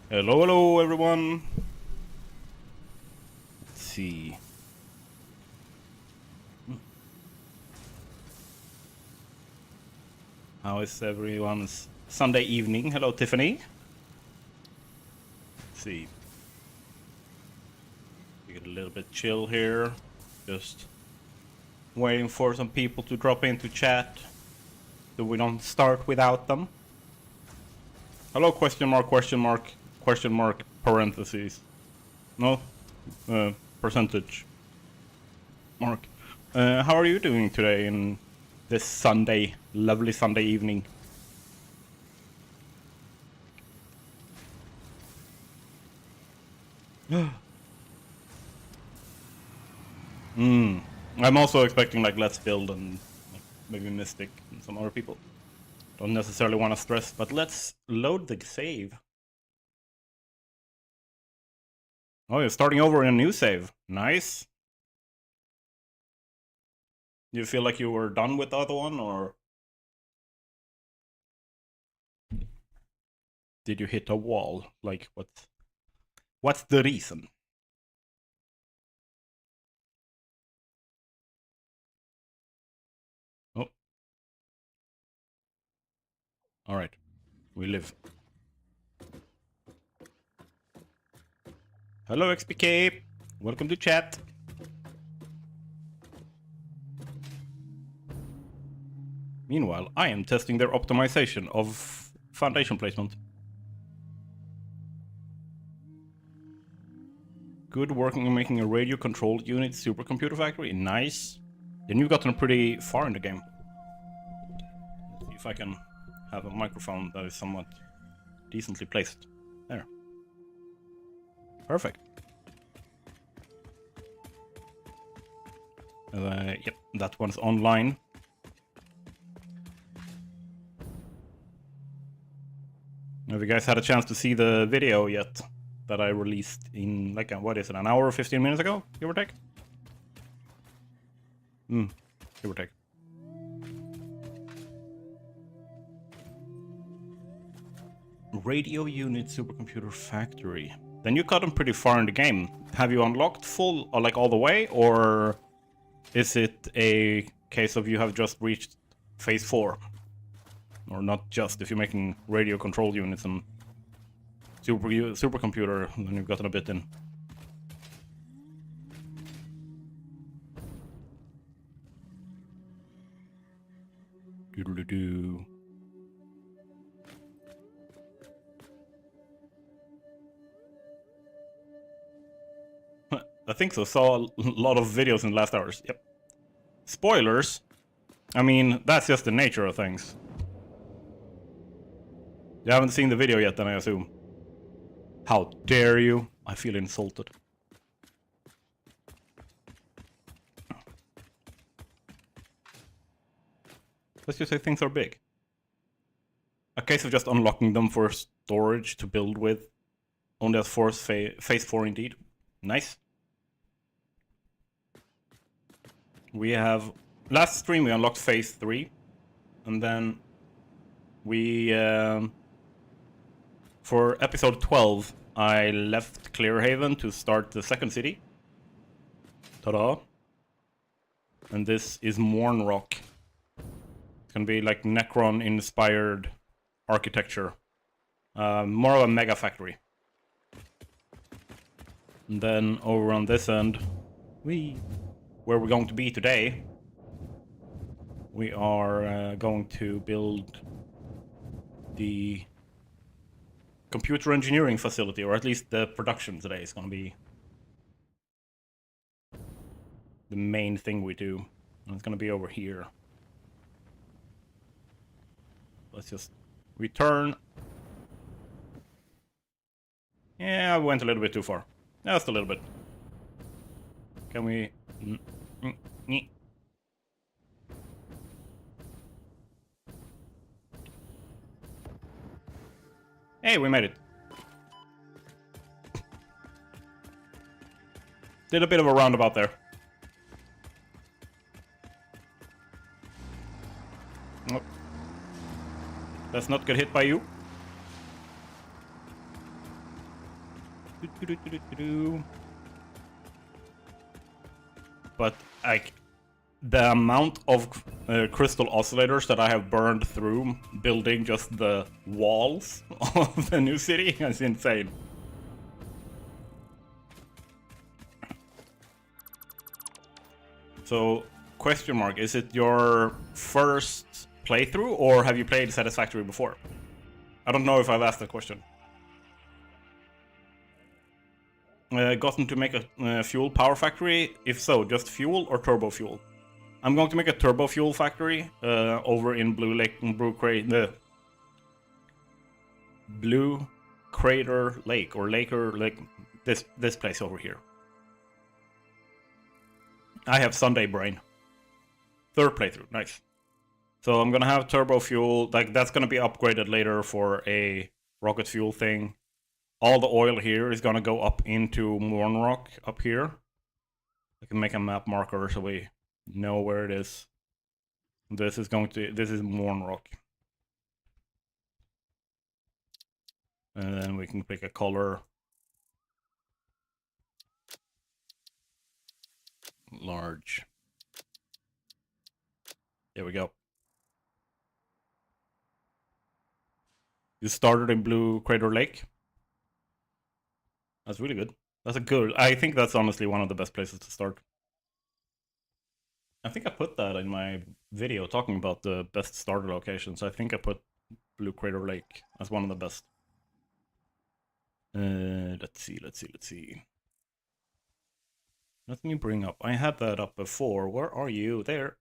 Hello, hello, everyone. Let's see. How is everyone's Sunday evening? Hello, Tiffany. Let's see. We get a little bit chill here. Just waiting for some people to drop into chat so we don't start without them. Hello, question mark, parentheses. No, percentage mark. How are you doing today in this Sunday, lovely Sunday evening? I'm also expecting like Let's Build and like, maybe Mystic and some other people. Don't necessarily want to stress, but let's load the save. Oh, you're starting over in a new save. Nice. You feel like you were done with the other one, or did you hit a wall? Like, what's the reason? Oh. Alright. We live. Hello, XPK. Welcome to chat. Meanwhile, I am testing their optimization of foundation placement. Good working on making a radio-controlled unit supercomputer factory. Nice. Then you've gotten pretty far in the game. Let's see if I can have a microphone that is somewhat decently placed. There. Perfect. Yep, that one's online. Have you guys had a chance to see the video yet that I released in like what is it, an hour or 15 minutes ago, give or take? Give or take. Radio unit supercomputer factory. Then you got them pretty far in the game. Have you unlocked full or like all the way, or is it a case of you have just reached phase 4? Or not just, if you're making radio control units and supercomputer, then you've gotten a bit in. Doodle-doo. I think so. Saw a lot of videos in the last hours. Yep. Spoilers. I mean, that's just the nature of things. You haven't seen the video yet, then I assume. How dare you? I feel insulted. Let's just say things are big. A case of just unlocking them for storage to build with. Only at phase 4 indeed. Nice. We have... Last stream we unlocked phase 3. And then... We... For episode 12, I left Clearhaven to start the second city. Ta-da. And this is Mornrock. It's gonna be like Necron-inspired architecture. More of a mega factory. And then over on this end, where we're going to be today, we are going to build the computer engineering facility, or at least the production today is going to be the main thing we do. And it's going to be over here. Let's just return. Yeah, I went a little bit too far. Just a little bit. Can we... Hey, we made it. Did a bit of a roundabout there. Oh. Let's not get hit by you. But like the amount of crystal oscillators that I have burned through building just the walls of the new city is insane. So, question mark, is it your first playthrough or have you played Satisfactory before? I don't know if I've asked that question. Gotten to make a fuel power factory? If so, just fuel or turbo fuel? I'm going to make a turbo fuel factory over in Blue Crater Lake or Laker Lake. This place over here. I have Sunday brain. Third playthrough, nice. So I'm gonna have turbo fuel. Like that's gonna be upgraded later for a rocket fuel thing. All the oil here is gonna go up into Mornrock up here. I can make a map marker so we know where it is. This is Mornrock. And then we can pick a color. Large. There we go. You started in Blue Crater Lake. That's really good. That's a good... I think that's honestly one of the best places to start. I think I put that in my video talking about the best starter locations. I think I put Blue Crater Lake as one of the best. Let's see. Let me bring up... I had that up before. Where are you? There.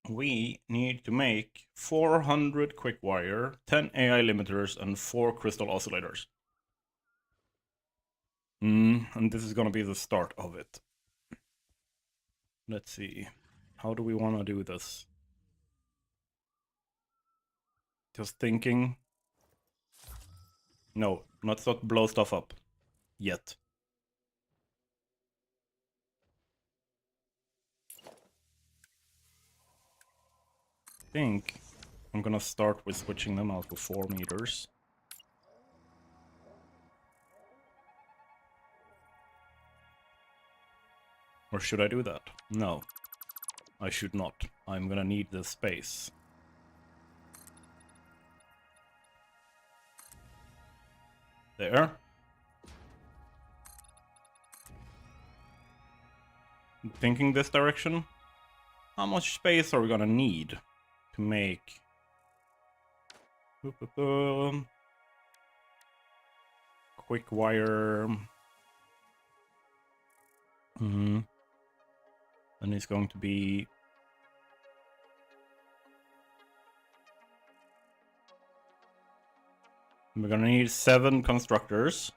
We need to make 400 quick wire, 10 AI limiters, and 4 crystal oscillators. And this is gonna be the start of it. Let's see. How do we want to do this? Just thinking. No, let's not blow stuff up. Yet. I think I'm gonna start with switching them out to 4 meters. Or should I do that? No. I should not. I'm gonna need the space. There. Thinking this direction. How much space are we gonna need to make... quick wire... And it's going to be... We're gonna need 7 constructors.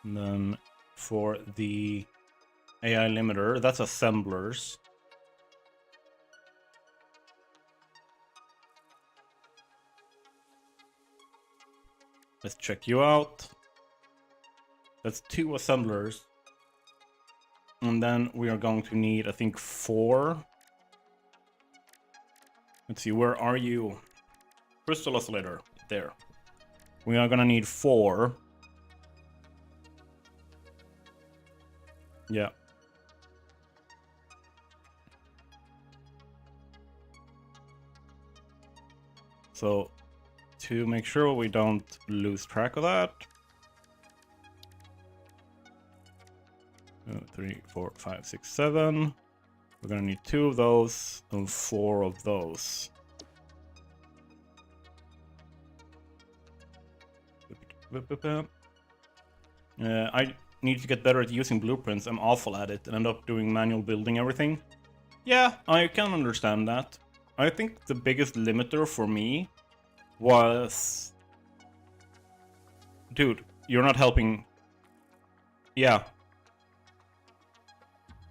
And then for the AI limiter, that's assemblers. Let's check you out. That's 2 assemblers. And then we are going to need, I think, 4. Let's see, where are you? Crystal oscillator, there. We are gonna need 4. Yeah. So, to make sure we don't lose track of that. 3, 4, 5, 6, 7. We're gonna need 2 of those and 4 of those. I need to get better at using blueprints. I'm awful at it and end up doing manual building everything. Yeah, I can understand that. I think the biggest limiter for me was... Dude, you're not helping. Yeah.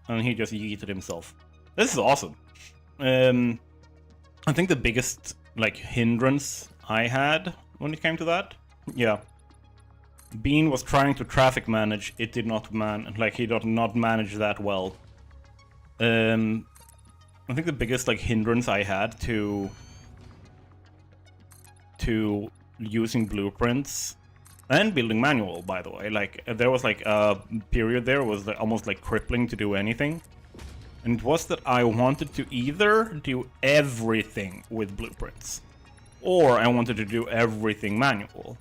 And he just yeeted himself. This is awesome. I think the biggest, like, hindrance I had when it came to that, yeah. Bean was trying to traffic manage, it did not he did not manage that well. I think the biggest, like, hindrance I had to using blueprints and building manual, by the way. Like, there was like a period there was almost like crippling to do anything. And it was that I wanted to either do everything with blueprints, or I wanted to do everything manual.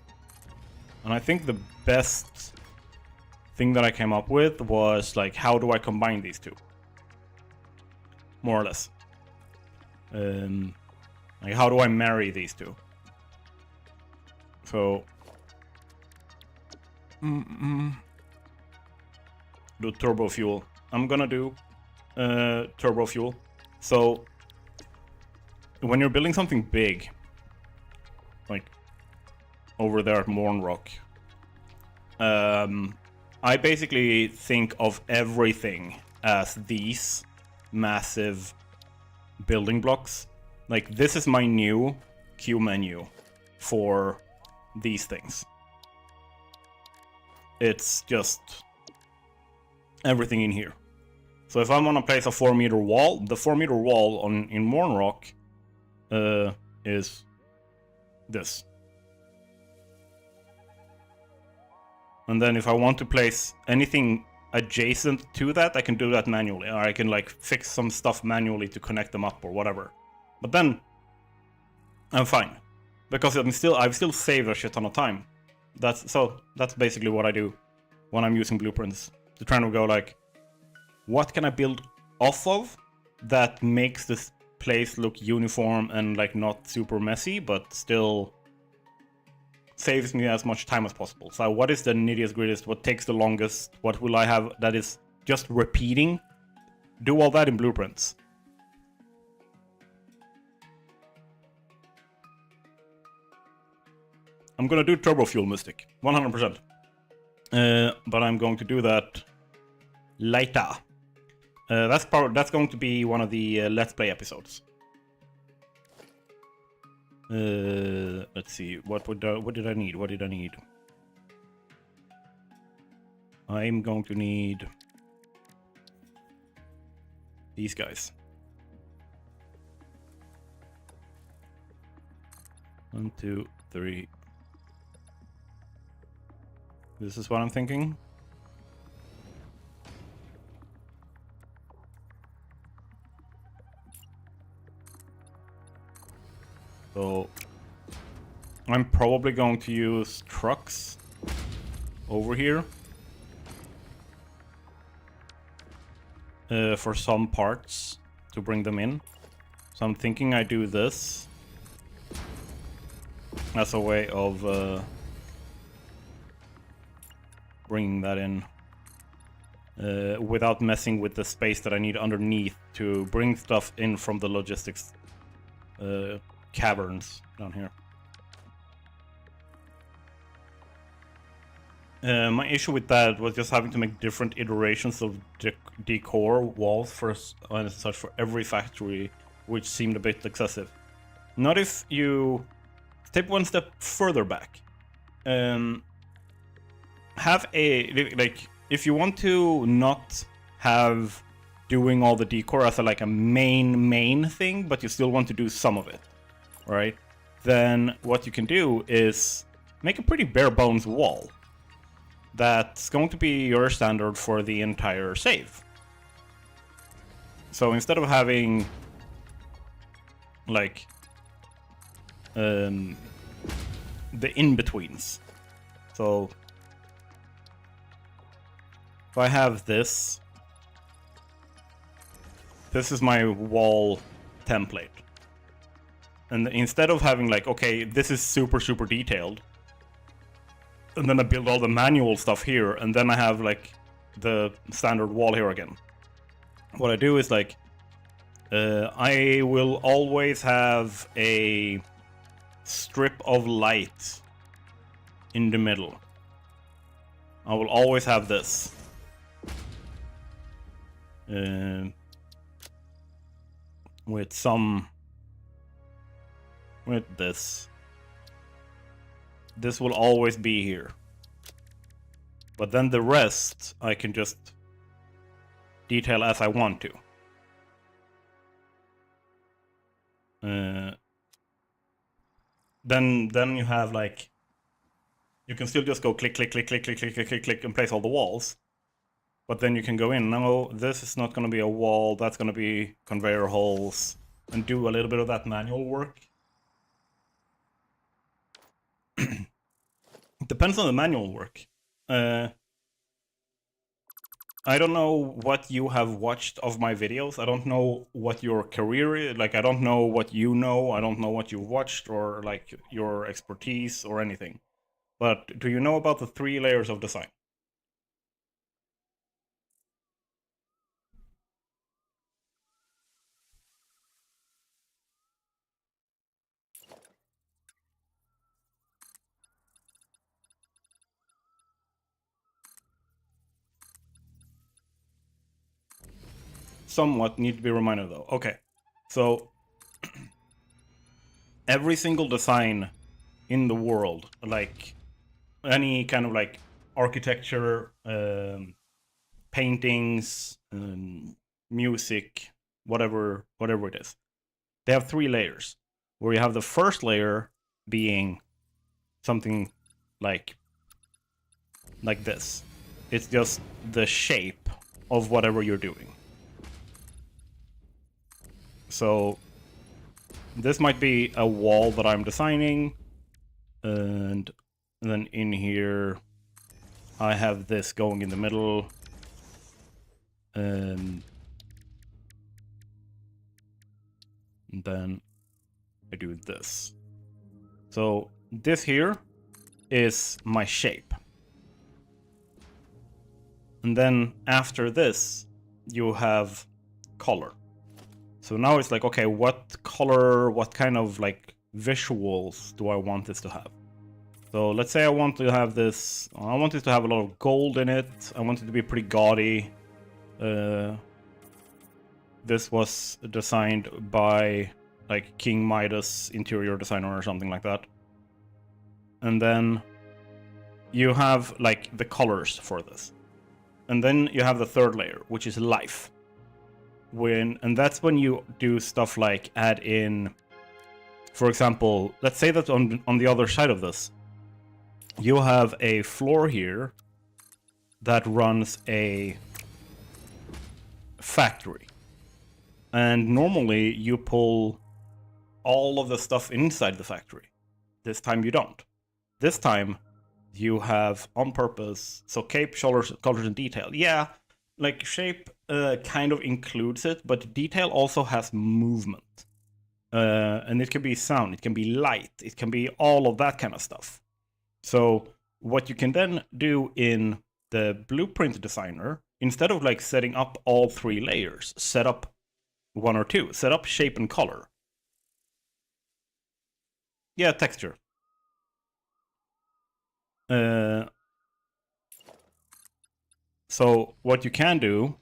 And I think the best thing that I came up with was like, how do I combine these two? More or less. Like, how do I marry these two? So, do turbo fuel. I'm gonna do turbo fuel. So, when you're building something big, like over there at Mornrock, I basically think of everything as these massive building blocks. Like, this is my new queue menu for these things. It's just everything in here. So if I'm gonna place a 4-meter wall, the 4-meter wall in Mornrock is this. And then if I want to place anything adjacent to that, I can do that manually. Or I can like fix some stuff manually to connect them up or whatever. But then I'm fine, because I've still saved a shit ton of time. That's basically what I do when I'm using blueprints, to try to go like, what can I build off of that makes this place look uniform and like not super messy, but still saves me as much time as possible. So what is the nittiest grittiest? What takes the longest? What will I have that is just repeating? Do all that in blueprints. I'm gonna do turbo fuel mystic, 100%. But I'm going to do that later. That's going to be one of the Let's Play episodes. Let's see. What did I need? What did I need? I'm going to need these guys. 1, 2, 3. This is what I'm thinking. So I'm probably going to use trucks over here for some parts to bring them in. So I'm thinking I do this as a way of bringing that in without messing with the space that I need underneath to bring stuff in from the logistics caverns down here. My issue with that was just having to make different iterations of decor walls for and such for every factory, which seemed a bit excessive. Not if you take one step further back. Have a like, if you want to not have doing all the decor as a main thing, but you still want to do some of it, right? Then what you can do is make a pretty bare bones wall that's going to be your standard for the entire save. So instead of having like the in-betweens, so if I have this is my wall template. And instead of having like, okay, this is super detailed, and then I build all the manual stuff here, and then I have like the standard wall here again. What I do is like, I will always have a strip of light in the middle. I will always have this. With this. This will always be here. But then the rest I can just detail as I want to. then you have like, you can still just go click, click, click, click, click, click, click, click, click, and place all the walls. But then you can go in, no, this is not going to be a wall, that's going to be conveyor holes, and do a little bit of that manual work. It depends on the manual work. I don't know what you have watched of my videos. I don't know what your career is. Like, I don't know what you know. I don't know what you've watched or, like, your expertise or anything. But do you know about the 3 layers of design? Somewhat need to be reminded, though. Okay. So, every single design in the world, like any kind of like architecture, paintings, music, whatever it is, they have 3 layers. Where you have the first layer being something like this. It's just the shape of whatever you're doing. So this might be a wall that I'm designing, and then in here I have this going in the middle, and then I do this. So this here is my shape. And then after this, you have color. So now it's like, okay, what color, what kind of like visuals do I want this to have? So let's say I want to have this, I want it to have a lot of gold in it. I want it to be pretty gaudy. This was designed by like King Midas interior designer or something like that. And then you have like the colors for this. And then you have the third layer, which is life. And that's when you do stuff like add in, for example, let's say that on the other side of this, you have a floor here that runs a factory. And normally you pull all of the stuff inside the factory. This time you don't. This time you have on purpose, so cape, shoulders, colors, and detail. Yeah, like shape kind of includes it, but detail also has movement. And it can be sound, it can be light, it can be all of that kind of stuff. So what you can then do in the blueprint designer, instead of like setting up all 3 layers, set up 1 or 2, set up shape and color. Yeah, texture. So what you can do,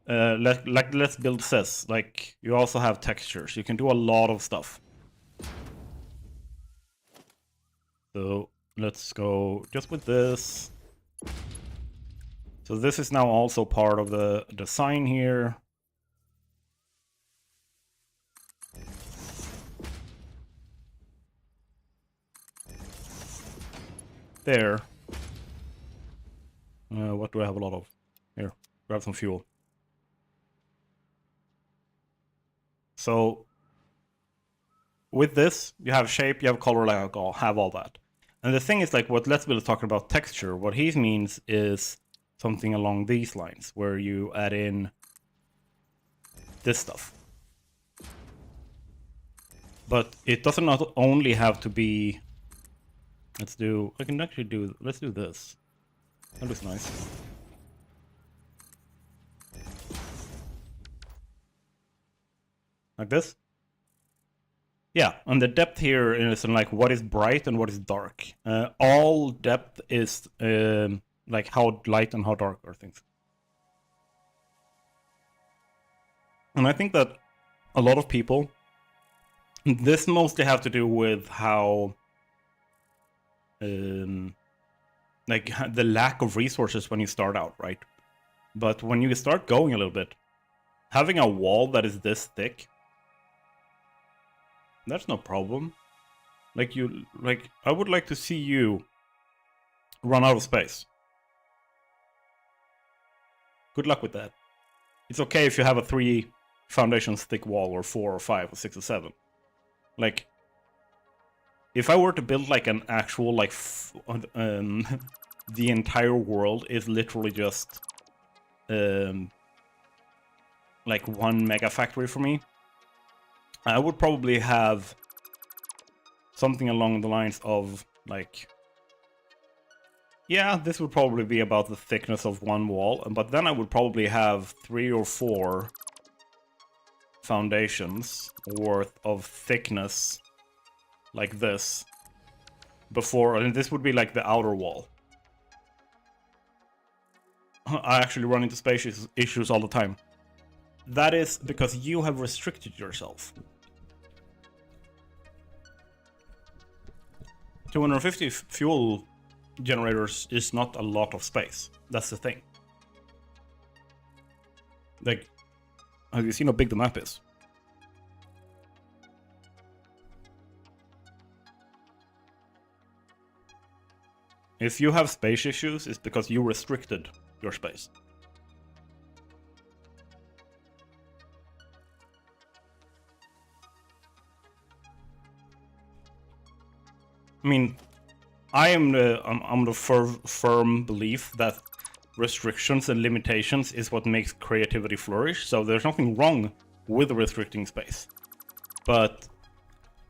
let's build says, like you also have textures. You can do a lot of stuff. So let's go just with this. So this is now also part of the design here. There. What do I have a lot of? Here, grab some fuel. So with this, you have shape, you have color, like I'll have all that. And the thing is, like what Let's Build is talking about texture, what he means is something along these lines, where you add in this stuff. But it doesn't not only have to be, let's do this. That looks nice. Like this? Yeah, and the depth here is in like what is bright and what is dark. All depth is like how light and how dark are things. And I think that a lot of people, this mostly have to do with how like the lack of resources when you start out, right? But when you start going a little bit, having a wall that is this thick, that's no problem. Like, I would like to see you run out of space. Good luck with that. It's okay if you have a 3 foundations thick wall, or 4 or 5 or 6 or 7. Like, if I were to build like an actual like the entire world is literally just like one mega factory for me, I would probably have something along the lines of like, yeah, this would probably be about the thickness of one wall, but then I would probably have 3 or 4 foundations worth of thickness like this before, and this would be like the outer wall. I actually run into space issues all the time. That is because you have restricted yourself. 250 fuel generators is not a lot of space. That's the thing. Like, have you seen how big the map is? If you have space issues, it's because you restricted your space. I mean, I'm the firm belief that restrictions and limitations is what makes creativity flourish, so there's nothing wrong with restricting space. But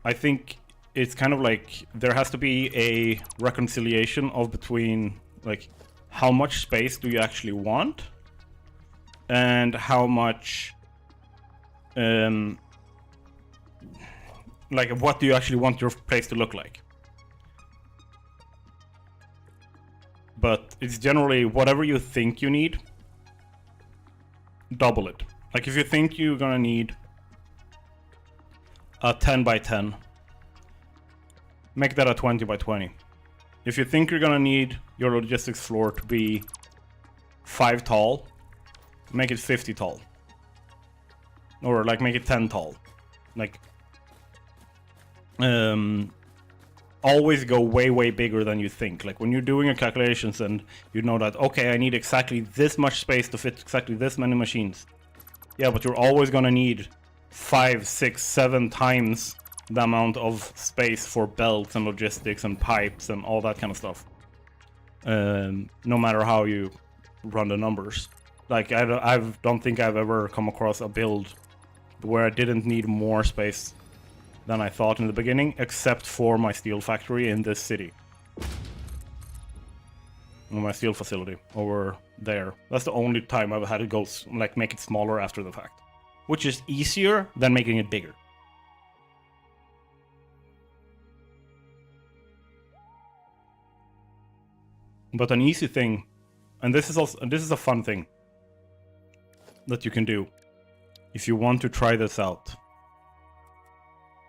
I think it's kind of like there has to be a reconciliation of between like how much space do you actually want and how much like what do you actually want your place to look like. But it's generally whatever you think you need, double it. Like if you think you're gonna need a 10 by 10, make that a 20 by 20. If you think you're gonna need your logistics floor to be 5 tall, make it 50 tall. Or like make it 10 tall. Like always go way bigger than you think. Like when you're doing your calculations and you know that, okay, I need exactly this much space to fit exactly this many machines. Yeah, but you're always gonna need 5, 6, 7 times the amount of space for belts and logistics and pipes and all that kind of stuff. No matter how you run the numbers. Like I don't think I've ever come across a build where I didn't need more space than I thought in the beginning, except for my steel factory in this city. My steel facility over there. That's the only time I've had to go like make it smaller after the fact, which is easier than making it bigger. But an easy thing, and this is a fun thing that you can do if you want to try this out.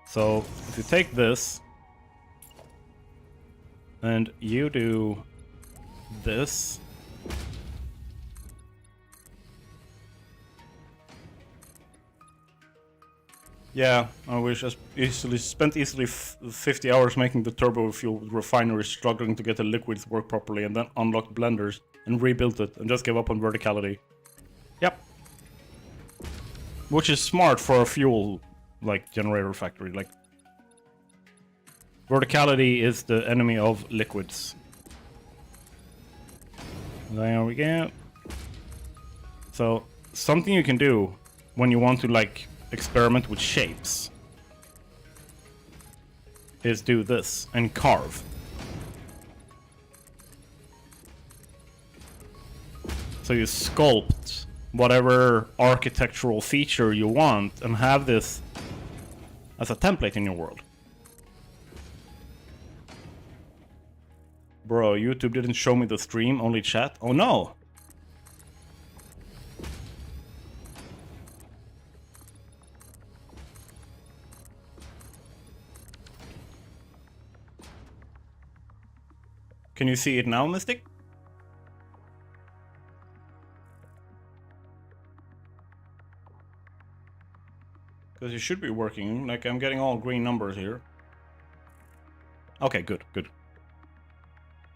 So if you take this and you do this, yeah, I wish I spent 50 hours making the turbo fuel refinery, struggling to get the liquids work properly, and then unlocked blenders and rebuilt it and just gave up on verticality. Yep. Which is smart for a fuel like generator factory. Like verticality is the enemy of liquids. There we go. So something you can do when you want to like experiment with shapes is do this and carve. So you sculpt whatever architectural feature you want and have this as a template in your world. Bro, YouTube didn't show me the stream, only chat. Oh no! Can you see it now, Mystic? Because it should be working. Like, I'm getting all green numbers here. Okay, good, good.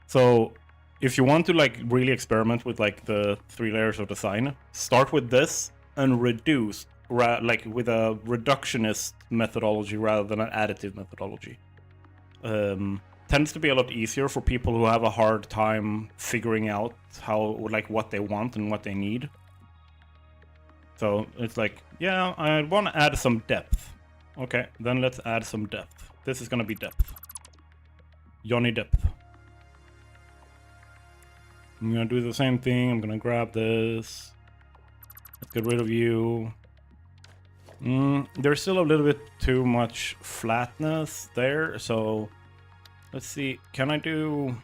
So if you want to like really experiment with like the 3 layers of design, start with this and reduce like with a reductionist methodology rather than an additive methodology. Tends to be a lot easier for people who have a hard time figuring out how, like, what they want and what they need. So it's like, yeah, I want to add some depth. Okay, then let's add some depth. This is gonna be depth. Johnny depth. I'm gonna do the same thing. I'm gonna grab this. Let's get rid of you. There's still a little bit too much flatness there, so let's see. Can I do...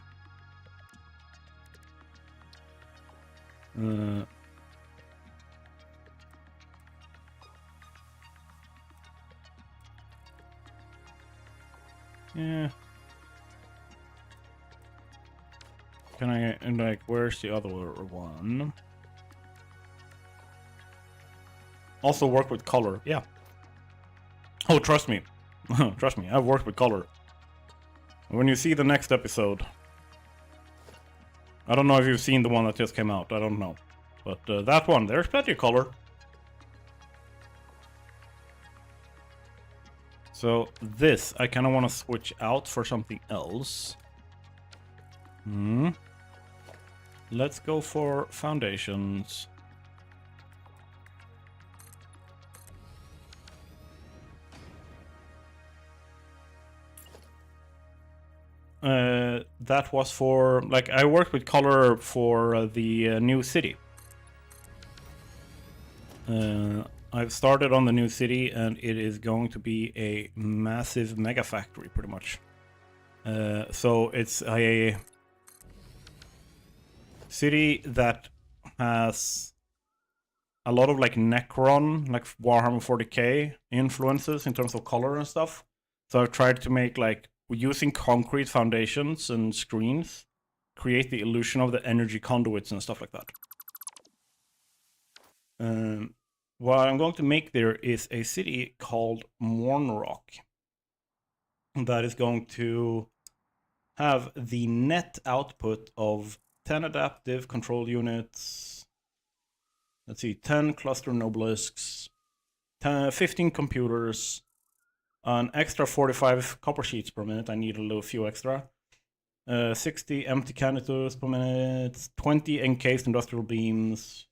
yeah. Can I, and like, where's the other one? Also work with color, yeah. Oh, trust me. Trust me, I've worked with color. When you see the next episode, I don't know if you've seen the one that just came out, I don't know. But that one, there's plenty of color. So this, I kind of want to switch out for something else. Let's go for foundations. That was for, like, I worked with color for the new city. I've started on the new city and it is going to be a massive mega factory pretty much. So it's a city that has a lot of like Necron, like Warhammer 40k influences in terms of color and stuff. So I've tried to make, like, using concrete foundations and screens, create the illusion of the energy conduits and stuff like that. What I'm going to make there is a city called Mornrock that is going to have the net output of 10 adaptive control units. Let's see, 10 cluster nobelisks, 15 computers, an extra 45 copper sheets per minute. I need a few extra. 60 empty canisters per minute, 20 encased industrial beams,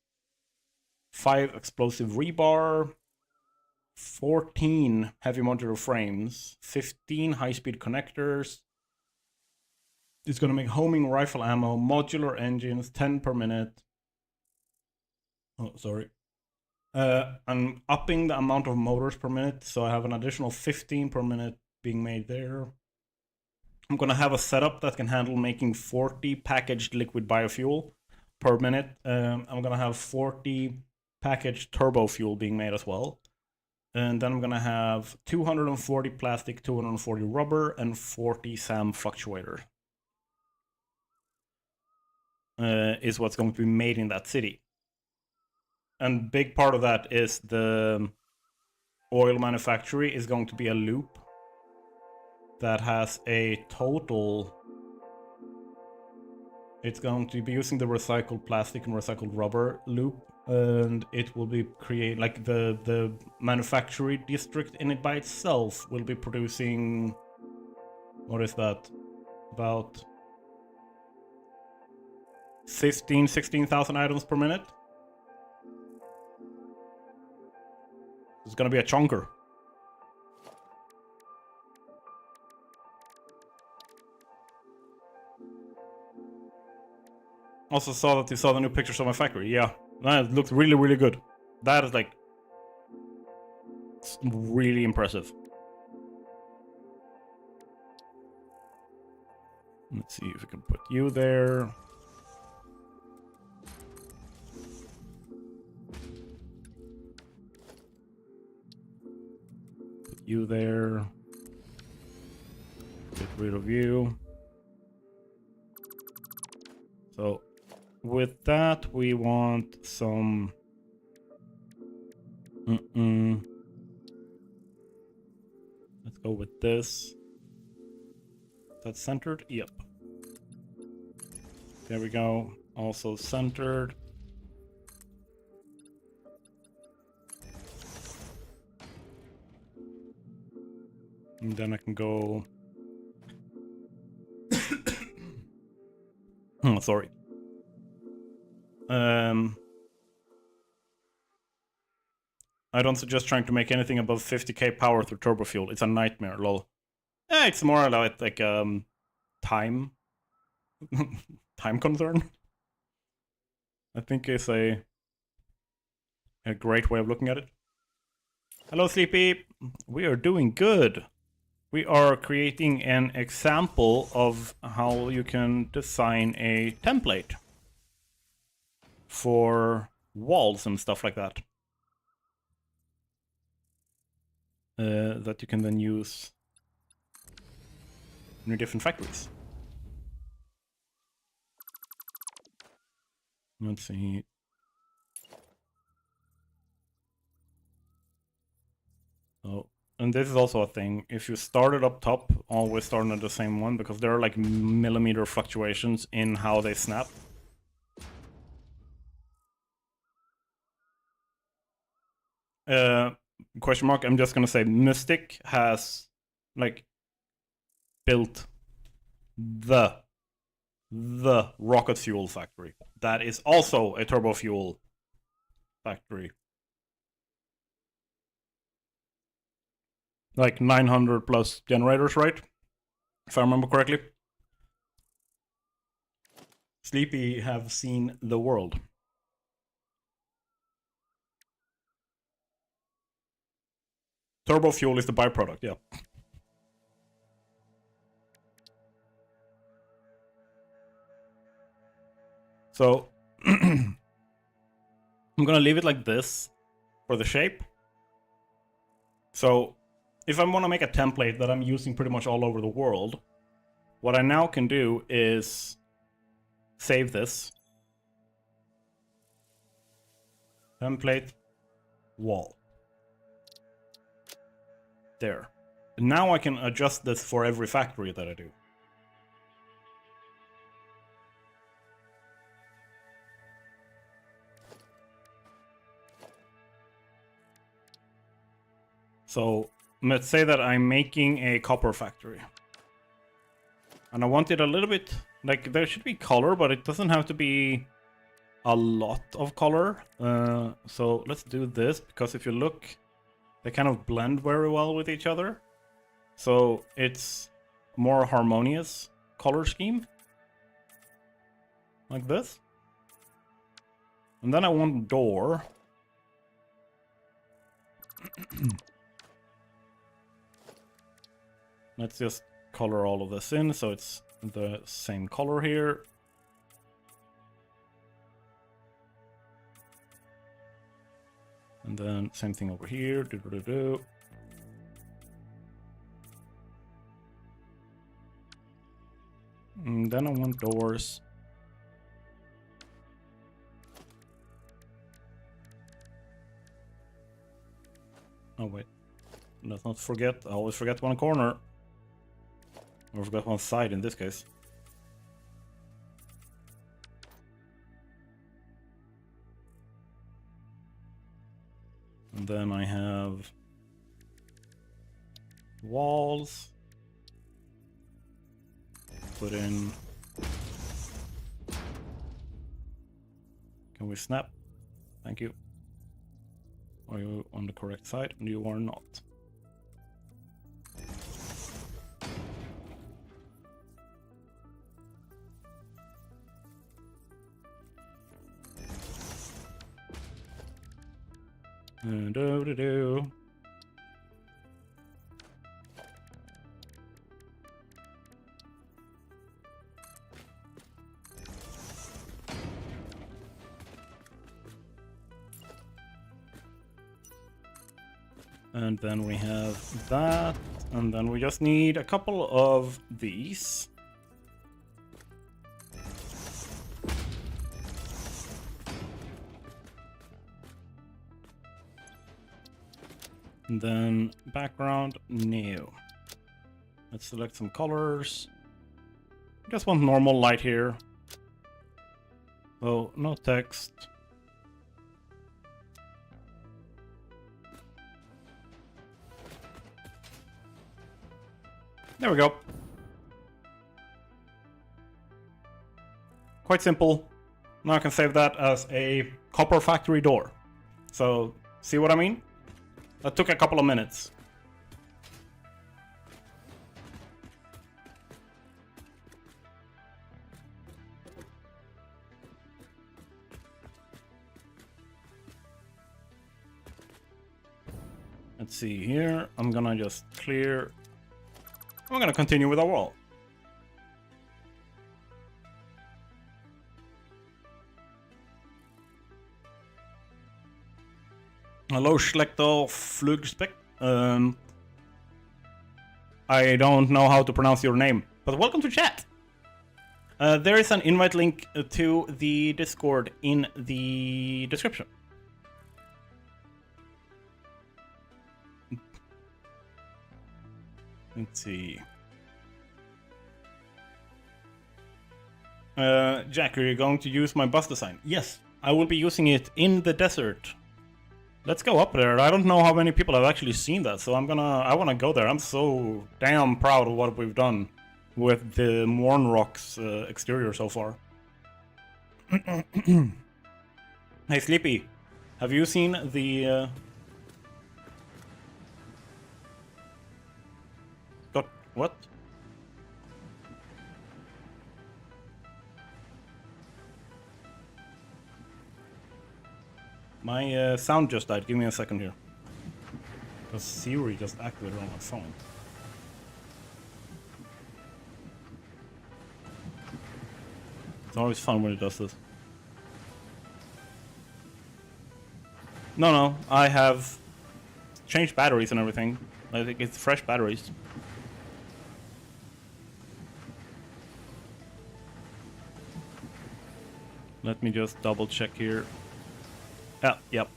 5 explosive rebar, 14 heavy modular frames, 15 high-speed connectors. It's going to make homing rifle ammo, modular engines, 10 per minute. Oh, sorry. I'm upping the amount of motors per minute, so I have an additional 15 per minute being made there. I'm gonna have a setup that can handle making 40 packaged liquid biofuel per minute. I'm gonna have 40 packaged turbo fuel being made as well. And then I'm gonna have 240 plastic, 240 rubber, and 40 SAM fluctuator. Is what's going to be made in that city. And big part of that is the oil manufactory is going to be a loop that has a total... It's going to be using the recycled plastic and recycled rubber loop, and it will be create, like, the manufacturing district in it by itself will be producing... What is that? About 16,000 items per minute. It's gonna be a chunker. Also saw that you saw the new pictures of my factory. Yeah, that looks really, really good. That is, like, really impressive. Let's see if we can put you there. You there. Get rid of you. So with that we want some let's go with this. That's centered? Yep. There we go. Also centered. And then I can go... oh, sorry. I don't suggest trying to make anything above 50k power through turbo fuel. It's a nightmare, lol. It's more like time time concern. I think is a great way of looking at it. Hello, Sleepy. We are doing good. We are creating an example of how you can design a template for walls and stuff like that. That you can then use in your different factories. Let's see. So, and this is also a thing. If you start it up top, always start at the same one, because there are like millimeter fluctuations in how they snap. Question mark, I'm just gonna say Mystic has like built the rocket fuel factory. That is also a turbo fuel factory. Like 900 plus generators, right? If I remember correctly. Sleepy have seen the world. Turbo fuel is the byproduct, yeah. So, I'm gonna leave it like this for the shape. So, if I want to make a template that I'm using pretty much all over the world, what I now can do is save this. Template wall. There. Now I can adjust this for every factory that I do. So let's say that I'm making a copper factory. And I want it a little bit, like there should be color, but it doesn't have to be a lot of color. So let's do this, because if you look, they kind of blend very well with each other. So it's more harmonious color scheme. Like this. And then I want door. Let's just color all of this in so it's the same color here. And then same thing over here. And then I want doors. Oh wait, let's not forget, I always forget one corner. Or forgot one side in this case. And then I have walls. Put in. Can we snap? Thank you. Are you on the correct side? You are not. Do-do-do. And then we have that, and then we just need a couple of these. And then background, new. Let's select some colors. Just want normal light here. Oh, no text. There we go. Quite simple. Now I can save that as a copper factory door. So, see what I mean? That took a couple of minutes. Let's see here. I'm gonna just clear. I'm gonna continue with our wall. Hello, Schlechter Flugspeck. I don't know how to pronounce your name, but welcome to chat. There is an invite link to the Discord in the description. Let's see. Jack, are you going to use my bus design? Yes, I will be using it in the desert. Let's go up there. I don't know how many people have actually seen that, so I wanna go there. I'm so damn proud of what we've done with the Mornrock's exterior so far. Hey Sleepy, have you seen the what? My sound just died. Give me a second here. Because Siri just activated on my phone. It's always fun when it does this. No, I have changed batteries and everything. I think it's fresh batteries. Let me just double check here. Yeah, yep.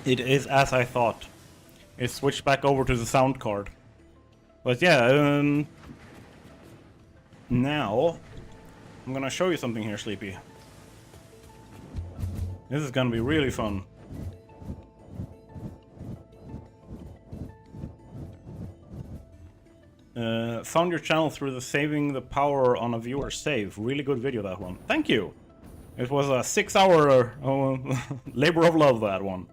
It is as I thought. It switched back over to the sound card. But yeah, now I'm gonna show you something here, Sleepy. This is gonna be really fun. Found your channel through the Saving the Power on a Viewer Save. Really good video, that one. Thank you! It was a 6-hour labor of love, that one.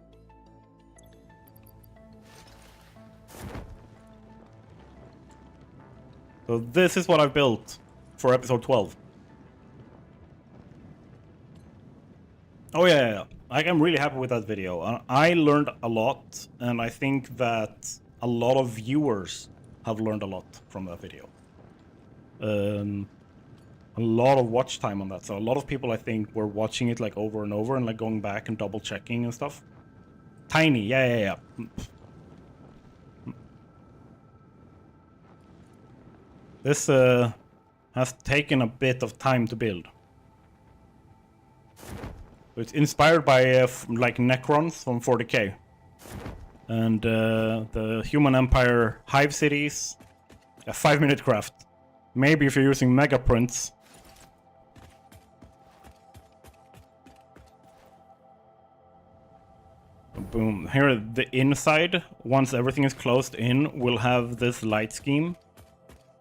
So this is what I've built for episode 12. Oh yeah. Like, I'm really happy with that video. I learned a lot, and I think that a lot of viewers have learned a lot from that video. A lot of watch time on that. So a lot of people, I think, were watching it like over and over and like going back and double checking and stuff. Tiny, yeah. This has taken a bit of time to build. It's inspired by like Necrons from 40k. And the Human Empire Hive Cities, a 5-minute craft. Maybe if you're using mega prints. Boom. Here, the inside, once everything is closed in, will have this light scheme.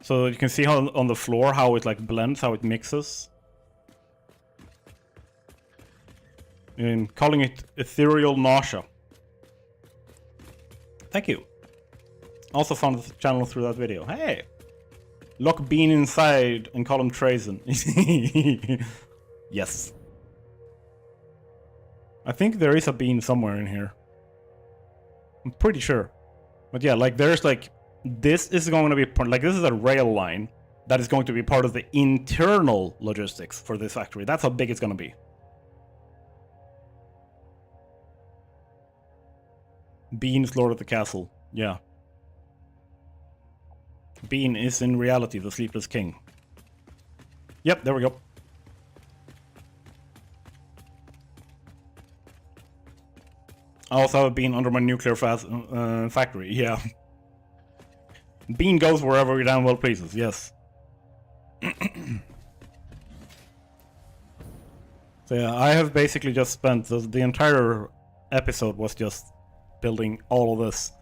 So you can see how on the floor how it like blends, how it mixes. And calling it ethereal nausea. Thank you. Also found the channel through that video. Hey! Lock Bean inside and call him Trazen. Yes. I think there is a bean somewhere in here. I'm pretty sure. But yeah, like there's like... This is going to be... Like this is a rail line that is going to be part of the internal logistics for this factory. That's how big it's going to be. Bean's Lord of the Castle. Yeah. Bean is in reality the Sleepless King. Yep, there we go. I also have a bean under my nuclear factory, yeah. Bean goes wherever he damn well pleases, yes. So yeah, I have basically just spent the entire episode was just building all of this.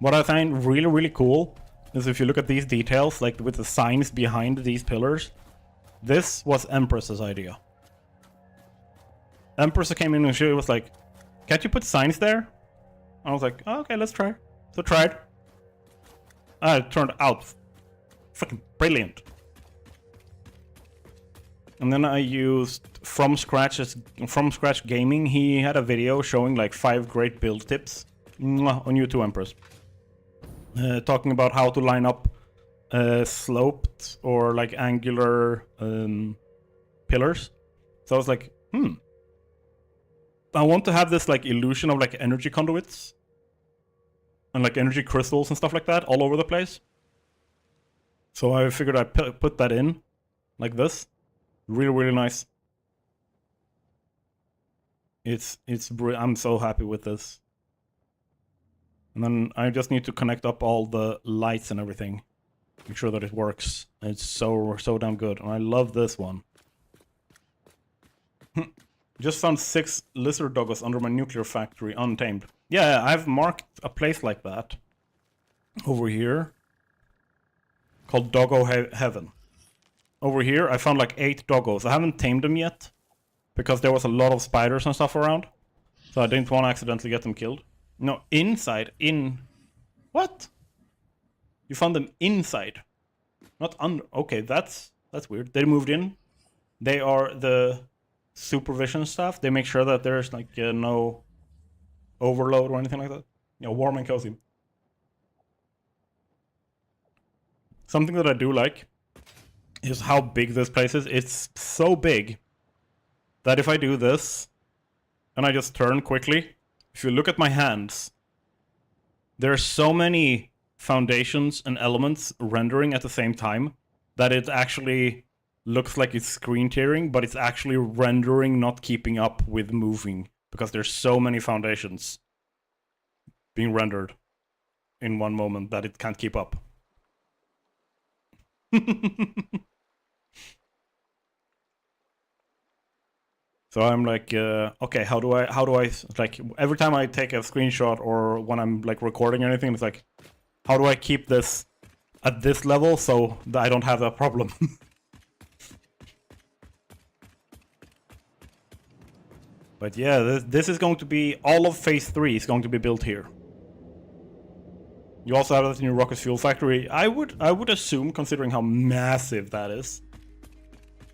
What I find really, really cool is if you look at these details, like with the signs behind these pillars, this was Empress's idea. Empress came in and she was like, can't you put signs there? I was like, oh, okay, let's try. So tried. It turned out freaking brilliant. And then I used From Scratch Gaming. He had a video showing like 5 great build tips on YouTube, Empress. Talking about how to line up sloped or like angular pillars. So I was like, I want to have this like illusion of like energy conduits and like energy crystals and stuff like that all over the place. So I figured I'd put that in like this. Really, really nice. I'm so happy with this. And then I just need to connect up all the lights and everything. Make sure that it works. It's so damn good. And I love this one. Just found 6 lizard doggos under my nuclear factory, untamed. Yeah, I've marked a place like that over here called Doggo Heaven. Over here, I found like 8 doggos. I haven't tamed them yet because there was a lot of spiders and stuff around. So I didn't want to accidentally get them killed. No, inside, what? You found them inside, not under. Okay, that's weird. They moved in. They are the supervision staff. They make sure that there's like no overload or anything like that. You know, warm and cozy. Something that I do like is how big this place is. It's so big that if I do this and I just turn quickly, if you look at my hands, there are so many foundations and elements rendering at the same time that it actually looks like it's screen tearing, but it's actually rendering, not keeping up with moving, because there's so many foundations being rendered in one moment that it can't keep up. So I'm like, okay, how do I, like, every time I take a screenshot or when I'm like recording anything, it's like, how do I keep this at this level so that I don't have that problem? But yeah, this is going to be, all of phase 3 is going to be built here. You also have that in your rocket fuel factory. I would assume, considering how massive that is.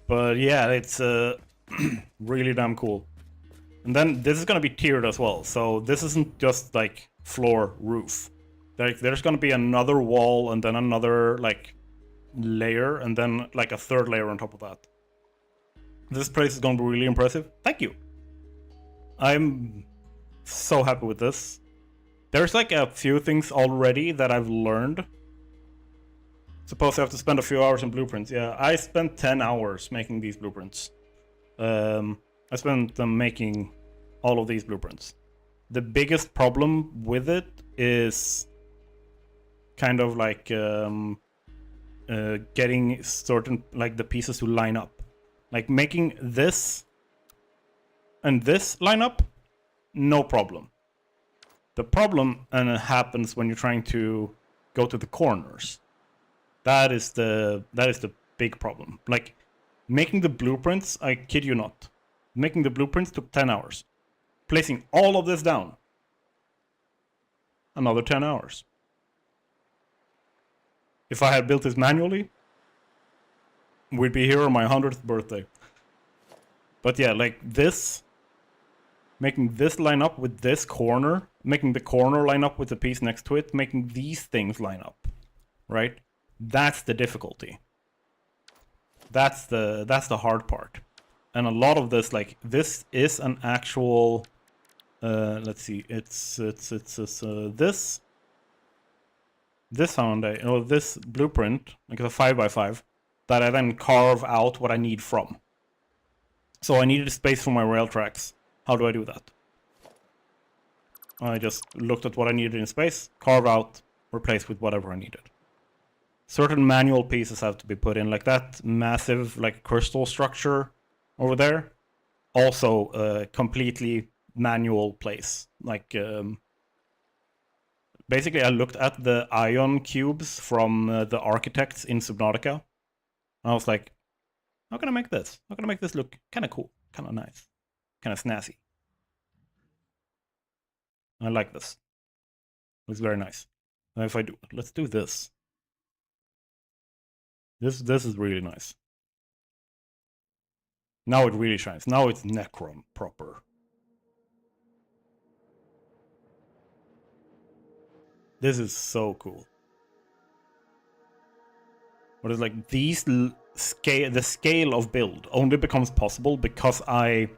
But yeah, it's really damn cool. And then this is gonna be tiered as well, so this isn't just like floor roof. There's gonna be another wall and then another like layer and then like a third layer on top of that. This place is gonna be really impressive. Thank you. I'm so happy with this. There's like a few things already that I've learned. Suppose I have to spend a few hours in blueprints. Yeah, I spent 10 hours making these blueprints. I spent them making all of these blueprints. The biggest problem with it is kind of like getting certain, like the pieces to line up. Like making this and this line up, no problem. The problem happens when you're trying to go to the corners. That is the big problem. Like making the blueprints, I kid you not, making the blueprints took 10 hours. Placing all of this down, another 10 hours. If I had built this manually, we'd be here on my 100th birthday. But yeah, like this, making this line up with this corner, making the corner line up with the piece next to it, making these things line up, right? That's the difficulty. That's the hard part. And a lot of this, like, this is an actual, let's see, it's this foundation, or this blueprint, like a 5x5, that I then carve out what I need from. So I needed space for my rail tracks. How do I do that? I just looked at what I needed in space, carve out, replace with whatever I needed. Certain manual pieces have to be put in, like that massive like crystal structure over there. Also a completely manual place. Like basically I looked at the ion cubes from the architects in Subnautica. And I was like, how can I make this? How can I make this look kind of cool, kind of nice, kind of snazzy? I like this. Looks very nice. Now if I do, let's do this. This is really nice. Now it really shines. Now it's Necrom proper. This is so cool. But it's like the scale of build only becomes possible because I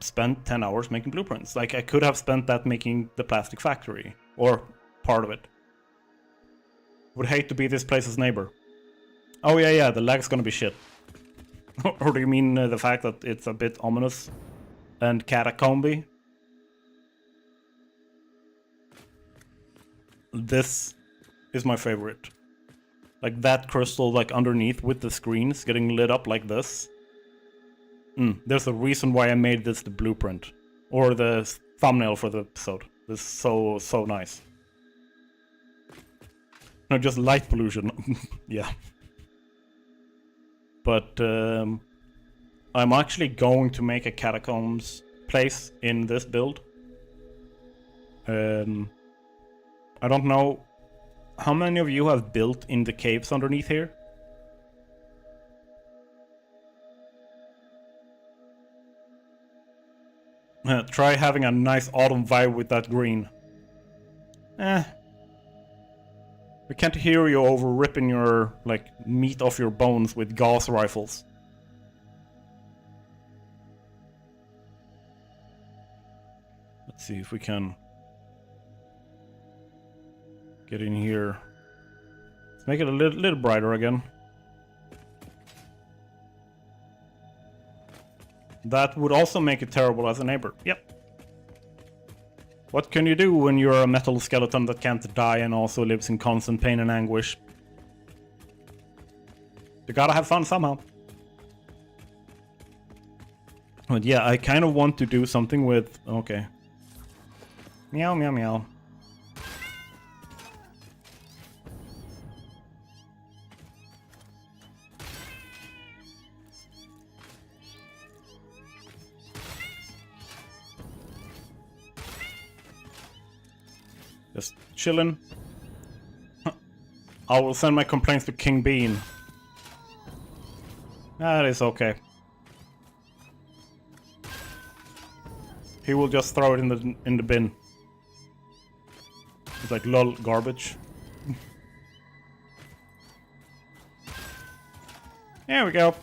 spent 10 hours making blueprints. Like I could have spent that making the plastic factory, or part of it. Would hate to be this place's neighbor. Oh yeah, the lag's gonna be shit. Or do you mean the fact that it's a bit ominous and catacomby? This is my favorite. Like that crystal like underneath with the screens getting lit up like this. There's a reason why I made this the blueprint. Or the thumbnail for the episode. This is so nice. No, just light pollution. Yeah. But I'm actually going to make a catacombs place in this build. I don't know how many of you have built in the caves underneath here. Try having a nice autumn vibe with that green. We can't hear you over ripping your, like, meat off your bones with Gauss rifles. Let's see if we can get in here. Let's make it a little brighter again. That would also make it terrible as a neighbor. Yep. What can you do when you're a metal skeleton that can't die and also lives in constant pain and anguish? You gotta have fun somehow. But yeah, I kind of want to do something with... Okay. Meow, meow, meow. Just chillin'. I will send my complaints to King Bean. That is okay. He will just throw it in the bin. It's like lol garbage. There we go.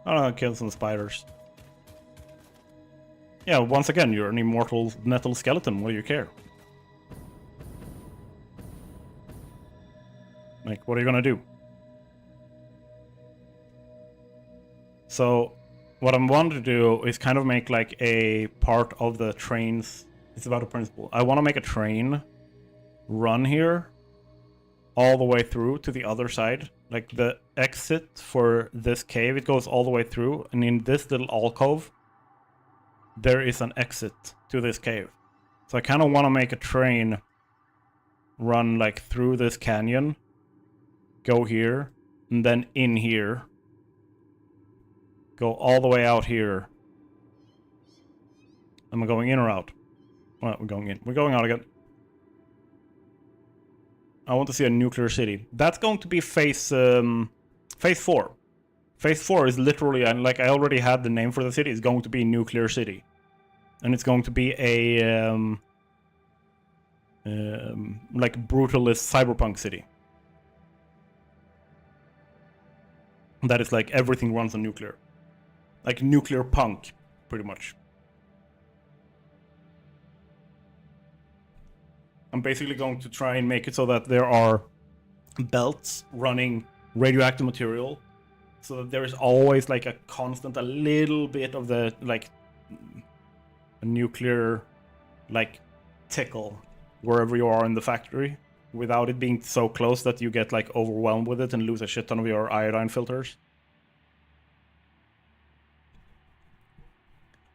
Oh, kill some spiders. Yeah, once again, you're an immortal metal skeleton. What do you care? Like, what are you gonna do? So, what I'm wanting to do is kind of make like a part of the trains. It's about a principle. I want to make a train run here all the way through to the other side. Like the exit for this cave, it goes all the way through, and in this little alcove, there is an exit to this cave. So I kind of want to make a train run like through this canyon, go here, and then in here, go all the way out here. Am I going in or out? Well, we're going in. We're going out again. I want to see a nuclear city. That's going to be phase 4. Phase 4 is literally, like I already had the name for the city, it's going to be Nuclear City. And it's going to be a like brutalist cyberpunk city. That is like everything runs on nuclear. Like nuclear punk, pretty much. I'm basically going to try and make it so that there are belts running radioactive material, so that there is always like a constant, a little bit of the like a nuclear, like, tickle wherever you are in the factory, without it being so close that you get like overwhelmed with it and lose a shit ton of your iodine filters.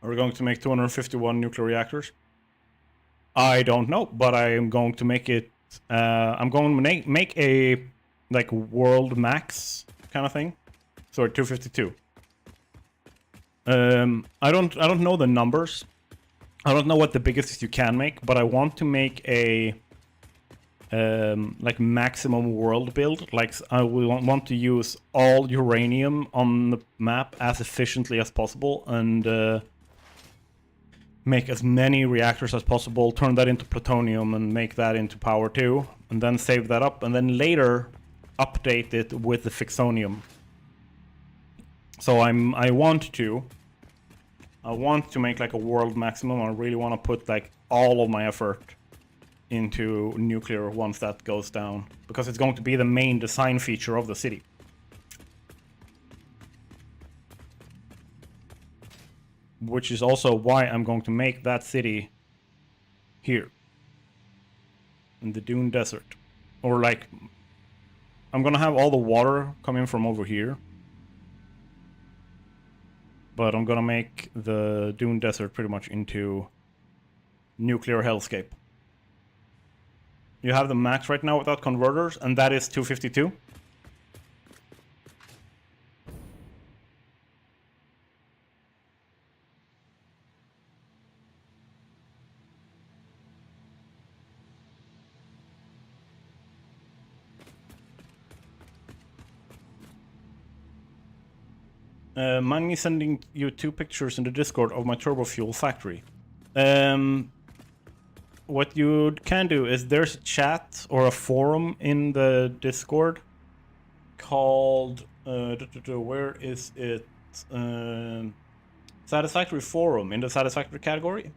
Are we going to make 251 nuclear reactors? I don't know, but I am going to make it. I'm going to make a like world max kind of thing. Sorry, 252. I don't know the numbers. I don't know what the biggest you can make, but I want to make a like maximum world build. Like I will want to use all uranium on the map as efficiently as possible and make as many reactors as possible, turn that into plutonium and make that into power too, and then save that up, and then later update it with the fixonium. So I want to make like a world maximum. I really want to put like all of my effort into nuclear once that goes down, because it's going to be the main design feature of the city. Which is also why I'm going to make that city here in the Dune Desert. Or like, I'm gonna have all the water coming from over here, but I'm gonna make the Dune Desert pretty much into nuclear hellscape. You have the max right now without converters, and that is 252. Mind me sending you 2 pictures in the Discord of my turbo fuel factory. What you can do is there's a chat or a forum in the Discord called where is it? Satisfactory forum in the Satisfactory category.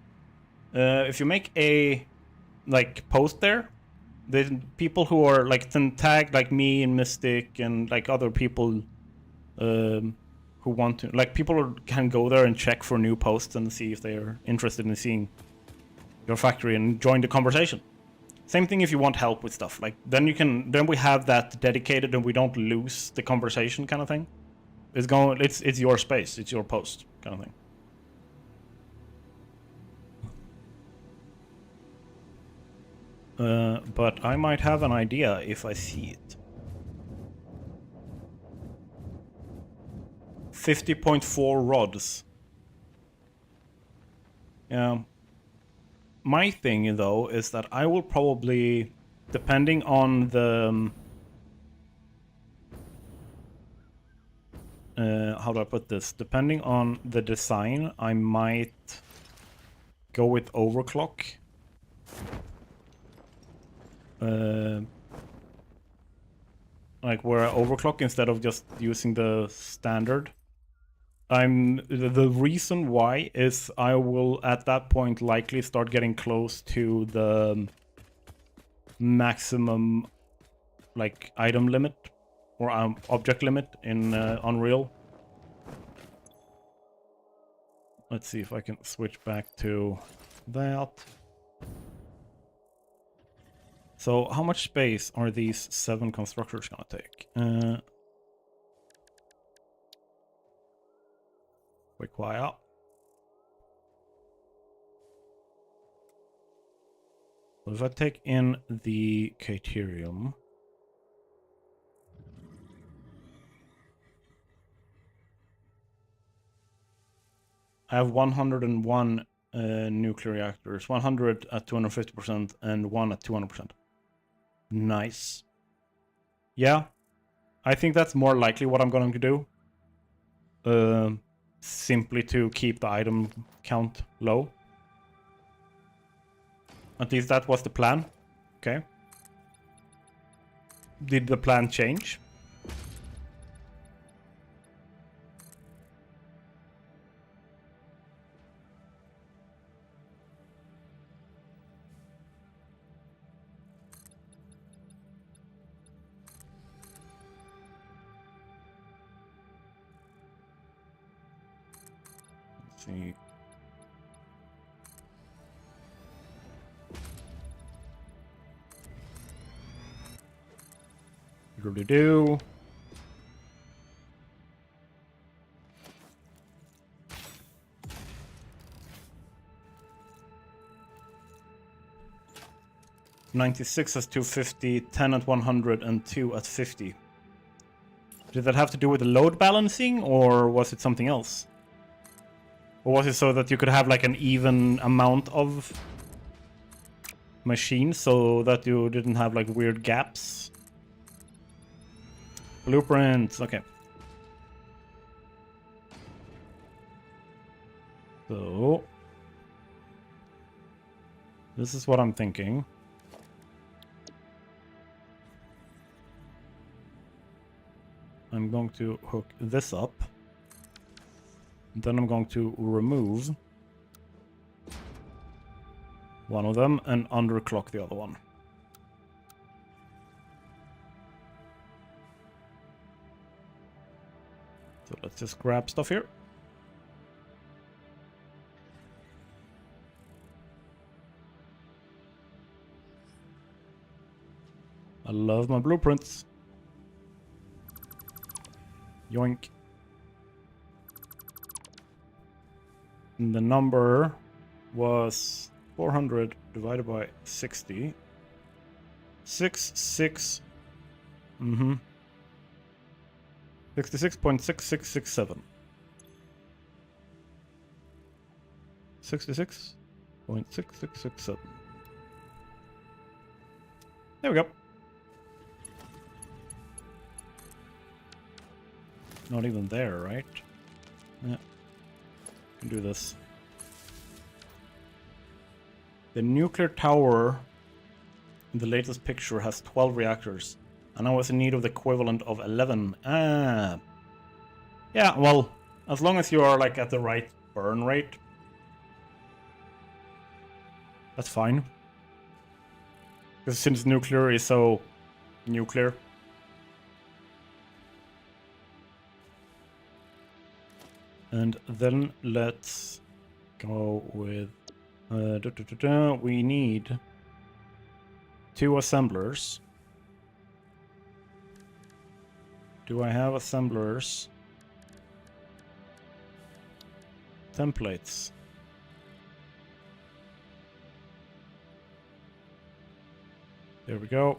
If you make a like post there, the people who are like tagged like me and Mystic and like other people who want to, like, people can go there and check for new posts and see if they are interested in seeing your factory and join the conversation. Same thing if you want help with stuff, like then we have that dedicated and we don't lose the conversation kind of thing. It's your space, it's your post kind of thing. But I might have an idea if I see it. 50.4 rods. Yeah. My thing though is that I will probably, depending on the how do I put this? Depending on the design, I might go with overclock. Like where I overclock instead of just using the standard. The reason why is I will at that point likely start getting close to the maximum like item limit or object limit in Unreal. Let's see if I can switch back to that. So how much space are these 7 constructors gonna take? Quick quiet. So if I take in the Caterium, I have 101 nuclear reactors, 100 at 250% and 1 at 200%. Nice. Yeah, I think that's more likely what I'm going to do. Simply to keep the item count low. At least that was the plan. Okay. Did the plan change? Let's see. Do-do-do-do. $96 at 250, 10 at 100, and 2 at 50. Did that have to do with the load balancing, or was it something else? Or was it so that you could have like an even amount of machines so that you didn't have like weird gaps? Blueprints, okay. So this is what I'm thinking. I'm going to hook this up. Then I'm going to remove one of them and underclock the other one. So let's just grab stuff here. I love my blueprints. Yoink. And the number was 400 divided by 60. 66. 66.6667. 66.6667. There we go. Not even there, right? Yeah. Can do this. The nuclear tower in the latest picture has 12 reactors, and I was in need of the equivalent of 11. Ah. Yeah, well, as long as you are like at the right burn rate, that's fine. Because since nuclear is so nuclear. And then let's go with... we need 2 assemblers. Do I have assemblers? Templates. There we go.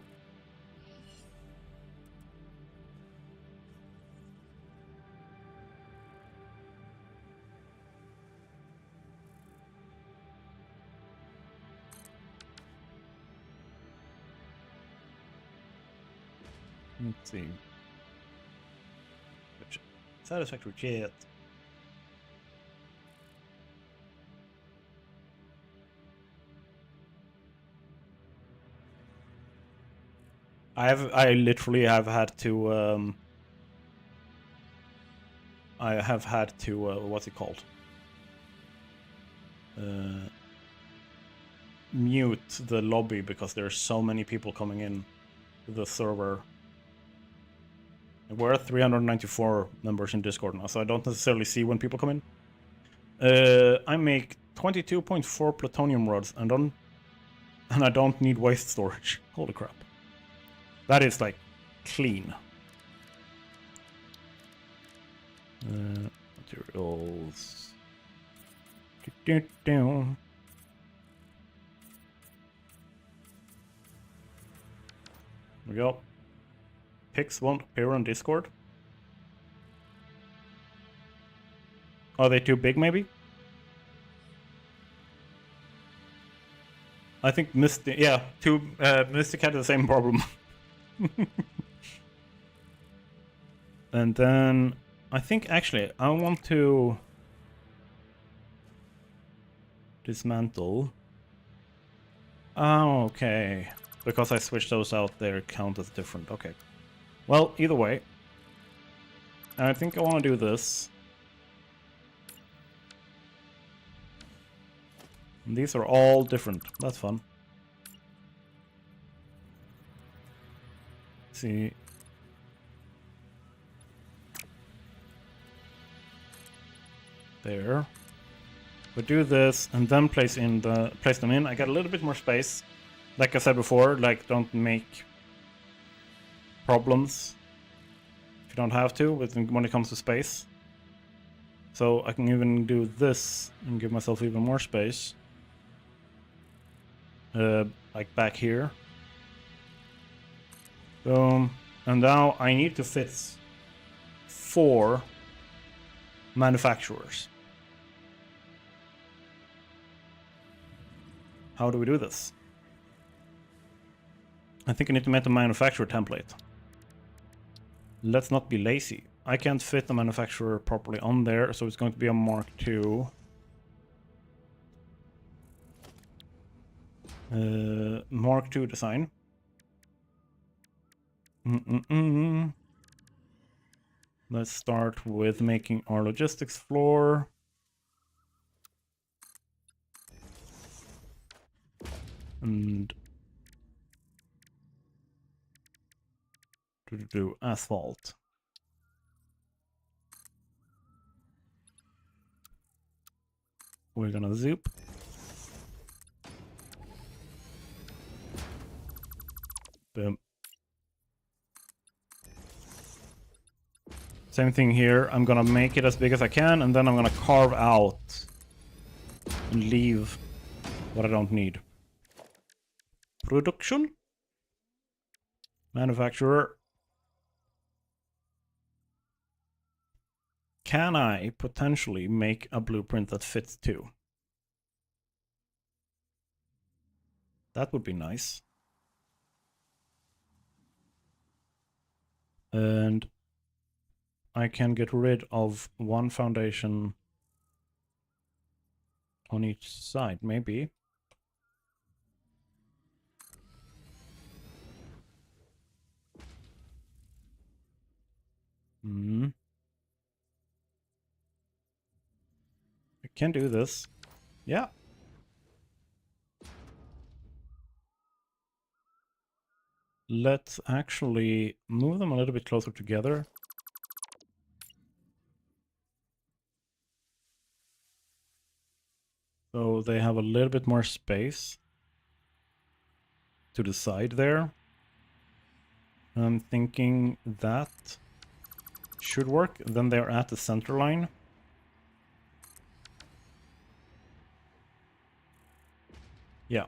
Let's see. Satisfactory jet. I literally have had to what's it called? Mute the lobby because there's so many people coming in to the server. We're at 394 members in Discord now, so I don't necessarily see when people come in. I make 22.4 plutonium rods and I don't need waste storage. Holy crap. That is like clean. Materials. There we go. Pics won't appear on Discord. Are they too big, maybe? I think Mystic, yeah, Mystic had the same problem. And then I think actually I want to dismantle. Oh, okay. Because I switched those out, they count as different. Okay. Well, either way, I think I want to do this. And these are all different. That's fun. Let's see. There. We do this and then place them in. I got a little bit more space. Like I said before, like don't make problems if you don't have to when it comes to space. So I can even do this and give myself even more space. Like back here. Boom. And now I need to fit 4 manufacturers. How do we do this? I think I need to make a manufacturer template. Let's not be lazy. I can't fit the manufacturer properly on there, so it's going to be a Mark II. Mark II design. Let's start with making our logistics floor. And do asphalt. We're gonna zoop. Boom. Same thing here. I'm gonna make it as big as I can, and then I'm gonna carve out and leave what I don't need. Production? Manufacturer. Can I potentially make a blueprint that fits too? That would be nice. And I can get rid of one foundation on each side, maybe. I can do this. Yeah. Let's actually move them a little bit closer together. So they have a little bit more space to the side there. I'm thinking that should work. Then they're at the center line. Yeah.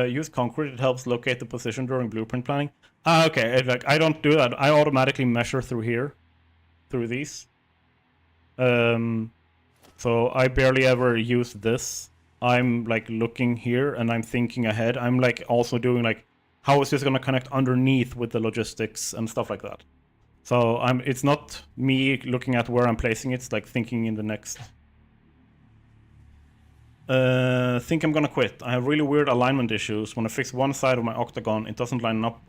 Use concrete. It helps locate the position during blueprint planning. Ah, okay. Like I don't do that. I automatically measure through here, through these. So I barely ever use this. I'm like looking here and I'm thinking ahead. I'm like also doing like, how is this going to connect underneath with the logistics and stuff like that. So it's not me looking at where I'm placing it. It's like thinking in the next. Think I'm gonna quit. I have really weird alignment issues. When I fix one side of my octagon, it doesn't line up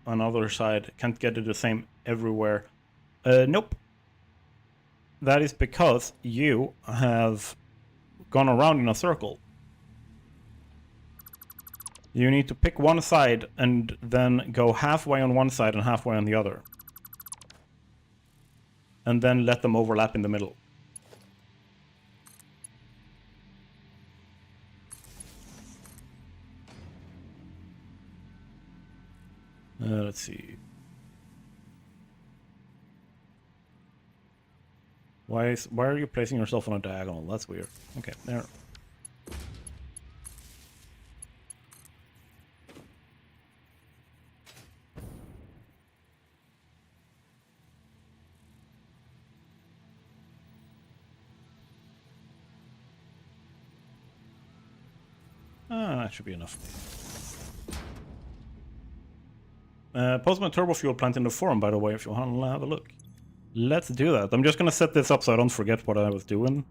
on the other side. Can't get it the same everywhere. Nope. That is because you have gone around in a circle. You need to pick one side and then go halfway on one side and halfway on the other. And then let them overlap in the middle. Let's see. Why are you placing yourself on a diagonal? That's weird. Okay, there. That should be enough. Post my turbo fuel plant in the forum, by the way, if you want to have a look. Let's do that. I'm just gonna set this up so I don't forget what I was doing.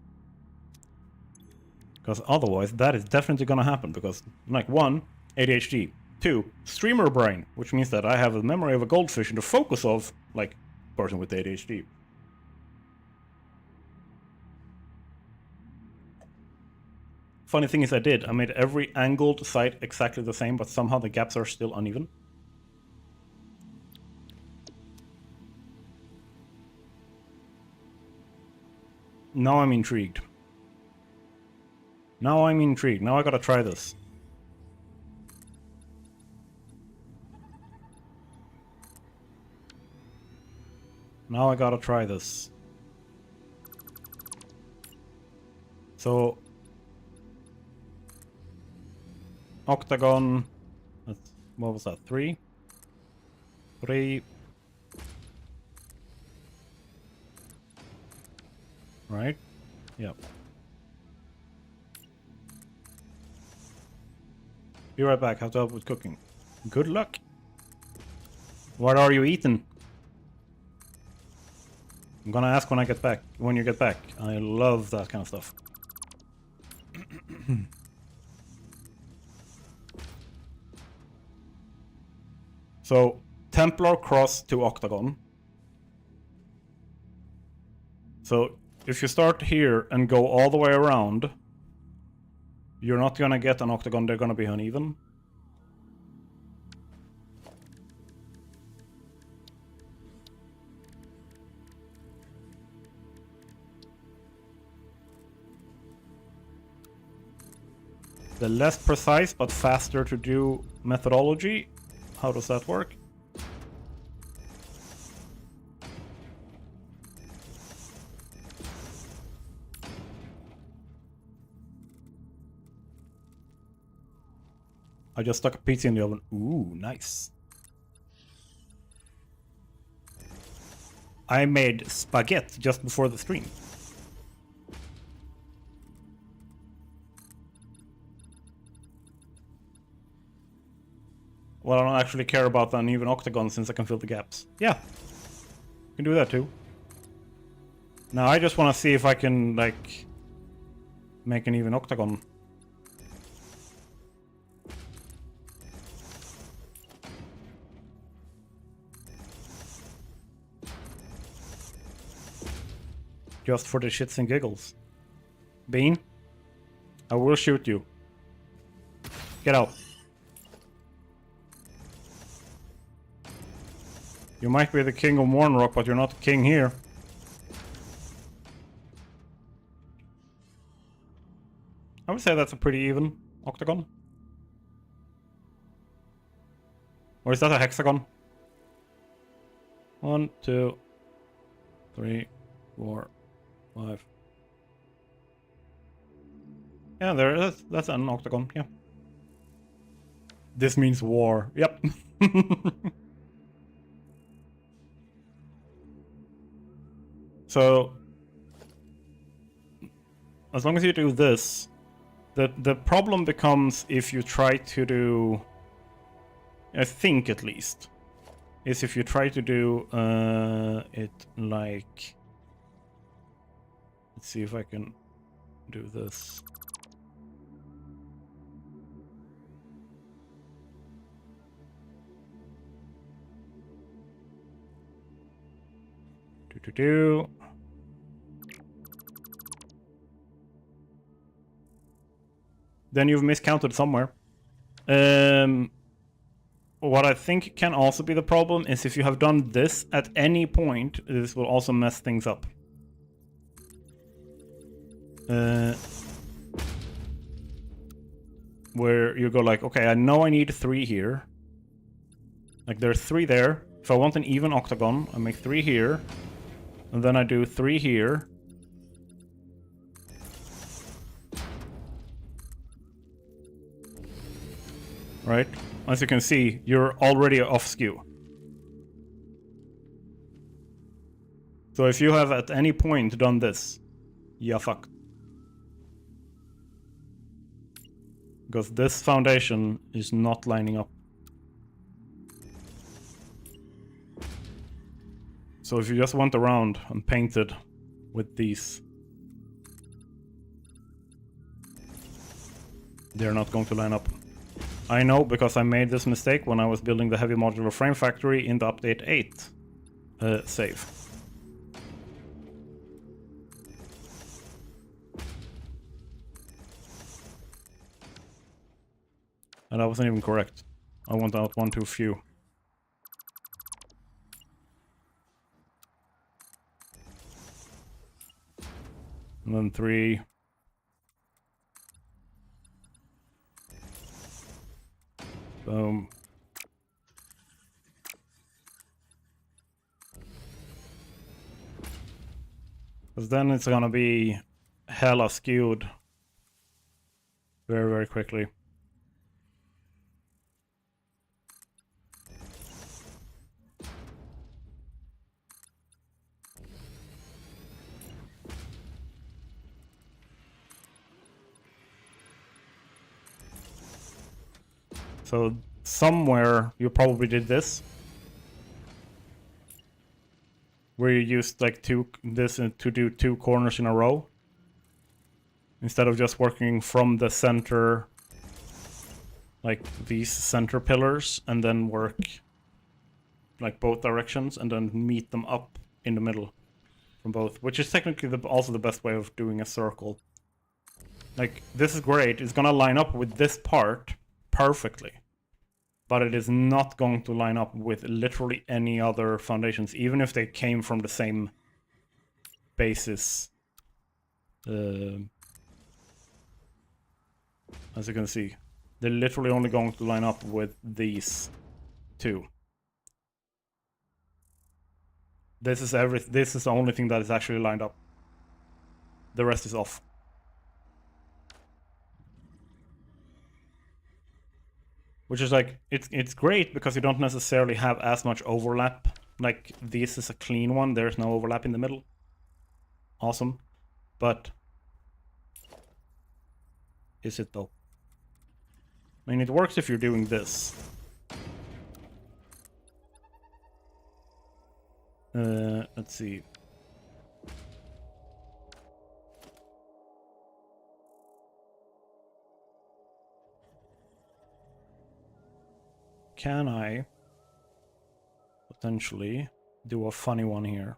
Because otherwise, that is definitely gonna happen. Because, like, 1, ADHD. 2, streamer brain, which means that I have the memory of a goldfish and the focus of, like, a person with ADHD. Funny thing is I made every angled side exactly the same, but somehow the gaps are still uneven. Now I'm intrigued. Now I gotta try this. Now I gotta try this. So... octagon... what was that? 3? 3... Right? Yep. Be right back, have to help with cooking. Good luck! What are you eating? I'm gonna ask when I get back, when you get back. I love that kind of stuff. So, Templar cross to octagon. So, if you start here and go all the way around, you're not gonna get an octagon, they're gonna be uneven. The less precise but faster to do methodology. How does that work? I just stuck a pizza in the oven. Ooh, nice. I made spaghetti just before the stream. Well, I don't actually care about the uneven octagon since I can fill the gaps. Yeah, you can do that too. Now I just want to see if I can, like, make an even octagon. Just for the shits and giggles. Bean, I will shoot you. Get out. You might be the king of Mornrock, but you're not the king here. I would say that's a pretty even octagon. Or is that a hexagon? 1, 2, 3, 4, 5. Yeah, that's an octagon, yeah. This means war. Yep. So, as long as you do this, the problem becomes if you try to do, I think at least, is if you try to do it like, let's see if I can do this. Then you've miscounted somewhere. What I think can also be the problem is if you have done this at any point, this will also mess things up. Where you go like, okay, I know I need 3 here. Like there's 3 there. If I want an even octagon, I make 3 here. And then I do 3 here. Right? As you can see, you're already off skew. So if you have at any point done this, yeah, fuck. Because this foundation is not lining up. So if you just went around and painted with these, they're not going to line up. I know because I made this mistake when I was building the heavy modular frame factory in the update 8 save. And that wasn't even correct. I went out 1 too few. And then 3. Boom. Because then it's gonna be hella skewed very, very quickly. So somewhere you probably did this, where you used like this to do 2 corners in a row, instead of just working from the center, like these center pillars, and then work like both directions, and then meet them up in the middle from both, which is technically also the best way of doing a circle. Like, this is great, it's gonna line up with this part perfectly, but it is not going to line up with literally any other foundations, even if they came from the same basis. As you can see, they're literally only going to line up with these 2. This is the only thing that is actually lined up. The rest is off. Which is like, it's great because you don't necessarily have as much overlap. Like, this is a clean one, there's no overlap in the middle. Awesome. But is it though? I mean, it works if you're doing this. Let's see. Can I potentially do a funny one here?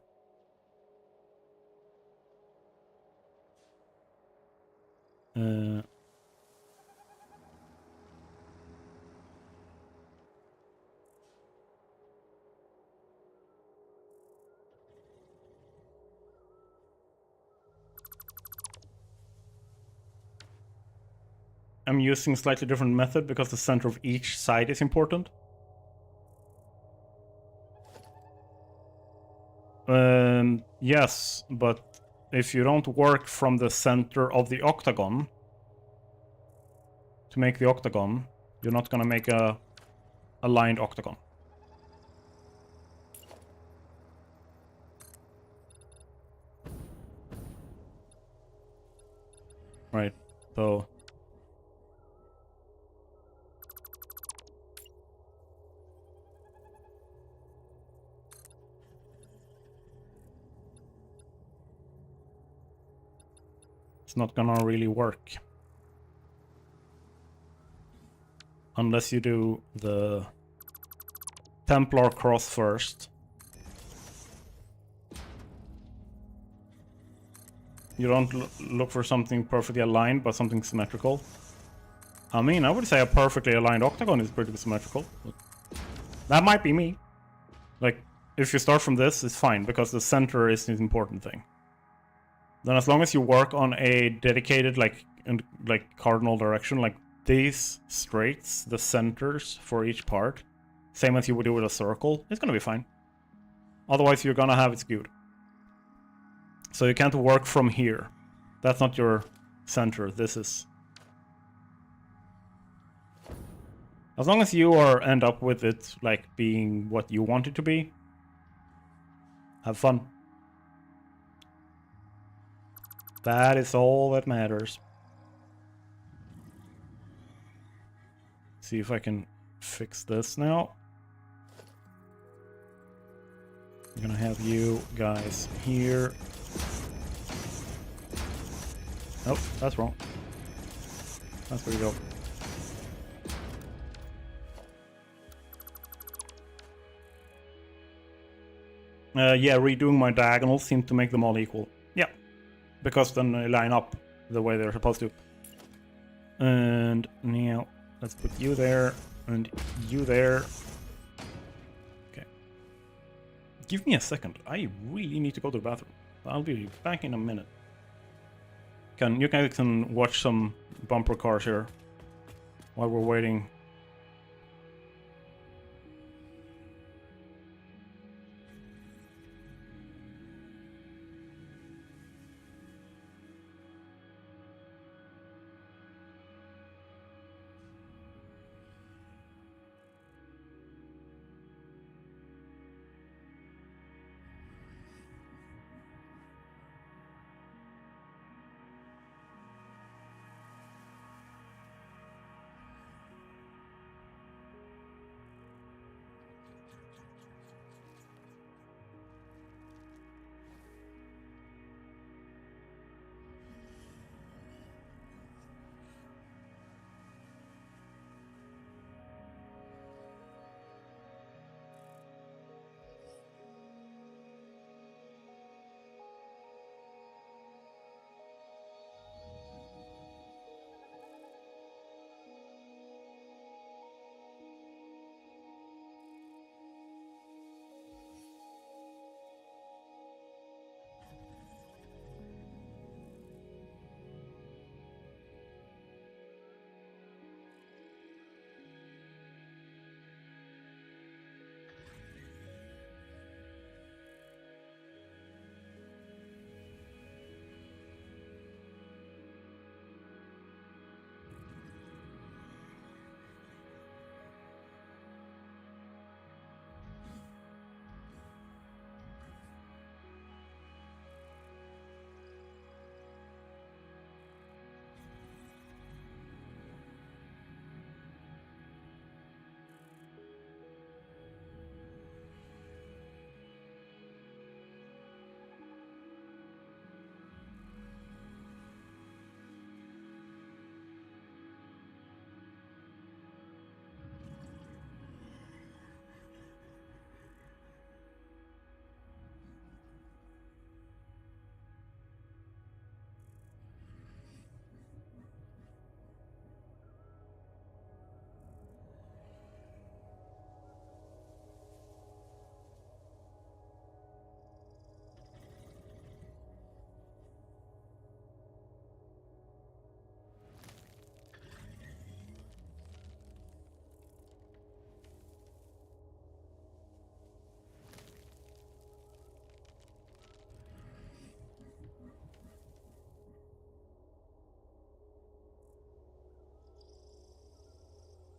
I'm using a slightly different method because the center of each side is important. Yes, but if you don't work from the center of the octagon to make the octagon, you're not gonna make a aligned octagon. Right, so it's not gonna really work unless you do the Templar cross first. You don't look for something perfectly aligned, but something symmetrical. I mean, I would say a perfectly aligned octagon is pretty symmetrical. That might be me. Like, if you start from this, it's fine, because the center is the important thing. Then as long as you work on a dedicated, like cardinal direction, like these straights, the centers for each part, same as you would do with a circle, it's gonna be fine. Otherwise, you're gonna have it skewed. So you can't work from here. That's not your center, this is. As long as you end up with it like being what you want it to be, have fun. That is all that matters. See if I can fix this now. I'm gonna have you guys here. Nope, that's wrong. That's where you go. Yeah, redoing my diagonals seemed to make them all equal. Yeah, because then they line up the way they're supposed to. And now, let's put you there, and you there. Okay. Give me a second. I really need to go to the bathroom. I'll be back in a minute. You guys can watch some bumper cars here while we're waiting.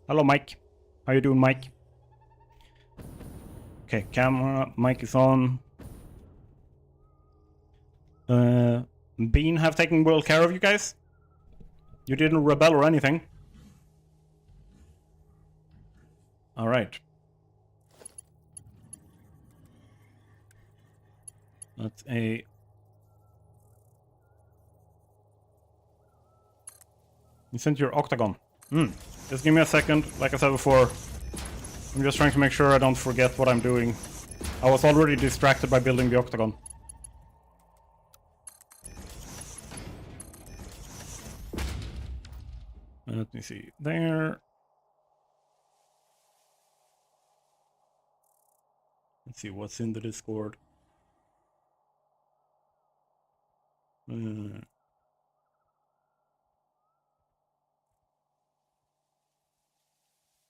Hello, Mike. How you doing, Mike? Okay, camera, mic is on. Bean have taken well care of you guys? You didn't rebel or anything? Alright. That's a... You sent your octagon. Just give me a second. Like I said before, I'm just trying to make sure I don't forget what I'm doing. I was already distracted by building the octagon. Let me see. There. Let's see what's in the Discord.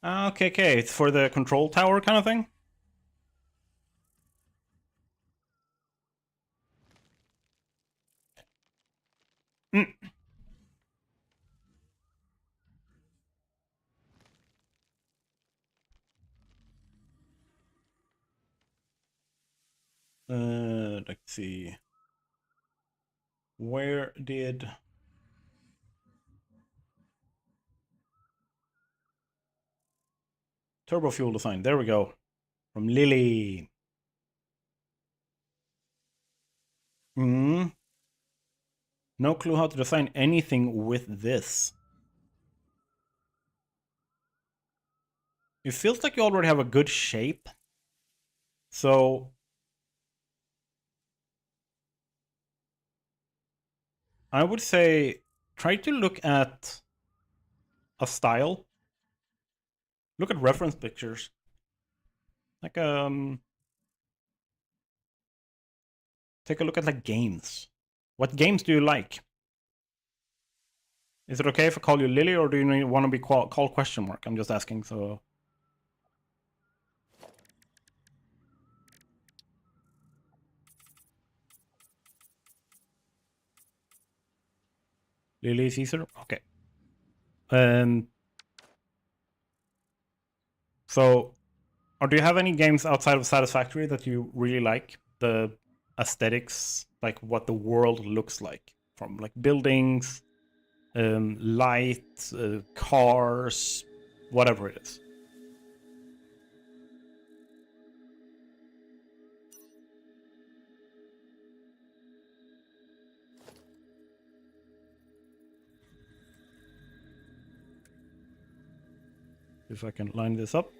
Okay, it's for the control tower kind of thing. Let's see. Where did... Turbo fuel design, there we go. From Lily. No clue how to design anything with this. It feels like you already have a good shape. So... I would say try to look at a style. Look at reference pictures. Like take a look at like games. What games do you like? Is it okay if I call you Lily, or do you want to be called question mark? I'm just asking, so... Lily Caesar? Okay. So, or do you have any games outside of Satisfactory that you really like? The aesthetics, like what the world looks like. From like buildings, light, cars, whatever it is. If I can line this up.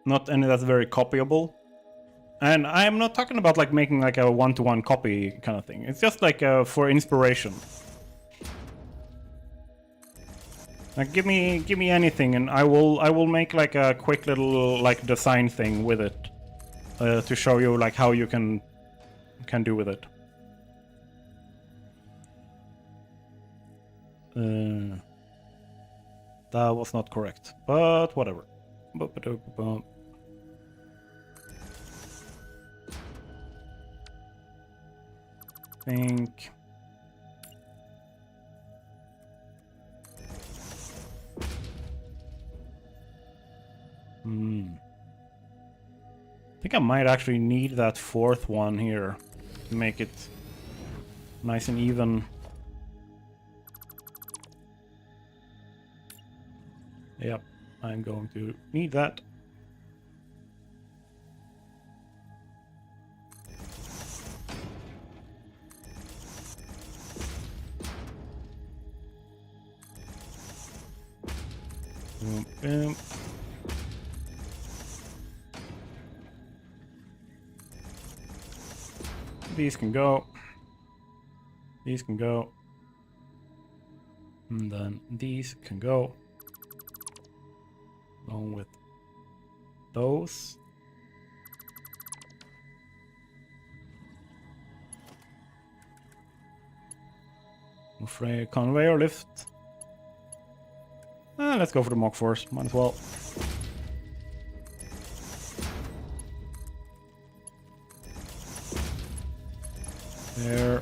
Not any that's very copyable. And I'm not talking about like making like a one-to-one copy kind of thing. It's just like for inspiration. Like give me anything, and I will make like a quick little like design thing with it to show you like how you can do with it. That was not correct, but whatever. Think. I think I might actually need that fourth one here to make it nice and even. Yep, I'm going to need that. Boom. These can go. These can go. And then these can go. Along with those. Afraid conveyor lift. Let's go for the mock force. Might as well. There.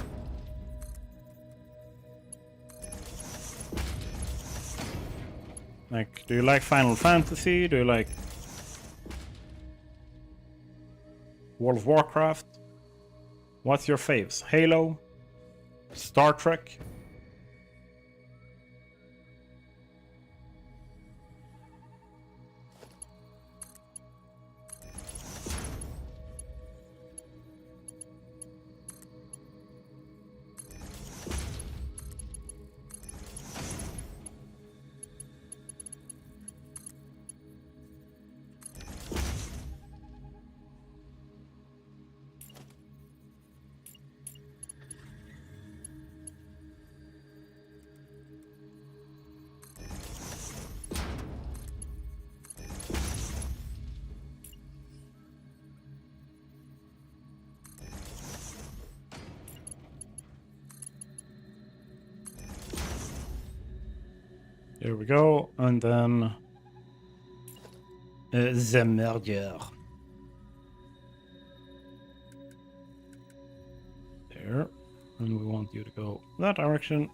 Like, do you like Final Fantasy? Do you like World of Warcraft? What's your faves? Halo? Star Trek? There we go, and then the murder. There, and we want you to go that direction.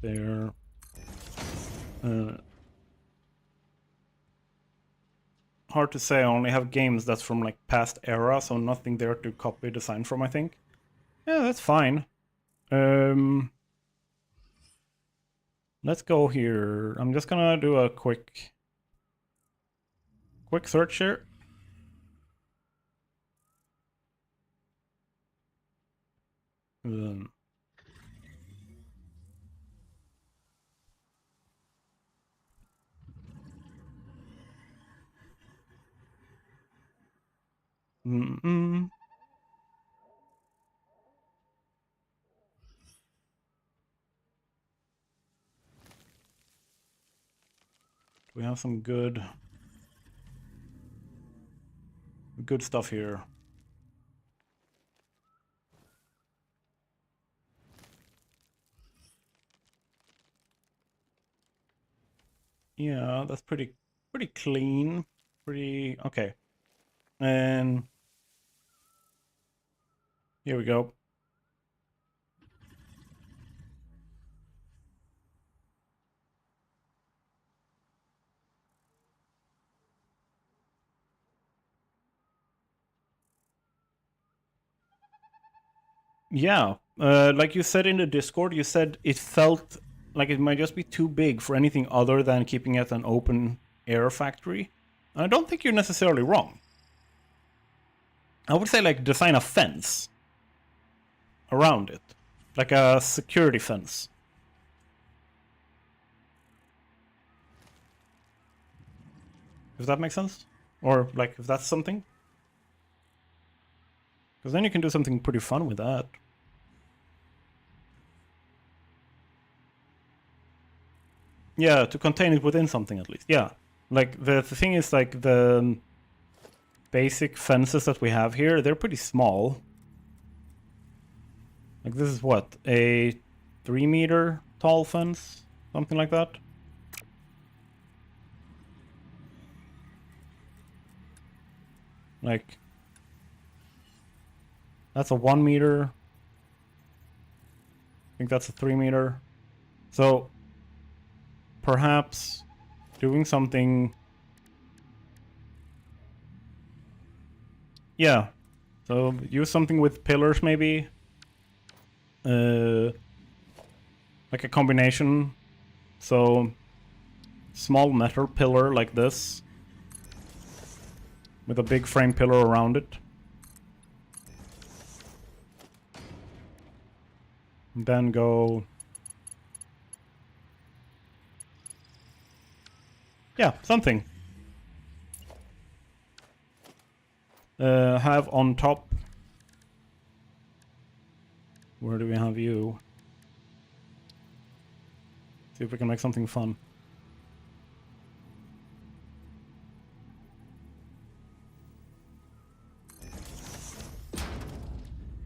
There. Hard to say, I only have games that's from like past era, so nothing there to copy design from, I think. Yeah, that's fine. Let's go here. I'm just gonna do a quick search here. Do we have some good stuff here? Yeah, that's pretty clean. Pretty okay. And here we go. Yeah, like you said in the Discord, you said it felt like it might just be too big for anything other than keeping it an open air factory. And I don't think you're necessarily wrong. I would say like design a fence around it, like a security fence. If that makes sense? Or like if that's something? Because then you can do something pretty fun with that. Yeah, to contain it within something at least. Yeah, like the thing is like the basic fences that we have here, they're pretty small. Like this is what, a 3-meter tall fence? Something like that? Like, that's a 1 meter. I think that's a 3 meter. So, perhaps doing something. Yeah. So, use something with pillars maybe. Like a combination. So, small metal pillar like this. With a big frame pillar around it. And then go... Yeah, something. Have on top Where do we have you? See if we can make something fun.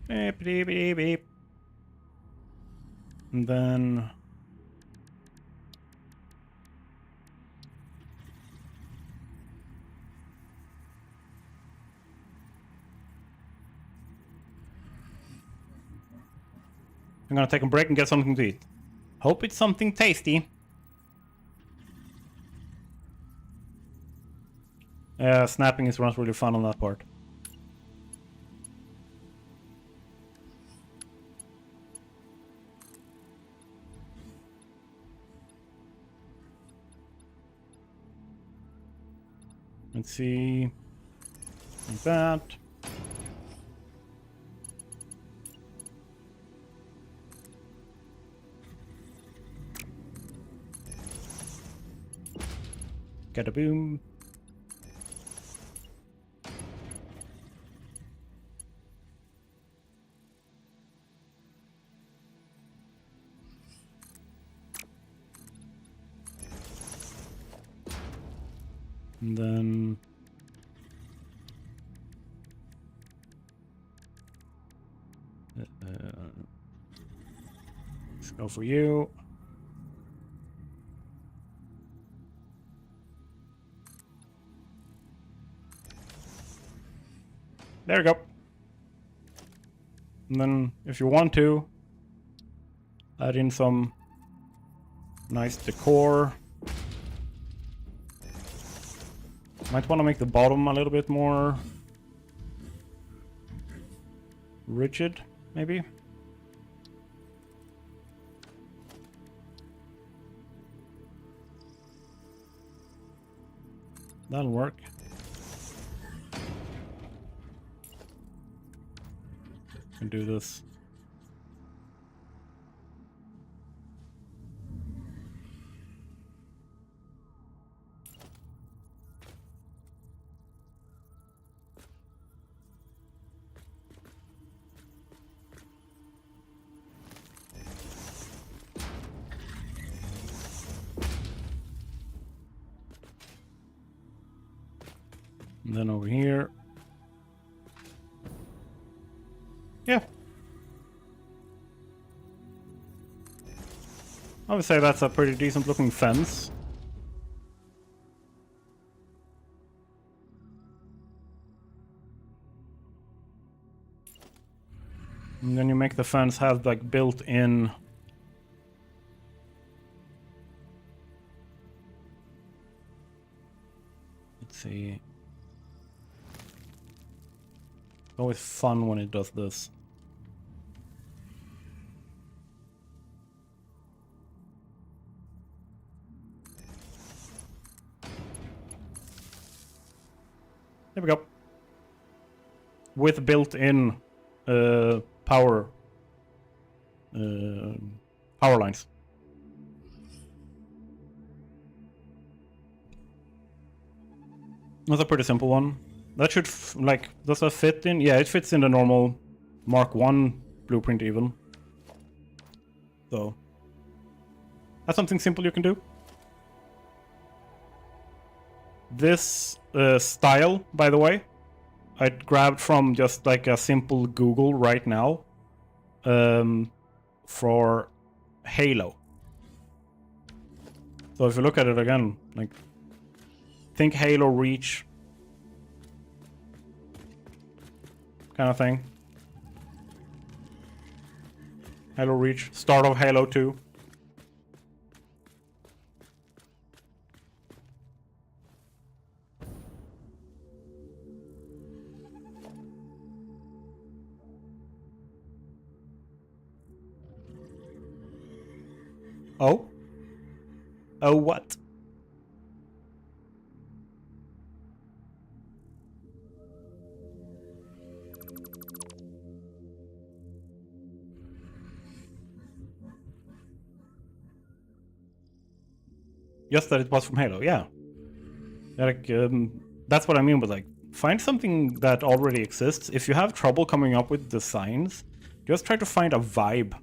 Beep, beep, beep, beep. And then... I'm gonna take a break and get something to eat. Hope it's something tasty. Snapping is not really fun on that part. Let's see. Like that. Get a boom. And then let's go for you. There we go. And then, if you want to, add in some nice decor. Might want to make the bottom a little bit more rigid, maybe. That'll work. Can do this. And then over here. Yeah. I would say that's a pretty decent looking fence. And then you make the fence have like built-in let's see. It's always fun when it does this. There we go. With built-in power lines. That's a pretty simple one. That should does that fit in? Yeah, it fits in the normal Mark 1 blueprint even. So that's something simple you can do. This style, by the way, I grabbed from just like a simple Google right now for Halo. So if you look at it again, like think Halo Reach kind of thing. Halo Reach, start of Halo 2. Oh? Oh, what? Just that it was from Halo, yeah. Like, that's what I mean with like, find something that already exists. If you have trouble coming up with designs, Just try to find a vibe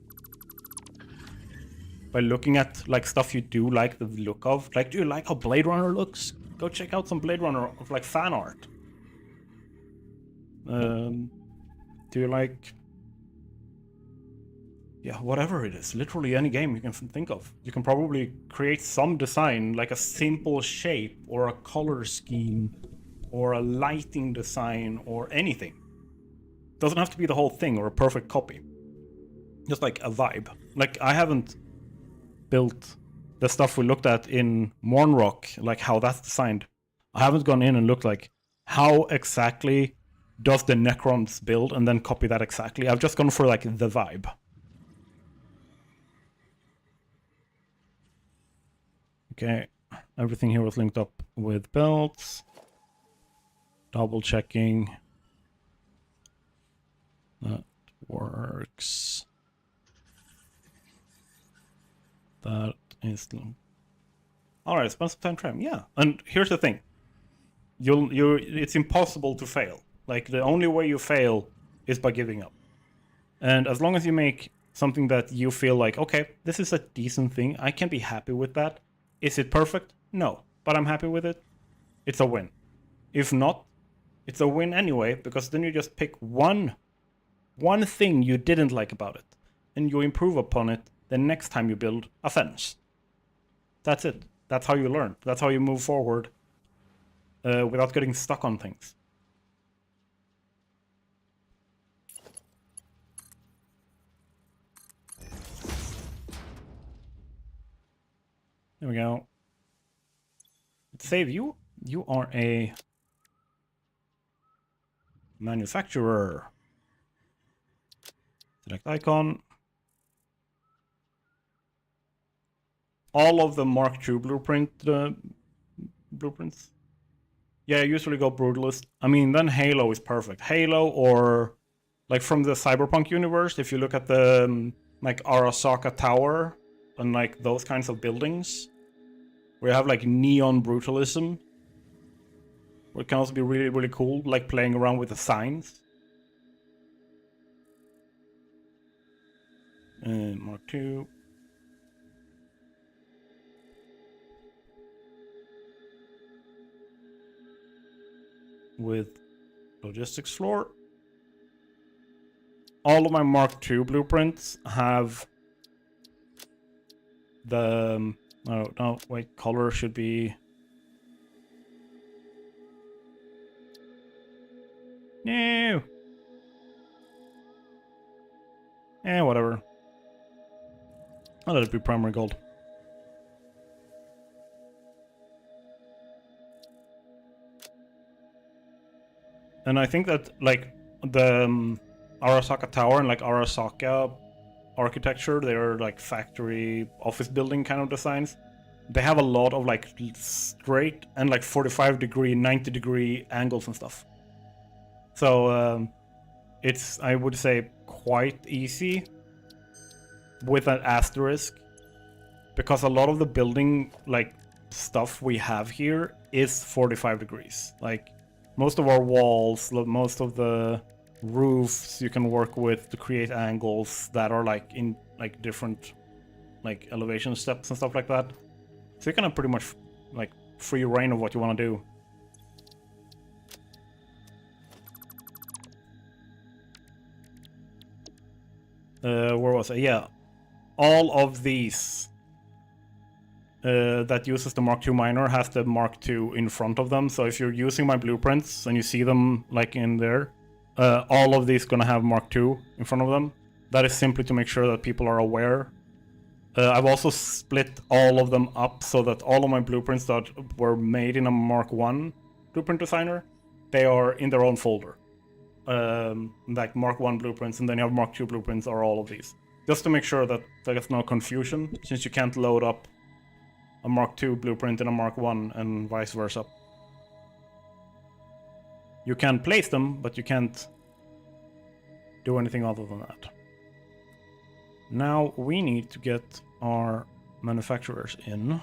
by looking at like stuff you do like the look of. Like, do you like how Blade Runner looks? Go check out some Blade Runner of like fan art. Do you like, yeah, whatever it is, literally any game you can think of. You can probably create some design, like a simple shape or a color scheme or a lighting design or anything. Doesn't have to be the whole thing or a perfect copy. Just like a vibe. Like, I haven't built the stuff we looked at in Mornrock, like how that's designed. I haven't gone in and looked like how exactly does the Necrons build and then copy that exactly. I've just gone for like the vibe. Okay, everything here was linked up with belts. Double checking. That works. That is... Alright, spend some time trying. Yeah, and here's the thing. It's impossible to fail. Like, the only way you fail is by giving up. And as long as you make something that you feel like, okay, this is a decent thing, I can be happy with that. Is it perfect? No, but I'm happy with it. It's a win. If not, it's a win anyway, because then you just pick one thing you didn't like about it, and you improve upon it the next time you build a fence. That's it. That's how you learn. That's how you move forward without getting stuck on things. There we go. Let's save you. You are a manufacturer. Select icon. All of the Mark II blueprints. Yeah, I usually go brutalist. I mean, then Halo is perfect. Halo, or like from the Cyberpunk universe, if you look at the like Arasaka Tower and like those kinds of buildings, where you have like neon brutalism, where it can also be really, really cool, like playing around with the signs. And Mark II. With logistics floor. All of my Mark II blueprints have the... oh, no, wait, color should be... No! Whatever. I'll let it be primary gold. And I think that, like, the Arasaka Tower and, like, Arasaka architecture, they're, like, factory office building kind of designs. They have a lot of, like, straight and, like, 45-degree, 90-degree angles and stuff. So, it's, I would say, quite easy with an asterisk, because a lot of the building, like, stuff we have here is 45 degrees. Like, most of our walls, most of the roofs you can work with to create angles that are like in like different like elevation steps and stuff like that. So you can have pretty much like free reign of what you want to do. Where was I? Yeah, all of these that uses the Mark II miner has the Mark II in front of them. So if you're using my blueprints and you see them like in there, all of these gonna have Mark II in front of them. That is simply to make sure that people are aware. I've also split all of them up so that all of my blueprints that were made in a Mark I blueprint designer, they are in their own folder. Like Mark I blueprints, and then you have Mark II blueprints, are all of these. Just to make sure that there's no confusion, since you can't load up a Mark II blueprint in a Mark I and vice versa. You can place them, but you can't do anything other than that. Now we need to get our manufacturers in.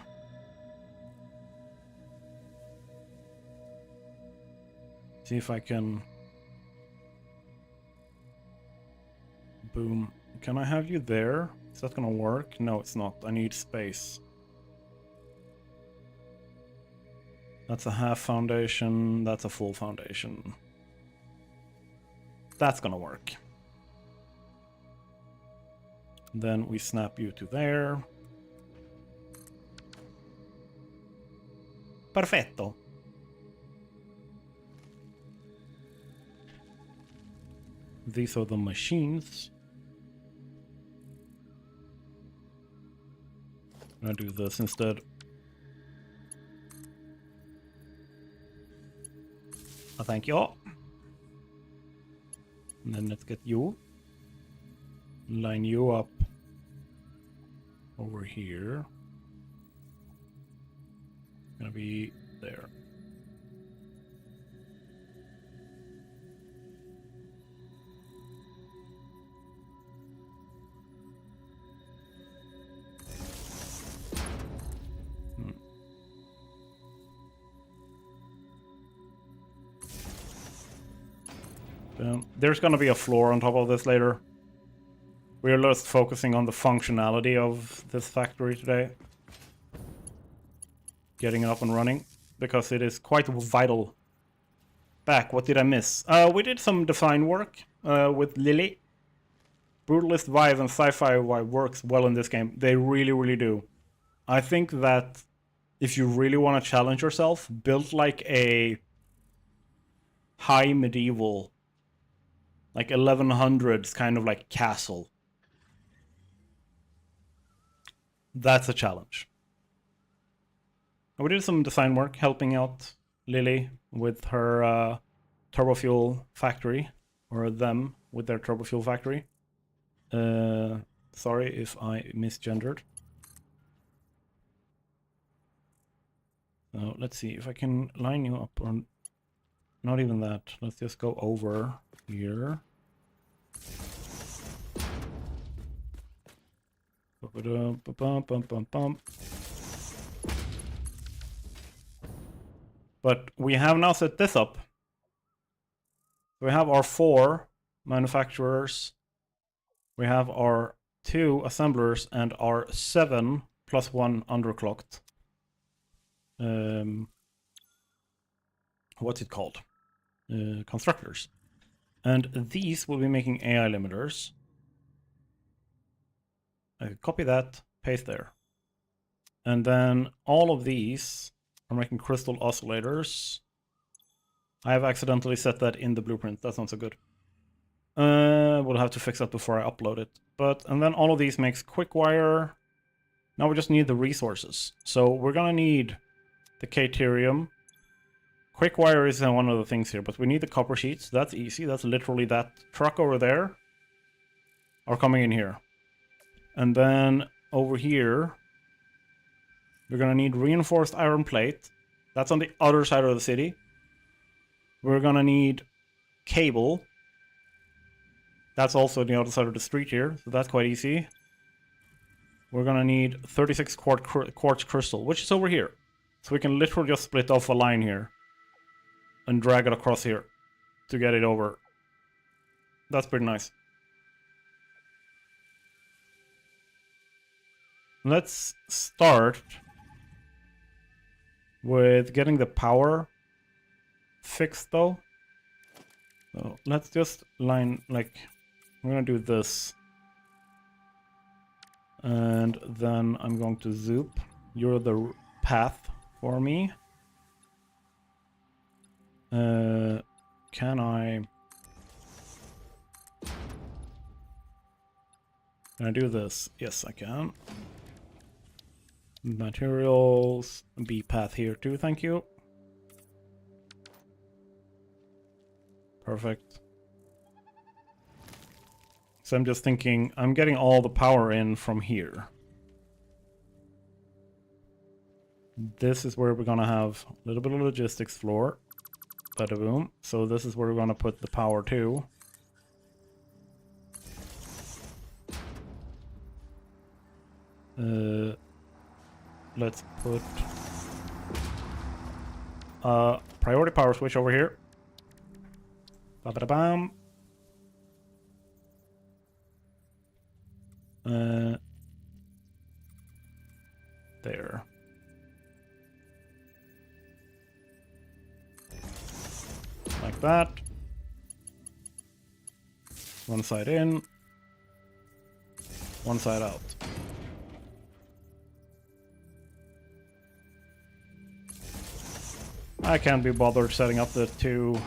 See if I can Boom. Can I have you there? Is that gonna work? No, it's not. I need space. That's a half foundation. That's a full foundation. That's gonna work. Then we snap you to there. Perfetto. These are the machines. I'm gonna do this instead. Oh, thank you. And then let's get you. Line you up over here. Gonna be there. There's gonna be a floor on top of this later. We're just focusing on the functionality of this factory today. Getting it up and running, because it is quite vital. Back, what did I miss? We did some design work with Lily. Brutalist vibe and sci-fi vibe works well in this game. They really, really do. I think that if you really want to challenge yourself, build like a high medieval, like 1100s kind of like castle. That's a challenge. We did some design work helping out Lily with her turbo fuel factory, or them with their turbo fuel factory. Sorry if I misgendered. So let's see if I can line you up on. Not even that. Let's just go over here. But we have now set this up. We have our 4 manufacturers. We have our 2 assemblers and our 7 plus 1 underclocked. What's it called? Constructors. And these will be making AI limiters. I copy that, paste there. And then all of these are making crystal oscillators. I have accidentally set that in the blueprint. That's not so good. We'll have to fix that before I upload it. And then all of these makes quick wire. Now we just need the resources. So we're gonna need the Caterium. Quick wire is one of the things here, but we need the copper sheets. That's easy. That's literally that truck over there are coming in here. And then over here, we're gonna need reinforced iron plate. That's on the other side of the city. We're gonna need cable. That's also on the other side of the street here, so that's quite easy. We're gonna need 36 quartz crystal, which is over here. So we can literally just split off a line here and drag it across here to get it over. That's pretty nice. Let's start with getting the power fixed though. So let's just line, like, I'm gonna do this. And then I'm going to zoop. You're the path for me. Can I do this? Yes, I can. Materials, B path here too, thank you. Perfect. So I'm just thinking, I'm getting all the power in from here. This is where we're gonna have a little bit of logistics floor. Bada boom. So this is where we're gonna put the power to. Let's put priority power switch over here. Ba-ba-da-bam. There. Like that. One side in. One side out. I can't be bothered setting up the two,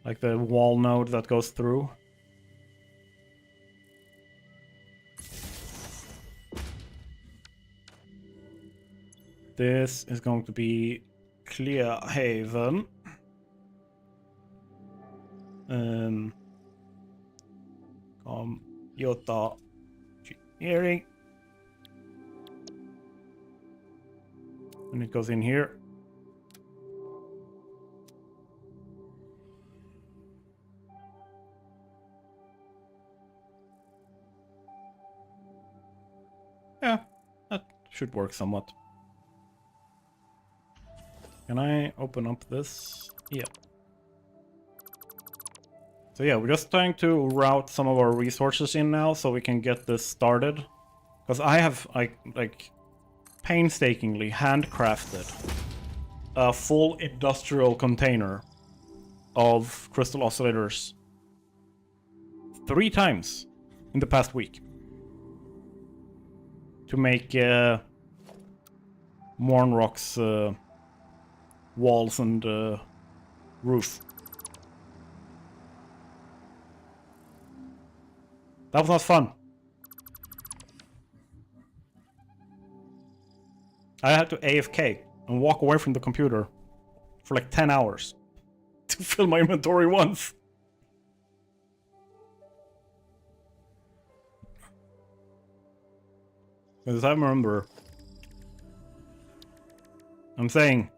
like the wall node that goes through. This is going to be Clearhaven. Jota engineering. And it goes in here. Yeah, that should work somewhat. Can I open up this? Yeah. So yeah, we're just trying to route some of our resources in now so we can get this started. Because I have like painstakingly handcrafted a full industrial container of crystal oscillators 3 times in the past week to make Mornrock's walls and roof. That was not fun. I had to AFK and walk away from the computer for like 10 hours to fill my inventory once. Because I remember, I'm saying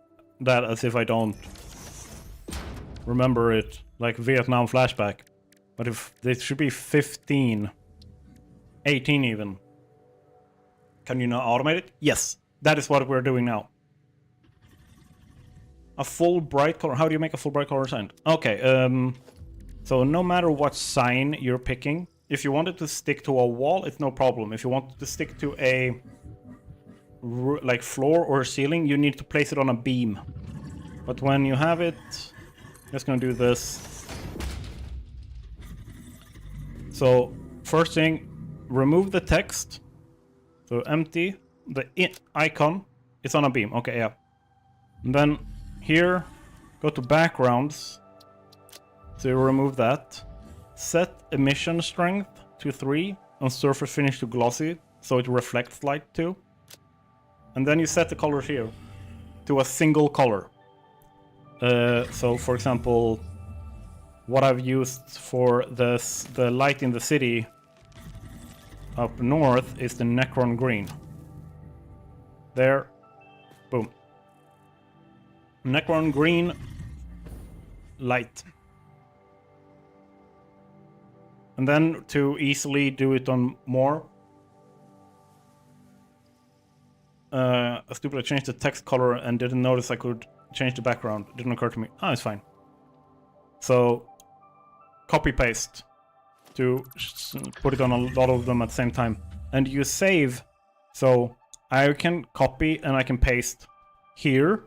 that as if I don't remember it, like Vietnam flashback. But if this should be 15, 18 even. Can you not automate it? Yes, that is what we're doing now. A full bright color. How do you make a full bright color sign? Okay, so no matter what sign you're picking, if you want it to stick to a wall, it's no problem. If you want it to stick to a like floor or ceiling, you need to place it on a beam. But when you have it, just gonna do this. So first thing, remove the text. So empty the icon. It's on a beam. Okay, yeah. And then here, go to backgrounds. So you remove that. Set emission strength to 3 and surface finish to glossy, so it reflects light too. And then you set the color here to a single color. So for example, what I've used for this, the light in the city up north is the Necron green. There, boom. Necron green light. And then to easily do it on more, stupid, I changed the text color and didn't notice I could change the background. It didn't occur to me. Oh, it's fine. So copy paste to put it on a lot of them at the same time. And you save, so I can copy and I can paste here,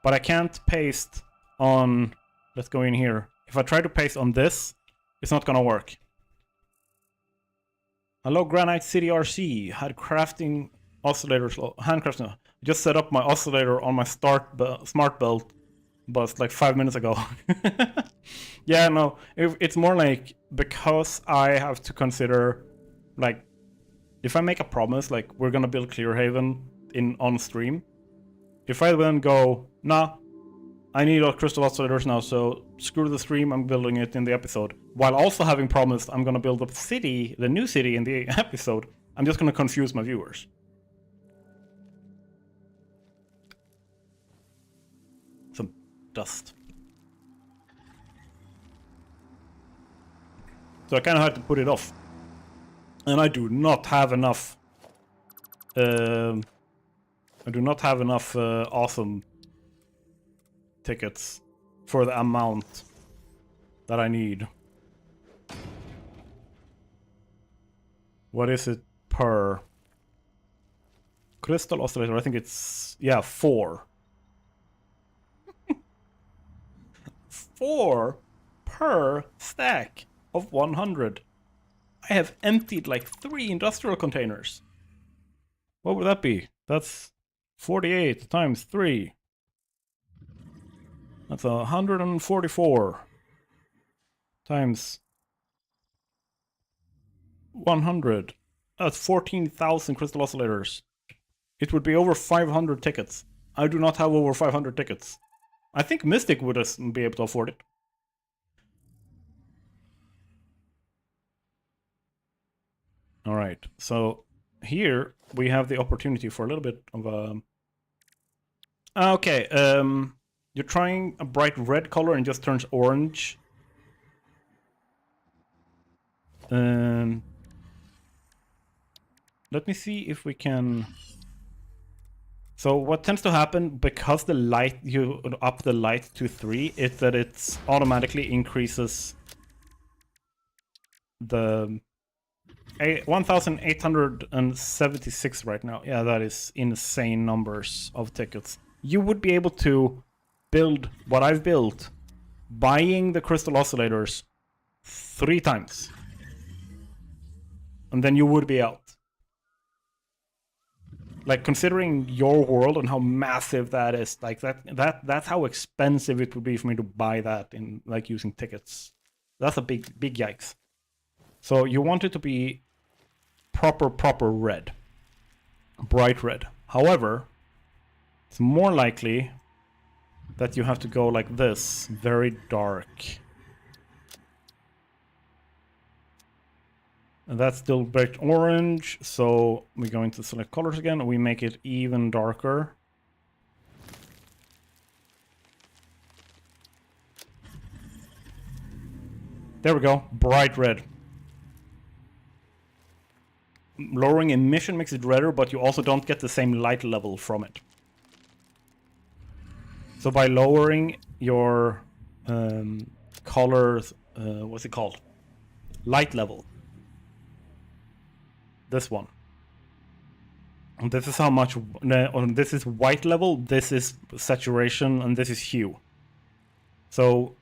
but I can't paste on, let's go in here. If I try to paste on this, it's not gonna work. Hello, Granite City RC. Had crafting oscillators, handcrafting. Just set up my oscillator on my smart belt, but like 5 minutes ago. Yeah, no, it's more like because I have to consider, like, if I make a promise, like we're gonna build Clearhaven on stream. If I then go, nah, I need all crystal oscillators now, so screw the stream, I'm building it in the episode. While also having promised I'm gonna build a city, the new city in the episode, I'm just gonna confuse my viewers. Some dust. So I kind of had to put it off. And I do not have enough... awesome tickets for the amount that I need. What is it per crystal oscillator? I think it's, yeah, 4. 4 per stack of 100. I have emptied like 3 industrial containers. What would that be? That's 48 times 3. That's 144 times 100. That's 14,000 crystal oscillators. It would be over 500 tickets. I do not have over 500 tickets. I think Mystic would be able to afford it. Alright, so here we have the opportunity for a little bit of a... Okay, you're trying a bright red color and it just turns orange. Let me see if we can... So what tends to happen, because the light, you up the light to 3, is that it automatically increases the 1,876 right now. Yeah, that is insane numbers of tickets. You would be able to build what I've built, buying the crystal oscillators 3 times. And then you would be out. Like, considering your world and how massive that is, like that's how expensive it would be for me to buy that in, like, using tickets. That's a big yikes. So you want it to be proper red. Bright red. However, it's more likely that you have to go like this, very dark. And that's still bright orange, so we're going to select colors again, and we make it even darker. There we go, bright red. Lowering emission makes it redder, but you also don't get the same light level from it. So by lowering your colors, what's it called? Light level. This one. And this is how much, this is white level, this is saturation, and this is hue. So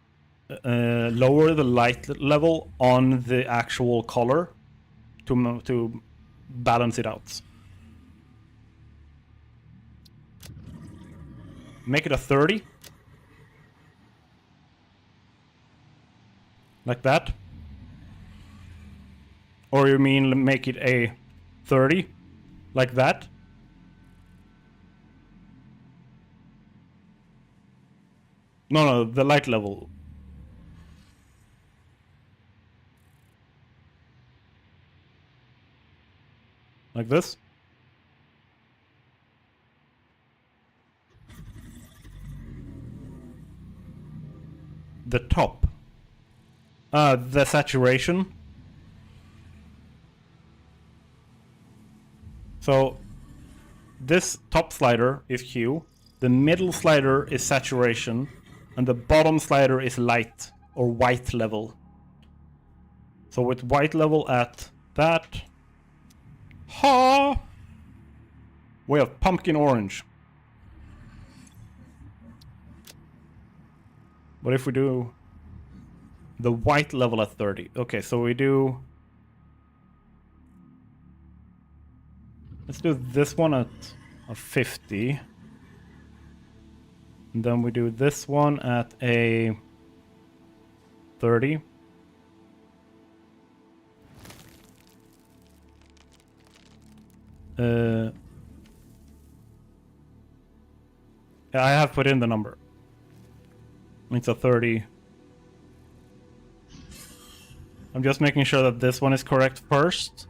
lower the light level on the actual color to balance it out. Make it a 30. Like that. Or you mean make it a 30? Like that? No, the light level. Like this? The top. The saturation. So this top slider is hue, the middle slider is saturation, and the bottom slider is light or white level. So with white level at that, we have pumpkin orange. What if we do the white level at 30? Okay, so we do... Let's do this one at a 50. And then we do this one at a 30. I have put in the number. It's a 30. I'm just making sure that this one is correct first.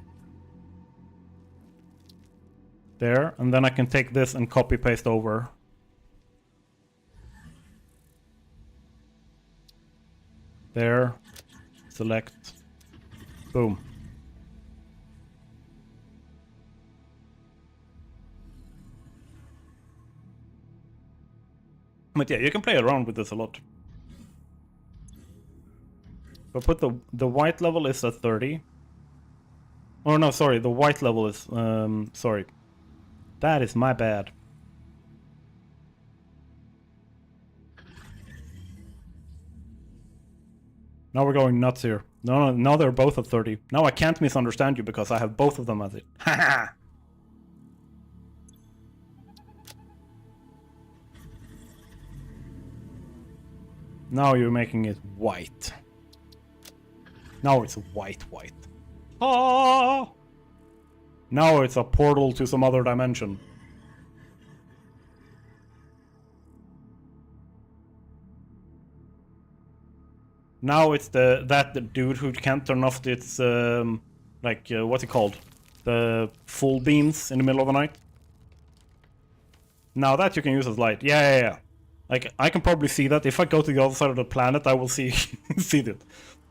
There, and then I can take this and copy paste over. There, select, boom. But yeah, you can play around with this a lot. So put the white level is at 30. Oh no, sorry, the white level is... sorry. That is my bad. Now we're going nuts here. No, now they're both at 30. Now I can't misunderstand you because I have both of them at it. Haha! Now you're making it white. Now it's white. Ah! Now it's a portal to some other dimension. Now it's the dude who can't turn off its what's it called? The full beams in the middle of the night. Now that you can use as light. Yeah. Like I can probably see that if I go to the other side of the planet, I will see see that.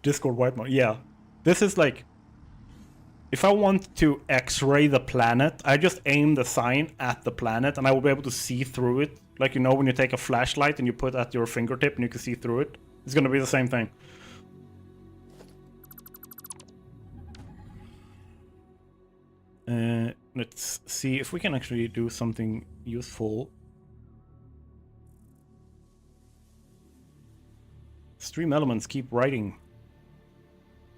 Discord white mode. Yeah, this is like if I want to X-ray the planet, I just aim the sign at the planet, and I will be able to see through it. Like you know when you take a flashlight and you put it at your fingertip and you can see through it. It's gonna be the same thing. Let's see if we can actually do something useful. Stream elements keep writing.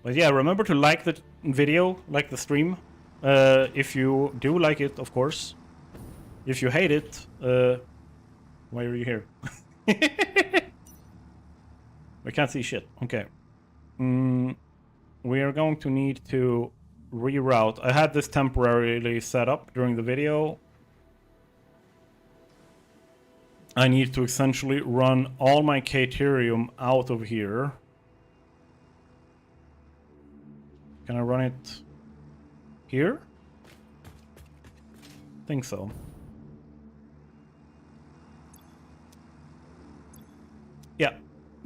But yeah, remember to like the video, like the stream. If you do like it, of course. If you hate it, why are you here? We can't see shit. Okay. We are going to need to reroute. I had this temporarily set up during the video. I need to essentially run all my Caterium out of here. Can I run it here? I think so. Yeah,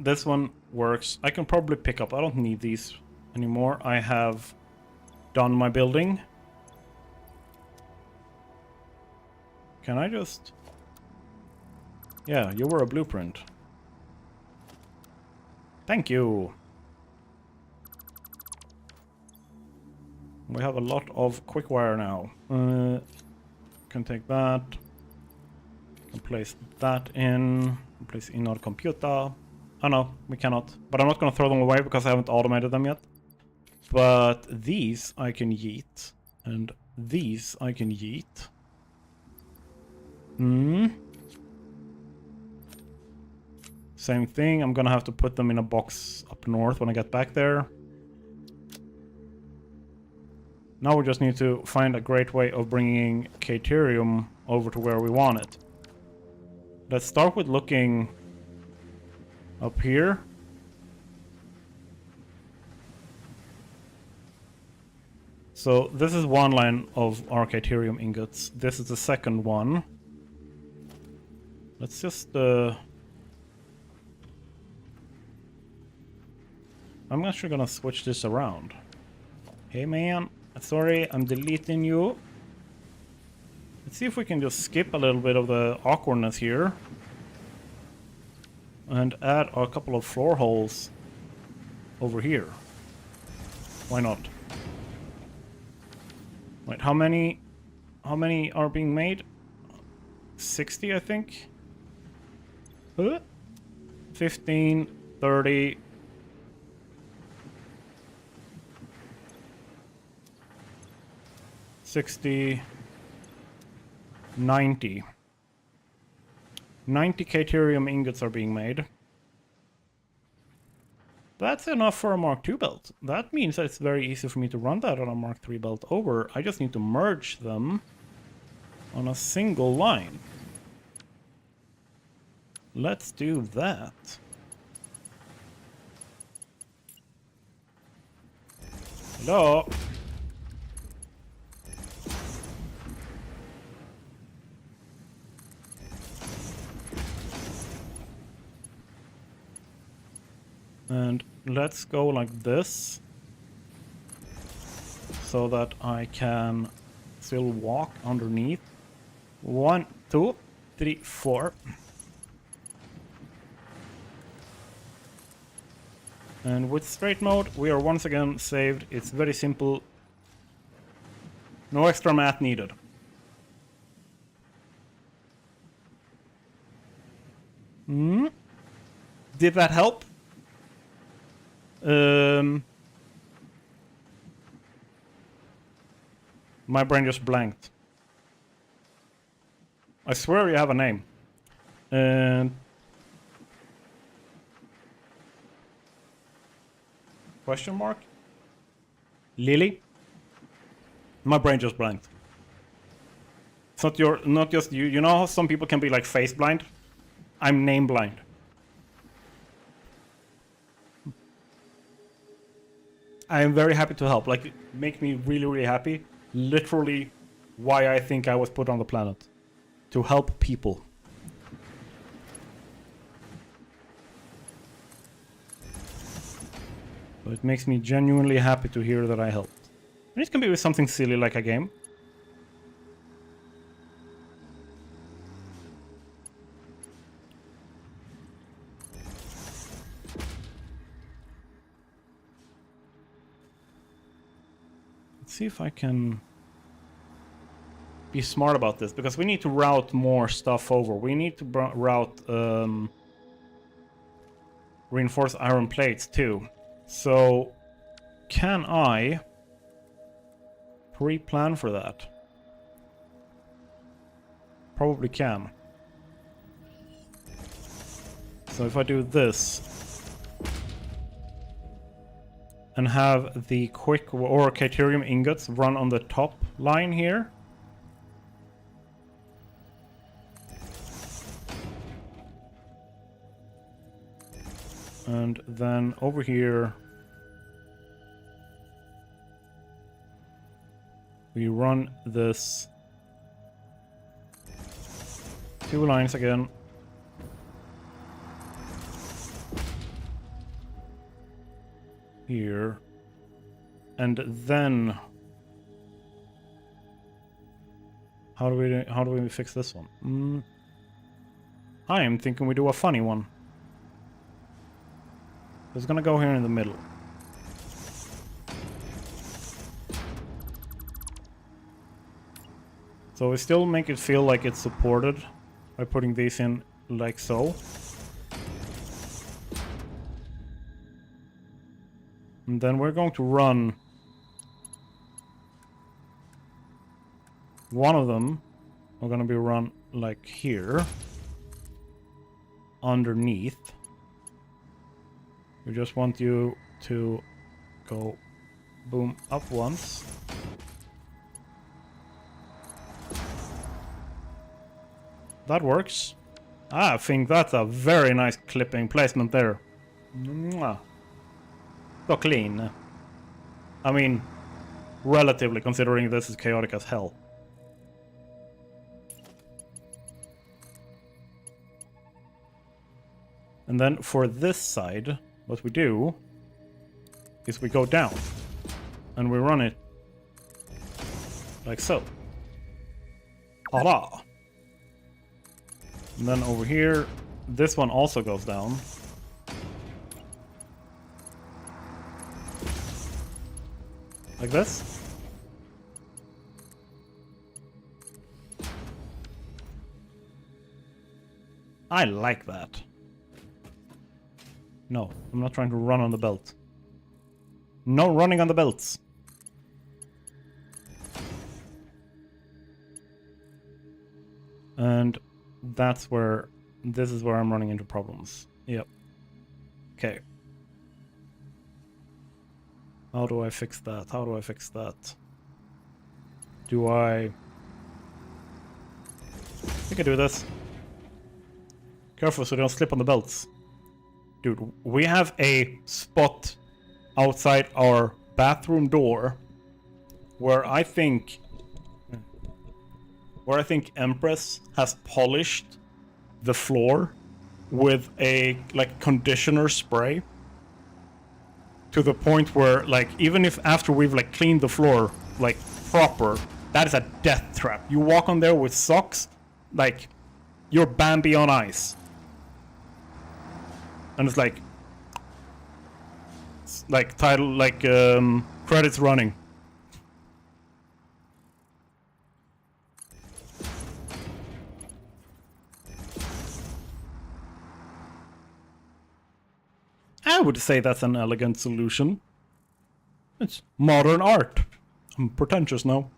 this one works. I can probably pick up. I don't need these anymore. I have done my building. Can I just... Yeah, you were a blueprint. Thank you. We have a lot of quick wire now. Can take that. Can place that in. Place in our computer. Oh no, we cannot. But I'm not gonna throw them away because I haven't automated them yet. But these I can yeet. And these I can yeet. Same thing. I'm gonna have to put them in a box up north when I get back there. Now we just need to find a great way of bringing Caterium over to where we want it. Let's start with looking up here. So this is one line of our Caterium ingots. This is the second one. Let's just... I'm actually gonna switch this around. Hey man, sorry, I'm deleting you. Let's see if we can just skip a little bit of the awkwardness here. And add a couple of floor holes over here. Why not? Wait, how many are being made? 60, I think. 15, 30. 60, 90. 90 Caterium ingots are being made. That's enough for a Mark II belt. That means that it's very easy for me to run that on a Mark III belt over. I just need to merge them on a single line. Let's do that. Hello? And let's go like this, so that I can still walk underneath. 1, 2, 3, 4. And with straight mode, we are once again saved. It's very simple. No extra math needed. Did that help? My brain just blanked. I swear you have a name. And... Question mark? Lily? My brain just blanked. It's not just you. You know how some people can be like face blind? I'm name blind. I am very happy to help. Like, it makes me really, really happy. Literally why I think I was put on the planet. To help people. So it makes me genuinely happy to hear that I helped. And it can be with something silly like a game. Let's see if I can be smart about this, because we need to route more stuff over. We need to route reinforced iron plates too. So, can I pre-plan for that? Probably can. So if I do this and have the quick or Caterium ingots run on the top line here. And then over here, we run this 2 lines again. Here. And then how do we fix this one? I am thinking we do a funny one. It's gonna go here in the middle. So we still make it feel like it's supported by putting these in like so. And then we're going to run one of them. We're gonna be run like here underneath. We just want you to go boom up once. That works. I think that's a very nice clipping placement there. Mwah. So clean. I mean, relatively, considering this is chaotic as hell. And then for this side, what we do is we go down and we run it like so. Ta-da! And then over here, this one also goes down. Like this. I like that. No, I'm not trying to run on the belt. No running on the belts. And that's where... this is where I'm running into problems. Yep. Okay. How do I fix that? How do I fix that? Do I think I do this? Careful so you don't slip on the belts. Dude, we have a spot outside our bathroom door where I think Empress has polished the floor with a like conditioner spray to the point where like even if after we've like cleaned the floor like proper, that is a death trap. You walk on there with socks, like you're Bambi on ice. And it's like title, like credits running. would say that's an elegant solution. It's modern art. I'm pretentious now.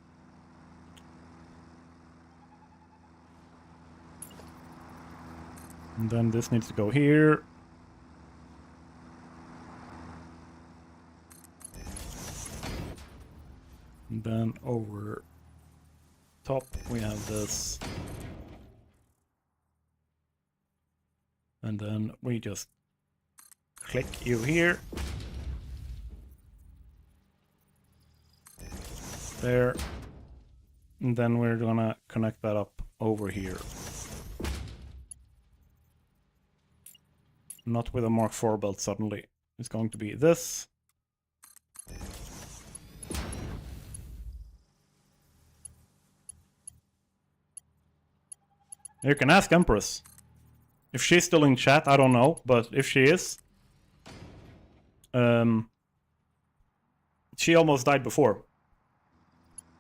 And then this needs to go here. And then over top we have this. And then we just click you here. There. And then we're gonna connect that up over here. Not with a Mark IV belt suddenly. It's going to be this. You can ask Empress. If she's still in chat, I don't know, but if she is... she almost died before.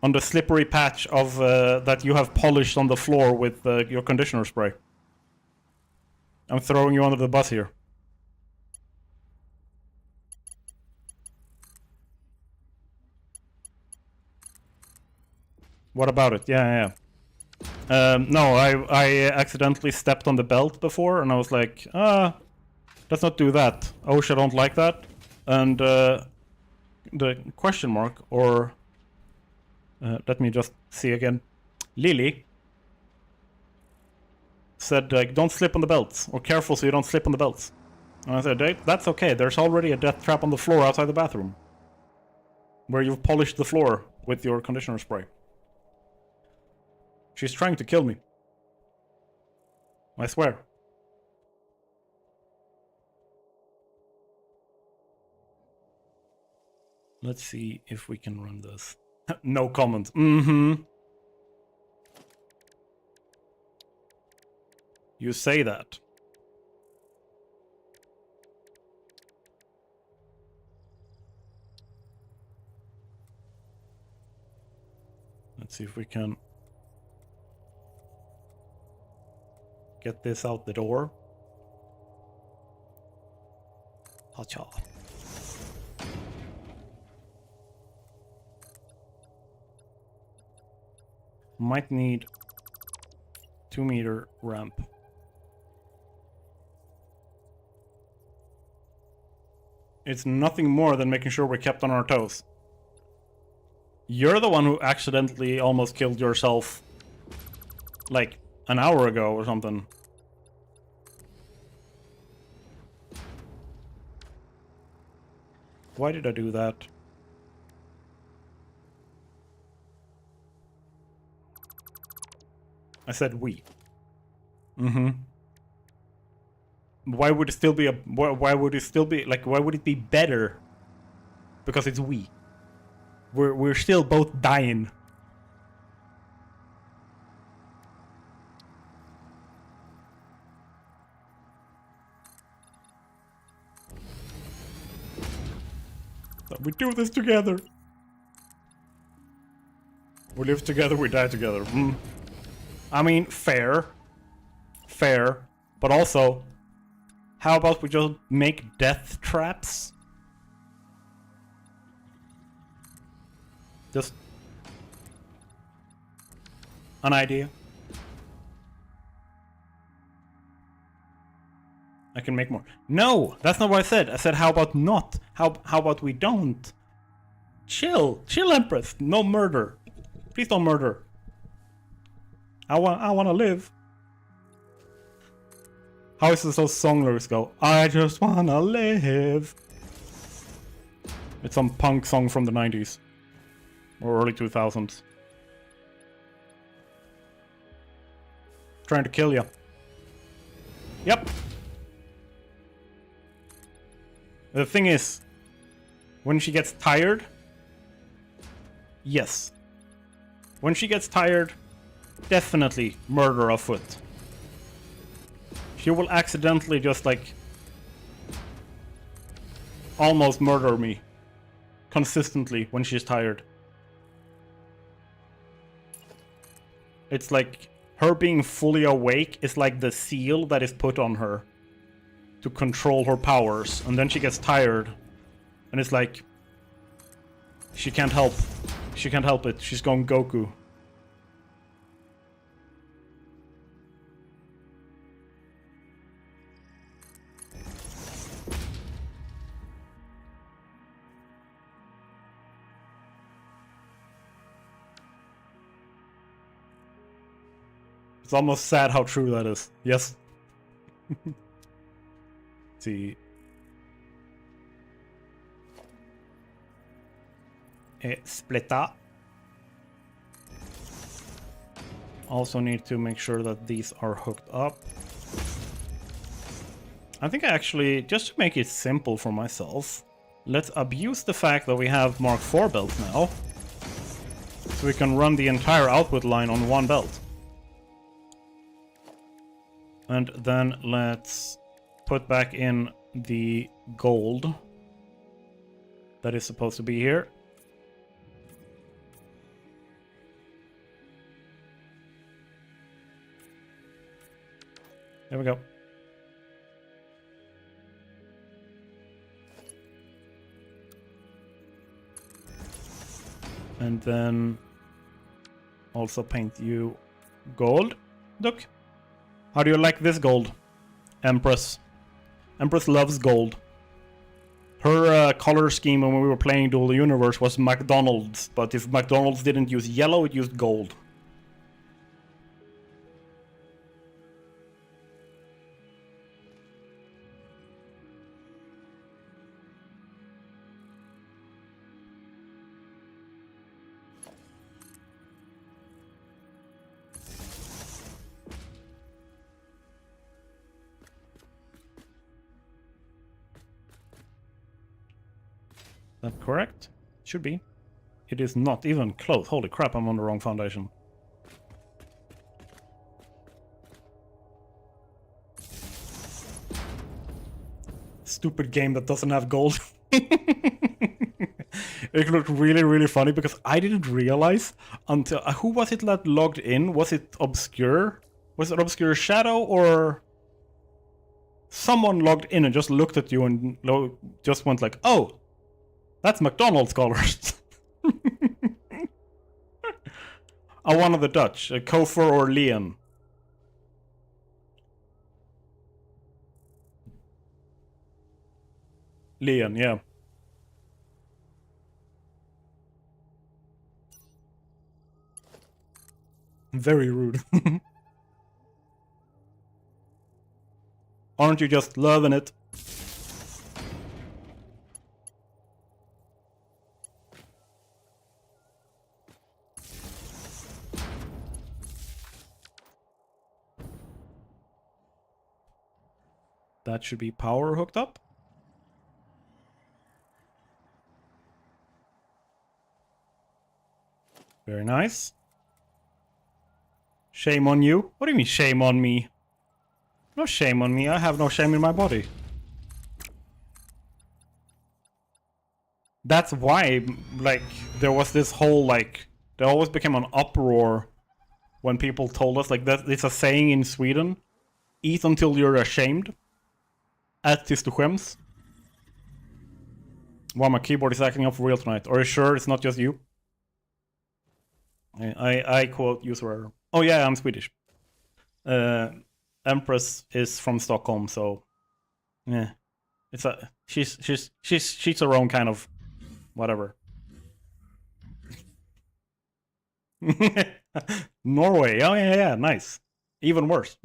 On the slippery patch of that you have polished on the floor with your conditioner spray. I'm throwing you under the bus here. What about it? Yeah. No, I accidentally stepped on the belt before, and I was like, let's not do that. OSHA don't like that. And the question mark, or let me just see again. Lily said, like, don't slip on the belts, or careful so you don't slip on the belts. And I said, that's okay. There's already a death trap on the floor outside the bathroom, where you've polished the floor with your conditioner spray. She's trying to kill me. I swear. Let's see if we can run this. No comment. You say that. Let's see if we can get this out the door. Hacha. Might need 2-meter ramp. It's nothing more than making sure we're kept on our toes. You're the one who accidentally almost killed yourself like an hour ago or something. Why did I do that? I said we. Why would it still be why would it still be like, why would it be better? Because it's we. We're still both dying. We do this together. We live together, we die together. I mean, fair. Fair. But also, how about we just make death traps? Just an idea. I can make more. No, that's not what I said. I said, how about not? How about we don't? Chill, Empress. No murder. Please don't murder. I want to live. How is this those song lyrics go? I just wanna live. It's some punk song from the 90s or early 2000s. Trying to kill you. Yep. The thing is, when she gets tired, yes. When she gets tired, definitely murder afoot. She will accidentally just like almost murder me consistently when she's tired. It's like her being fully awake is like the seal that is put on her to control her powers, and then she gets tired, and it's like she can't help it. She's going Goku. It's almost sad how true that is. Yes. See. Splitta. Also need to make sure that these are hooked up. I think I actually, just to make it simple for myself, let's abuse the fact that we have Mark IV belts now. So we can run the entire output line on one belt. And then let's put back in the gold that is supposed to be here. There we go. And then also paint you gold. Look. How do you like this gold, Empress? Empress loves gold. Her color scheme when we were playing Dual Universe was McDonald's, but if McDonald's didn't use yellow, it used gold. That correct? Should be. It is not even close. Holy crap, I'm on the wrong foundation. Stupid game that doesn't have gold. It looked really, really funny because I didn't realize until... who was it that logged in? Was it Obscure? Was it Obscure Shadow or... Someone logged in and just looked at you and just went like, oh! That's McDonald's colors. One of the Dutch, Kofer or Leon. Leon, yeah. Very rude. Aren't you just loving it? That should be power hooked up. Very nice. Shame on you? What do you mean shame on me? No shame on me, I have no shame in my body. That's why, like, there was this whole, like, there always became an uproar when people told us, like, that it's a saying in Sweden, eat until you're ashamed. Ät tills du skäms. Wow, my keyboard is acting up for real tonight. Are you sure it's not just you? I quote user error. Oh yeah, I'm Swedish. Empress is from Stockholm, so yeah, it's a she's her own kind of whatever. Norway. Oh yeah, nice. Even worse.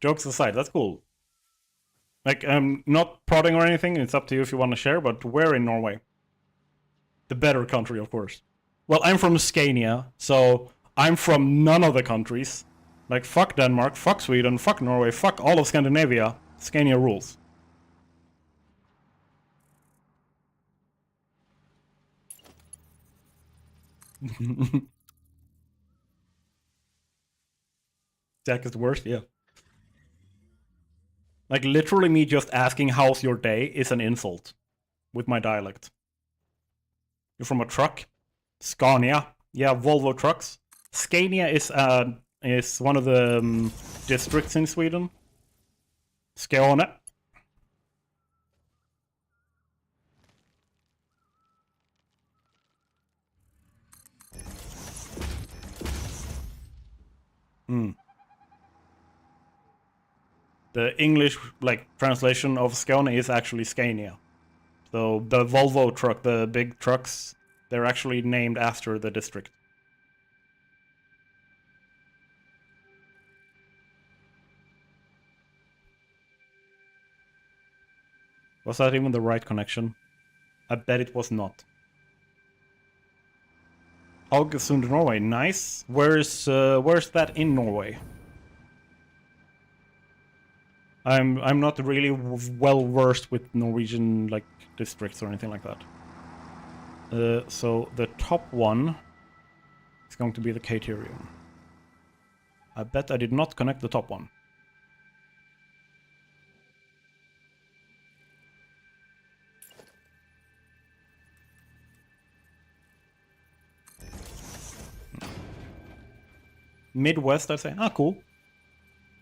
Jokes aside, that's cool. Like, I'm not prodding or anything, it's up to you if you want to share, but where in Norway? The better country, of course. Well, I'm from Scania, so I'm from none of the countries. Like, fuck Denmark, fuck Sweden, fuck Norway, fuck all of Scandinavia. Scania rules. Jack is the worst, yeah. Like, literally me just asking how's your day is an insult with my dialect. You're from a truck? Scania? Yeah, Volvo trucks. Scania is one of the districts in Sweden. Skåne. The English translation of Skåne is actually Scania. So the Volvo truck, the big trucks, they're actually named after the district. Was that even the right connection? I bet it was not. Haugesund, Norway, nice. Where's that in Norway? I'm not really well versed with Norwegian districts or anything like that. So the top one is going to be the Caterium. I bet I did not connect the top one. Midwest, I'd say. Ah, cool.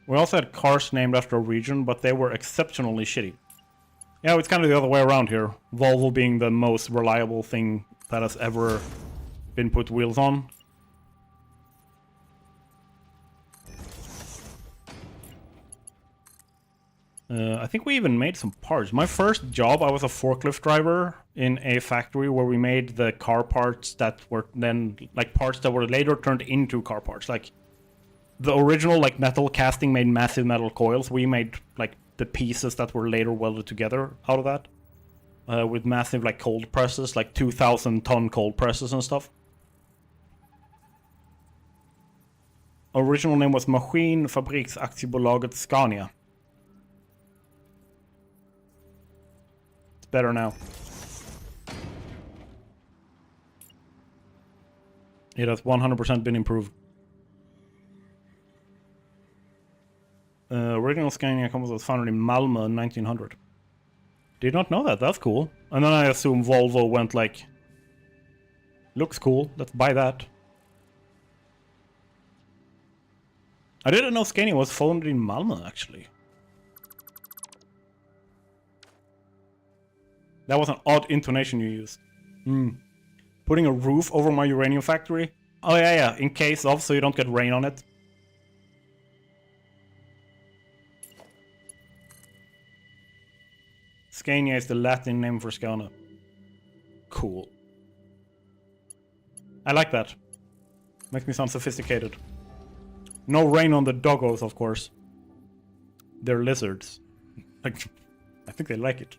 We also had cars named after a region, but they were exceptionally shitty. Yeah, it's kind of the other way around here. Volvo being the most reliable thing that has ever been put wheels on. I think we even made some parts. My first job, I was a forklift driver in a factory where we made the car parts that were then parts that were later turned into car parts. Like the original metal casting made massive metal coils. We made the pieces that were later welded together out of that with massive cold presses, 2,000-ton cold presses and stuff. Original name was Maskinfabriksaktiebolaget Scania. Better now. It has 100% been improved. Original Scania company was founded in Malmö in 1900. Did not know that. That's cool. And then I assume Volvo went looks cool. Let's buy that. I didn't know Scania was founded in Malmö, actually. That was an odd intonation you used. Putting a roof over my uranium factory? Oh yeah, in case of, so you don't get rain on it. Scania is the Latin name for Skåne. Cool. I like that. Makes me sound sophisticated. No rain on the doggos, of course. They're lizards. I think they like it.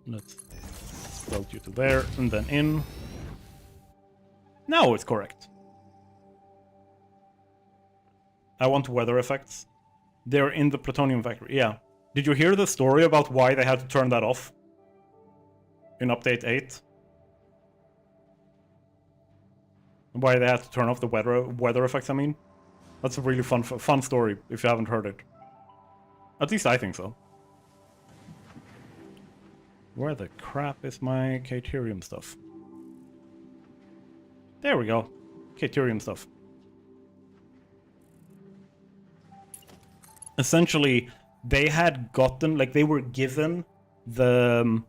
Let's float you to there and then in. Now it's correct. I want weather effects. They're in the plutonium factory. Yeah. Did you hear the story about why they had to turn that off in update 8? Why they had to turn off the weather effects, I mean? That's a really fun story if you haven't heard it. At least I think so. Where the crap is my Caterium stuff? There we go. Caterium stuff. Essentially, they had gotten, they were given the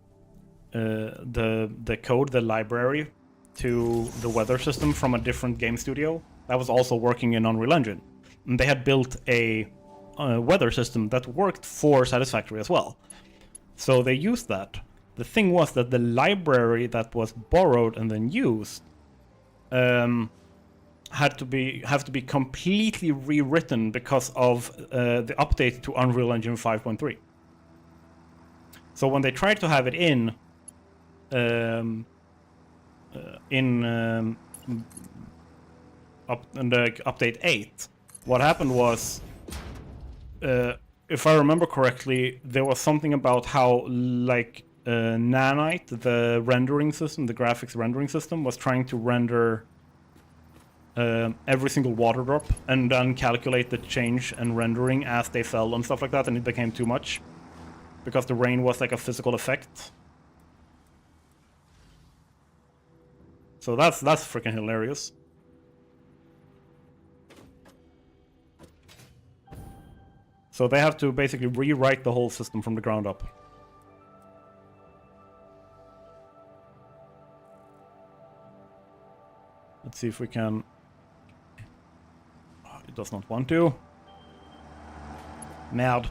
code, the library to the weather system from a different game studio that was also working in Unreal Engine. And they had built a weather system that worked for Satisfactory as well. So they used that. The thing was that the library that was borrowed and then used have to be completely rewritten because of the update to Unreal Engine 5.3. So when they tried to have it in update 8, what happened was, if I remember correctly, there was something about how Nanite, the rendering system, the graphics rendering system, was trying to render every single water drop and then calculate the change and rendering as they fell and stuff like that, and it became too much. because the rain was like a physical effect. So that's freaking hilarious. So they have to basically rewrite the whole system from the ground up. Let's see if we can... Oh, it does not want to. Mad.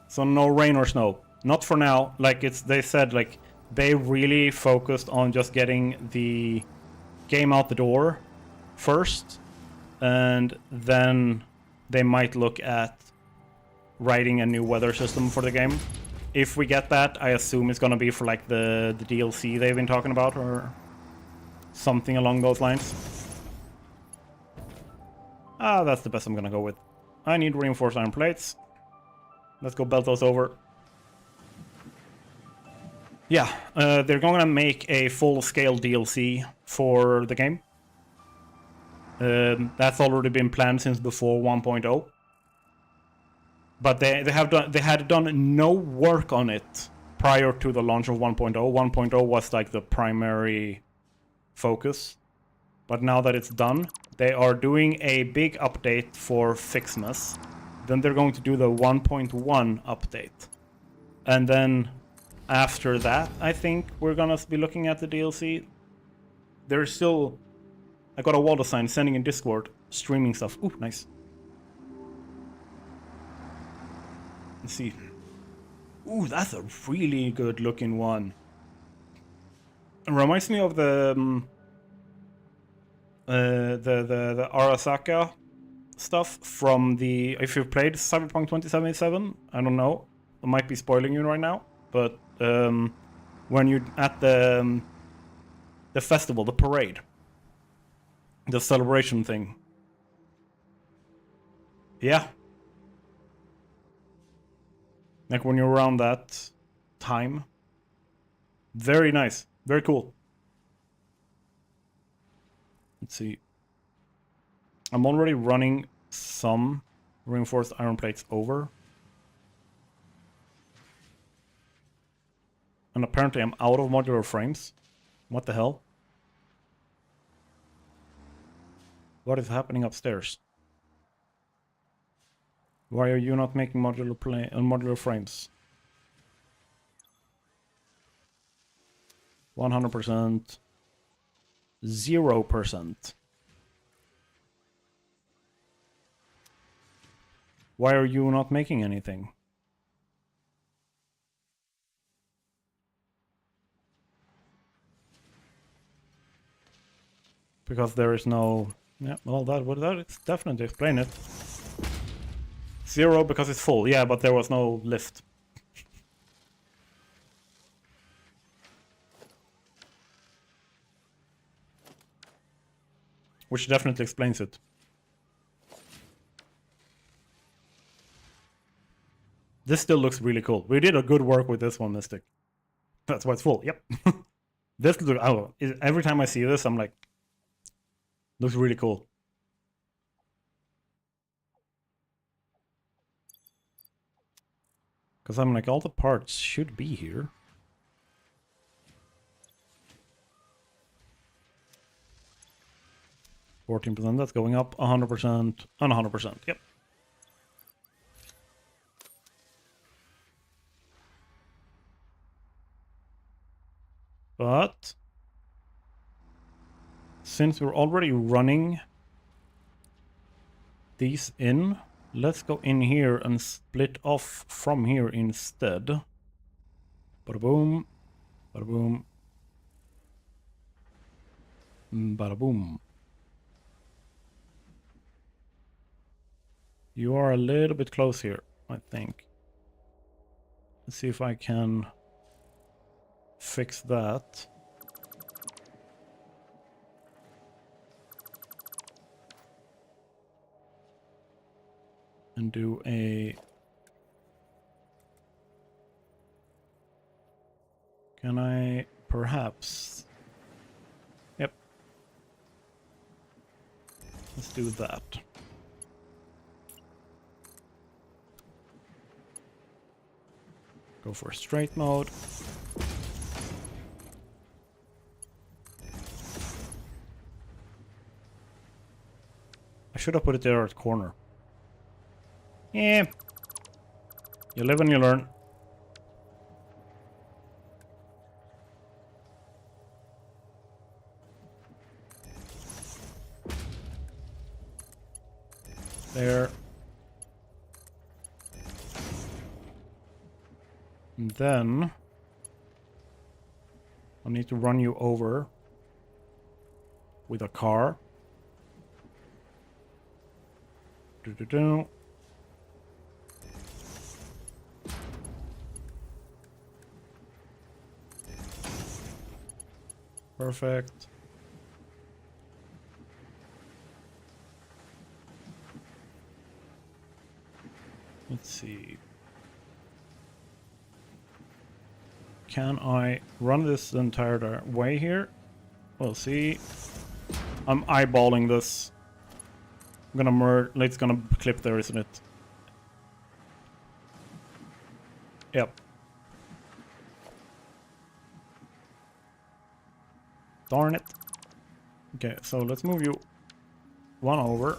So no rain or snow. Not for now. Like they said, like they really focused on just getting the game out the door first, and then they might look at writing a new weather system for the game. If we get that, I assume it's gonna be for like the DLC they've been talking about, or something along those lines. Ah, that's the best I'm gonna go with. I need reinforced iron plates. Let's go belt those over. Yeah, they're gonna make a full-scale DLC for the game. That's already been planned since before 1.0. But they had done no work on it prior to the launch of 1.0. 1.0 was like the primary focus. But now that it's done, they are doing a big update for Fixmas. Then they're going to do the 1.1 update. And then after that, I think we're gonna be looking at the DLC. There's still... I got a wall design sending in Discord, streaming stuff. Ooh, nice. Let's see. Ooh, that's a really good looking one. It reminds me of the Arasaka stuff from the... If you've played Cyberpunk 2077, I don't know. I might be spoiling you right now, but when you're at the festival, the parade, the celebration thing. Yeah. Like when you're around that time. Very nice. Very cool. Let's see. I'm already running some reinforced iron plates over. And apparently I'm out of modular frames. What the hell? What is happening upstairs? Why are you not making modular frames? 100%. 0%. Why are you not making anything? Because there is no... Yeah, well, that would definitely explain it. 0 because it's full. Yeah, but there was no lift. Which definitely explains it. This still looks really cool. We did a good work with this one, Mystic. That's why it's full. Yep. This look... Oh, every time I see this, I'm like... Looks really cool. Because I'm like, all the parts should be here. %, that's going up. 100% and 100%. Yep. But since we're already running these in, let's go in here and split off from here instead. Bada boom, bada boom, bada boom. You are a little bit close here, I think. Let's see if I can fix that. And do a... Can I perhaps... Yep. Let's do that. Go for straight mode. I should have put it there at the corner. Yeah. You live and you learn. There. And then I need to run you over with a car. Do-do-do. Perfect. Let's see. Can I run this the entire way here? We'll see. I'm eyeballing this. I'm gonna merge. It's gonna clip there, isn't it? Yep. Darn it. Okay, so let's move you one over.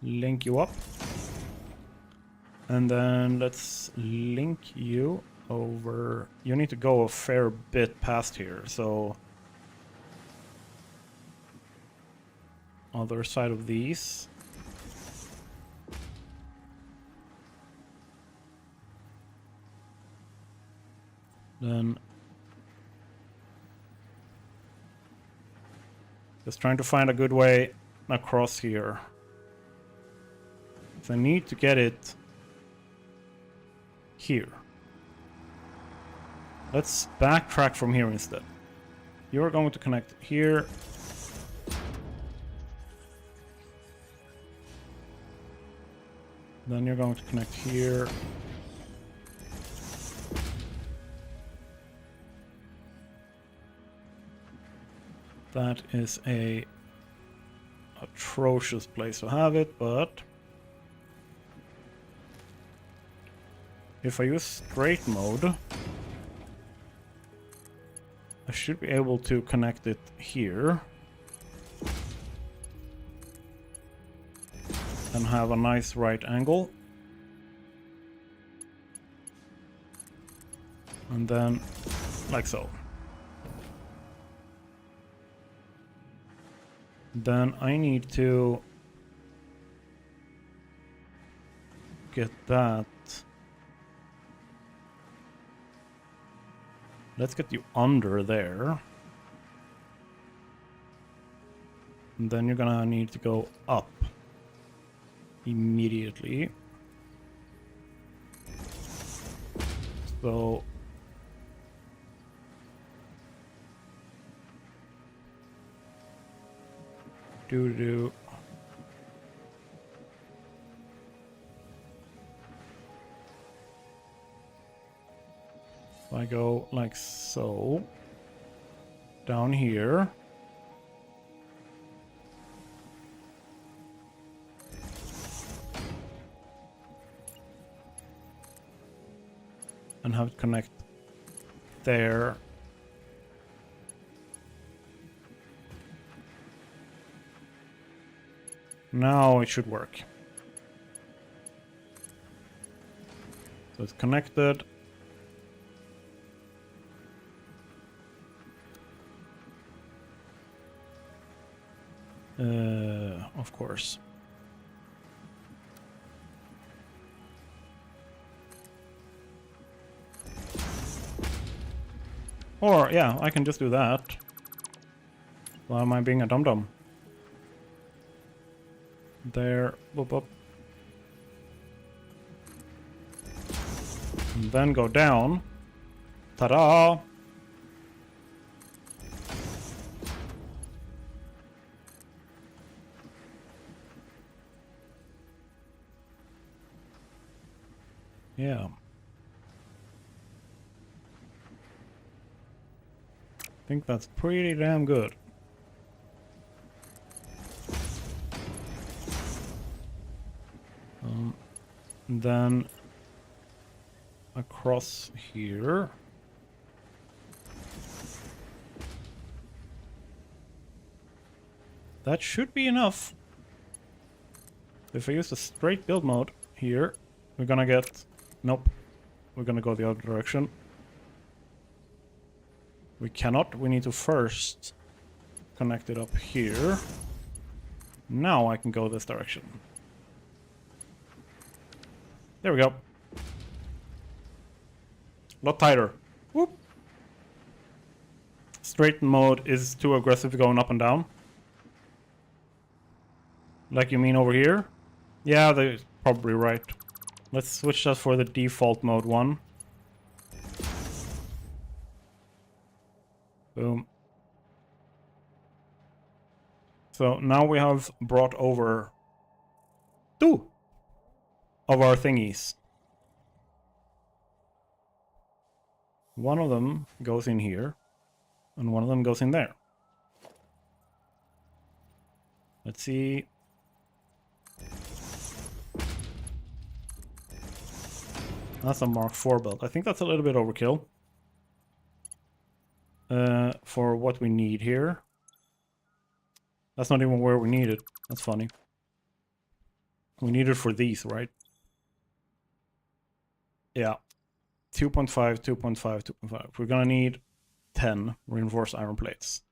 Link you up. And then let's link you over. You need to go a fair bit past here, so other side of these. Then just trying to find a good way across here. So I need to get it here. Let's backtrack from here instead. You're going to connect here. Then you're going to connect here. That is a atrocious place to have it, but if I use straight mode, I should be able to connect it here and have a nice right angle. And then like so. Then I need to get that. Let's get you under there. And then you're gonna need to go up immediately. So do. I go like so, down here, and have it connect there. Now it should work. So it's connected. Of course. Or, yeah, I can just do that. Why am I being a dum-dum? There, boop, boop. And then go down. Ta-da! Yeah. I think that's pretty damn good. And then across here. That should be enough. If I use the straight build mode here, we're gonna get... Nope. We're gonna go the other direction. We cannot. We need to first connect it up here. Now I can go this direction. There we go. A lot tighter. Whoop. Straight mode is too aggressive going up and down. Like you mean over here? Yeah, they're probably right. Let's switch that for the default mode one. Boom. So now we have brought over 2 of our thingies. One of them goes in here, and one of them goes in there. Let's see. That's a Mark IV build. I think that's a little bit overkill. For what we need here. That's not even where we need it. That's funny. We need it for these, right? Yeah. 2.5, 2.5, 2.5. We're gonna need 10 reinforced iron plates.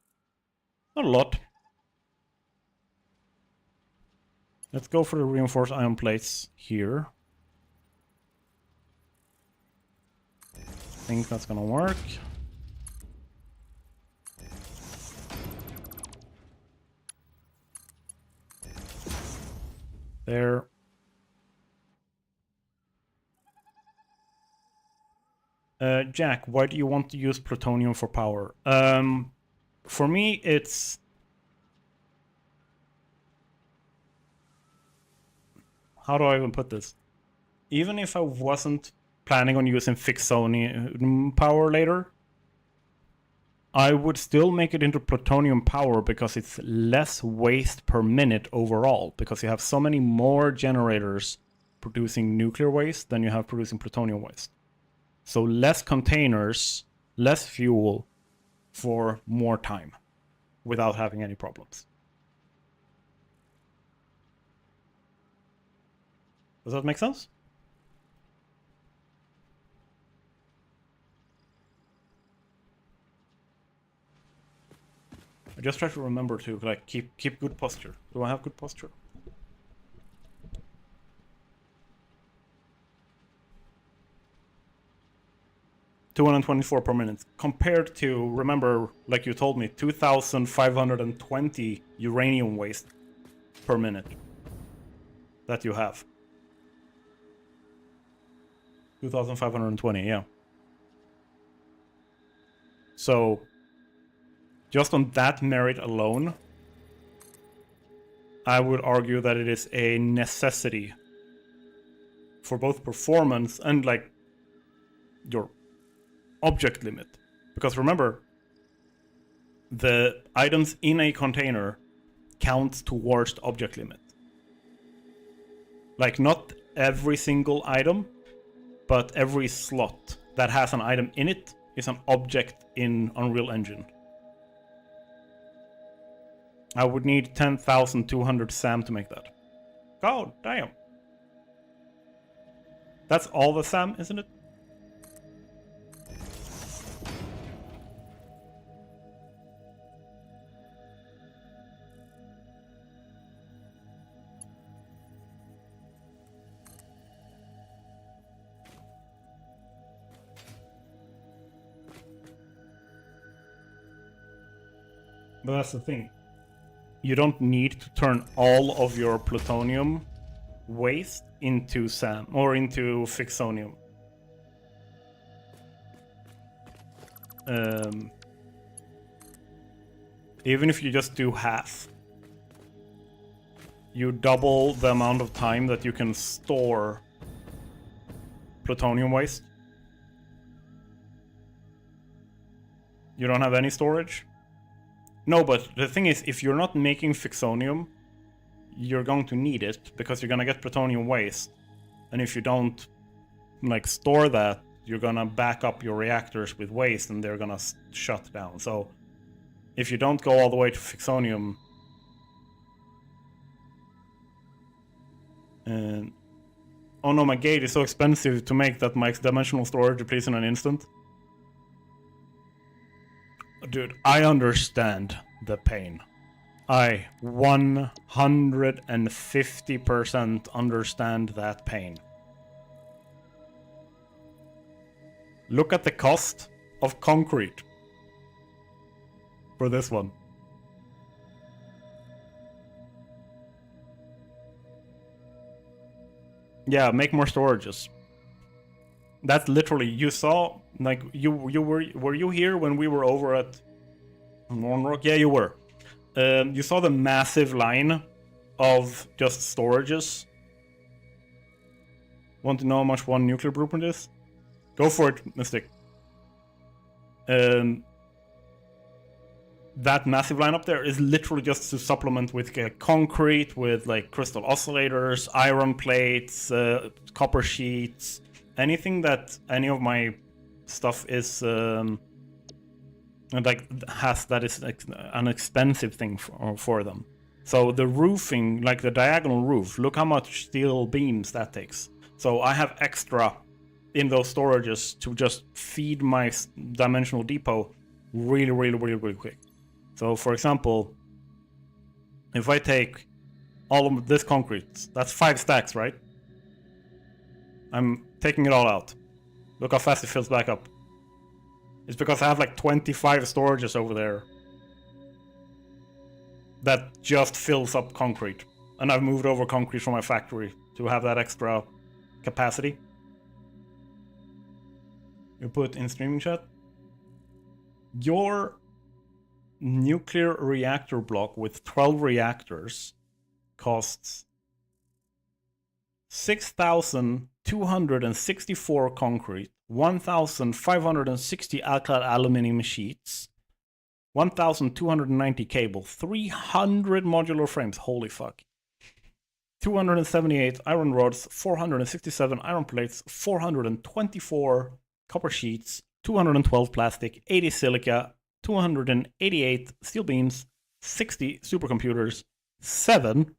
Not a lot. Let's go for the reinforced iron plates here. I think that's gonna work. There. Jack, why do you want to use plutonium for power? For me, it's... How do I even put this? Even if I wasn't planning on using fixonium power later, I would still make it into plutonium power because it's less waste per minute overall, because you have so many more generators producing nuclear waste than you have producing plutonium waste. So less containers, less fuel for more time without having any problems. Does that make sense? I just try to remember to like keep good posture. Do I have good posture? $224 per minute compared to, remember, like you told me, 2,520 uranium waste per minute that you have. 2,520, yeah. So just on that merit alone, I would argue that it is a necessity for both performance and like your object limit. Because remember, the items in a container count towards the object limit. Like not every single item, but every slot that has an item in it is an object in Unreal Engine. I would need 10,200 SAM to make that. God damn. That's all the SAM, isn't it? But that's the thing. You don't need to turn all of your plutonium waste into SAM or into fixonium. Even if you just do half, you double the amount of time that you can store plutonium waste. You don't have any storage? No, but the thing is, if you're not making fixonium, you're going to need it, because you're gonna get plutonium waste. And if you don't like store that, you're gonna back up your reactors with waste and they're gonna shut down. So if you don't go all the way to Fixonium, and oh no, my gate is so expensive to make that my dimensional storage depletes in an instant. Dude, I understand the pain. I 150% understand that pain. Look at the cost of concrete for this one. Yeah, make more storages. That's literally, you saw, like, were you here when we were over at Mornrock? Yeah, you were. You saw the massive line of just storages. Want to know how much one nuclear blueprint is? Go for it, Mystic. That massive line up there is literally just to supplement with concrete, with like crystal oscillators, iron plates, copper sheets, anything that any of my stuff is like has that is an expensive thing for them. So the roofing, like the diagonal roof, look how much steel beams that takes. So I have extra in those storages to just feed my dimensional depot really quick. So for example, if I take all of this concrete, that's 5 stacks, right? I'm taking it all out. Look how fast it fills back up. It's because I have like 25 storages over there that just fills up concrete. And I've moved over concrete from my factory to have that extra capacity. You put in streaming chat. Your nuclear reactor block with 12 reactors costs 6,264 concrete, 1,560 alkali aluminum sheets, 1,290 cable, 300 modular frames, holy fuck, 278 iron rods, 467 iron plates, 424 copper sheets, 212 plastic, 80 silica, 288 steel beams, 60 supercomputers, 7,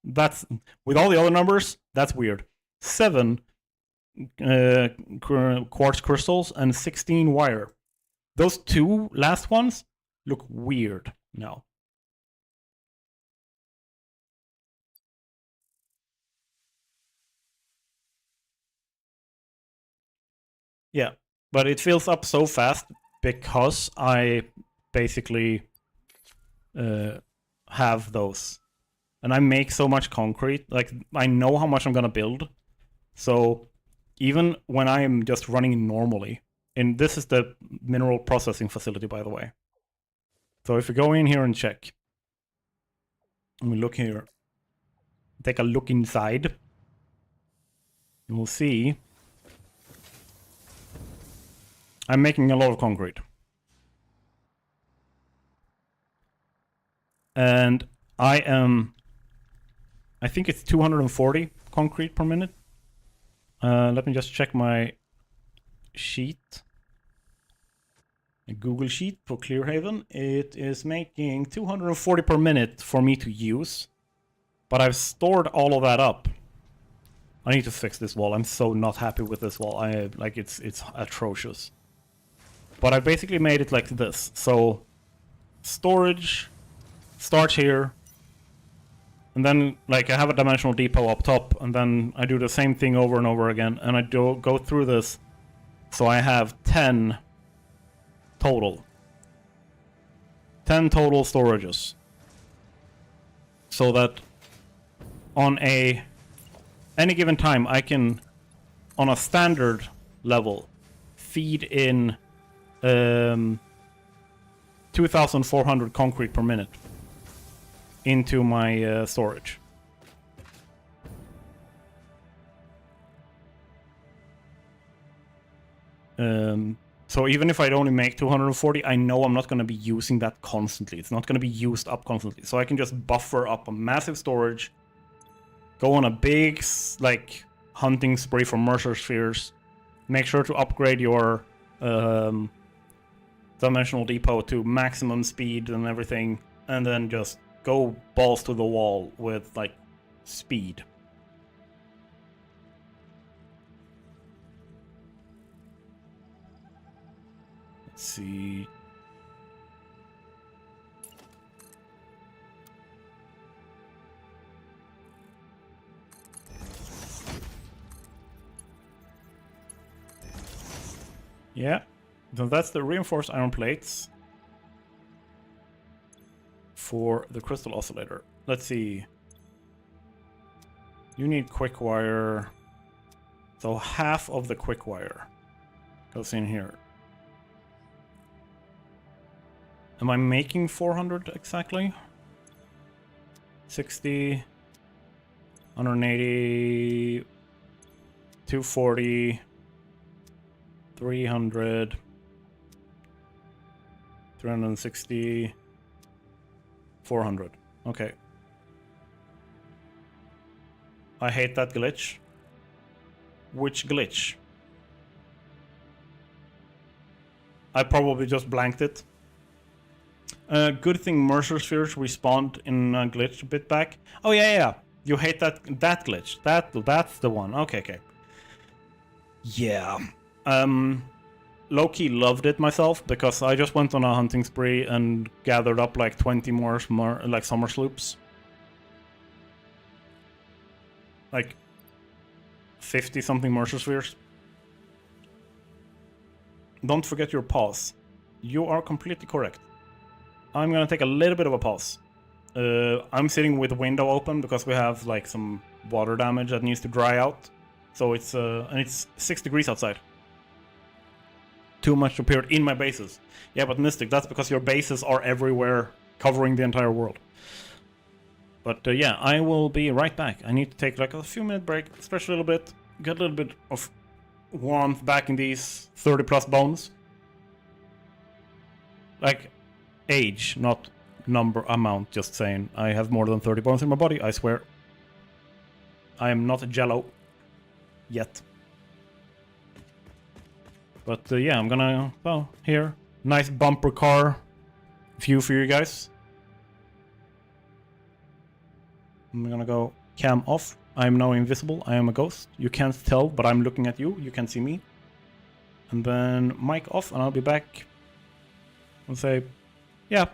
that's, with all the other numbers, that's weird, 7 quartz crystals, and 16 wire. Those 2 last ones look weird now. Yeah, but it fills up so fast because I basically have those. And I make so much concrete, like I know how much I'm gonna build. So even when I'm just running normally, and this is the mineral processing facility, by the way. So if we go in here and check, and we look here, take a look inside, and we'll see I'm making a lot of concrete. And I think it's 240 concrete per minute. Let me just check my sheet. A Google sheet for Clearhaven. It is making 240 per minute for me to use. But I've stored all of that up. I need to fix this wall. I'm so not happy with this wall. It's atrocious. But I basically made it like this. So storage starts here. And then like I have a dimensional depot up top, and then I do the same thing over and over again, and I go through this. So I have 10 total. 10 total storages. So that on any given time I can, on a standard level, feed in 2,400 concrete per minute into my storage. So even if I'd only make 240, I know I'm not going to be using that constantly. It's not going to be used up constantly. So I can just buffer up a massive storage, go on a big, like, hunting spree for Mercer Spheres. Make sure to upgrade your Dimensional Depot to maximum speed and everything, and then just go balls to the wall with, like, speed. Let's see. Yeah, so that's the reinforced iron plates for the crystal oscillator. Let's see. You need quick wire. So half of the quick wire goes in here. Am I making 400 exactly? 60, 180, 240, 300, 360, 400. Okay. I hate that glitch. Which glitch? I probably just blanked it. Good thing Mercer Spheres respawned in a glitch a bit back. Oh yeah. You hate that glitch. That's the one. Okay. Yeah. Low-key loved it myself because I just went on a hunting spree and gathered up like 20 more like summer sloops. Like 50 something Mercer Spheres. Don't forget your pause. You are completely correct. I'm gonna take a little bit of a pause. I'm sitting with the window open because we have like some water damage that needs to dry out. So it's and it's 6 degrees outside. Too much to appear in my bases. Yeah, but Mystic, that's because your bases are everywhere, covering the entire world. But yeah, I will be right back. I need to take like a few minute break, stretch a little bit, get a little bit of warmth back in these 30 plus bones. Like age, not amount, just saying. I have more than 30 bones in my body, I swear. I am not jello yet. But yeah, I'm gonna, well, here, nice bumper car view for you guys. I'm gonna go cam off. I'm now invisible. I am a ghost. You can't tell, but I'm looking at you. You can see me. And then mic off, and I'll be back. I'll say, yeah,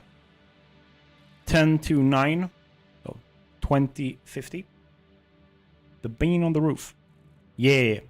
10 to 9. So 2050. The bean on the roof. Yeah.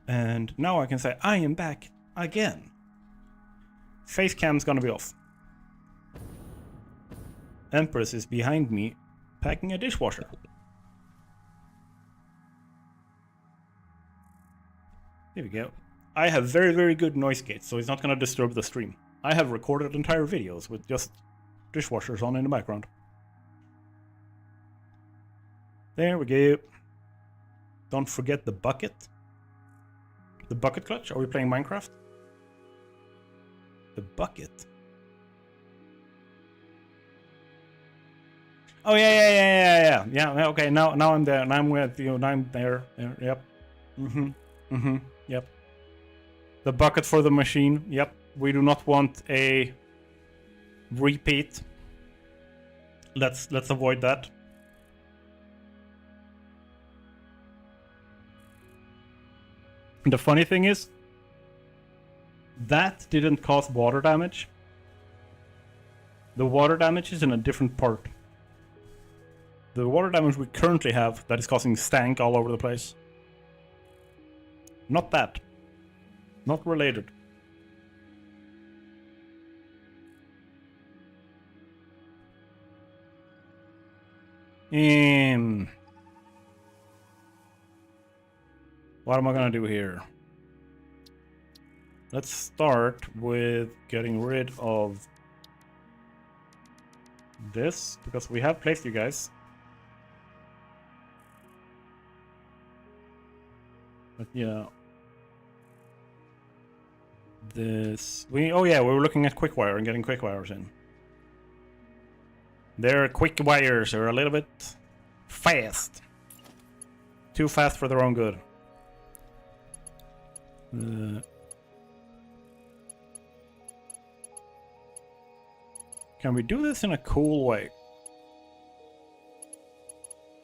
And now I can say, I am back again. Face cam's gonna be off. Empress is behind me, packing a dishwasher. Here we go. I have very, very good noise gate, so it's not gonna disturb the stream. I have recorded entire videos with just dishwashers on in the background. There we go. Don't forget the bucket. The bucket clutch? Are we playing Minecraft? The bucket. Oh yeah. Okay, now I'm there. Now I'm with you. Now I'm there. Yep. Yep. The bucket for the machine. Yep. We do not want a repeat. Let's avoid that. The funny thing is, that didn't cause water damage. The water damage is in a different part. The water damage we currently have that is causing stank all over the place. Not that. Not related. What am I gonna do here? Let's start with getting rid of this, because we have placed you guys. But yeah. This... Oh yeah, we were looking at quick wire and getting quick wires in. Their quick wires are a little bit fast. Too fast for their own good. Can we do this in a cool way?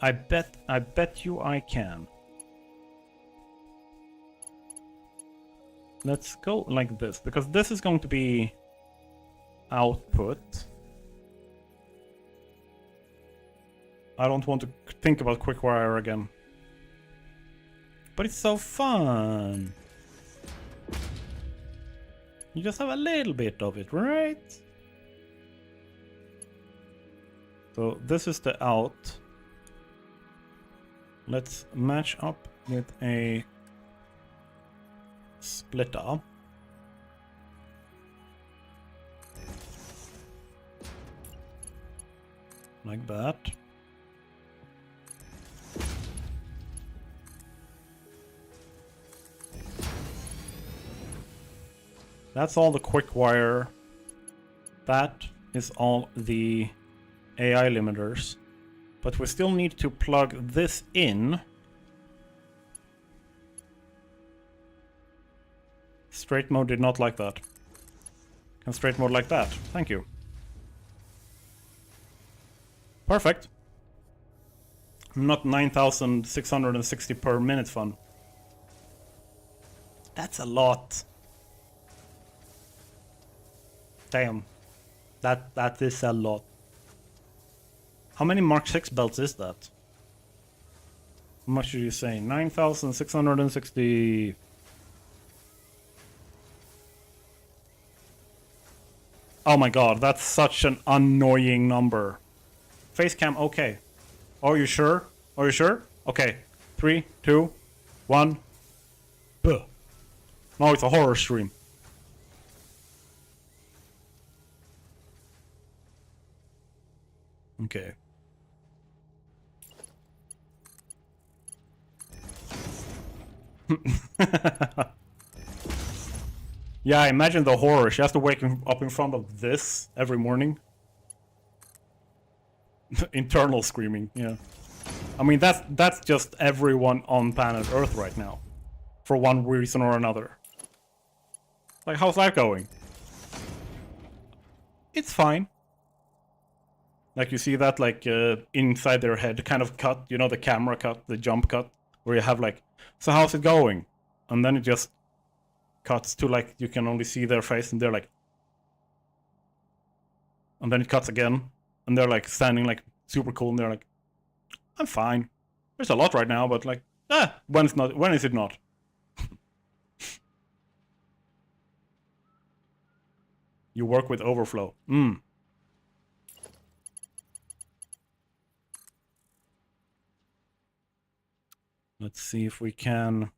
I bet you I can. Let's go like this, because this is going to be output. I don't want to think about quick wire again. But it's so fun. You just have a little bit of it, right? So this is the out. Let's match up with a splitter. Like that. That's all the quick wire. That is all the AI limiters. But we still need to plug this in. Straight mode did not like that. Can straight mode like that. Thank you. Perfect. Not 9,660 per minute fun. That's a lot. Damn. That is a lot. How many Mark 6 belts is that? How much did you say? 9,660. Oh my god, that's such an annoying number. Facecam, okay. Are you sure? Are you sure? Okay. 3, 2, 1. Buh. Now it's a horror stream. Okay. Yeah, imagine the horror. She has to wake up in front of this every morning. Internal screaming, yeah. I mean, that's just everyone on planet Earth right now. For one reason or another. Like, how's that going? It's fine. Like, you see that, like, inside their head kind of cut, you know, the camera cut, the jump cut, where you have, like, so how's it going? And then it just cuts to, like, you can only see their face, and they're like... And then it cuts again, and they're, like, standing, like, super cool, and they're like, I'm fine. There's a lot right now, but, like, when is it not? You work with overflow. Let's see if we can...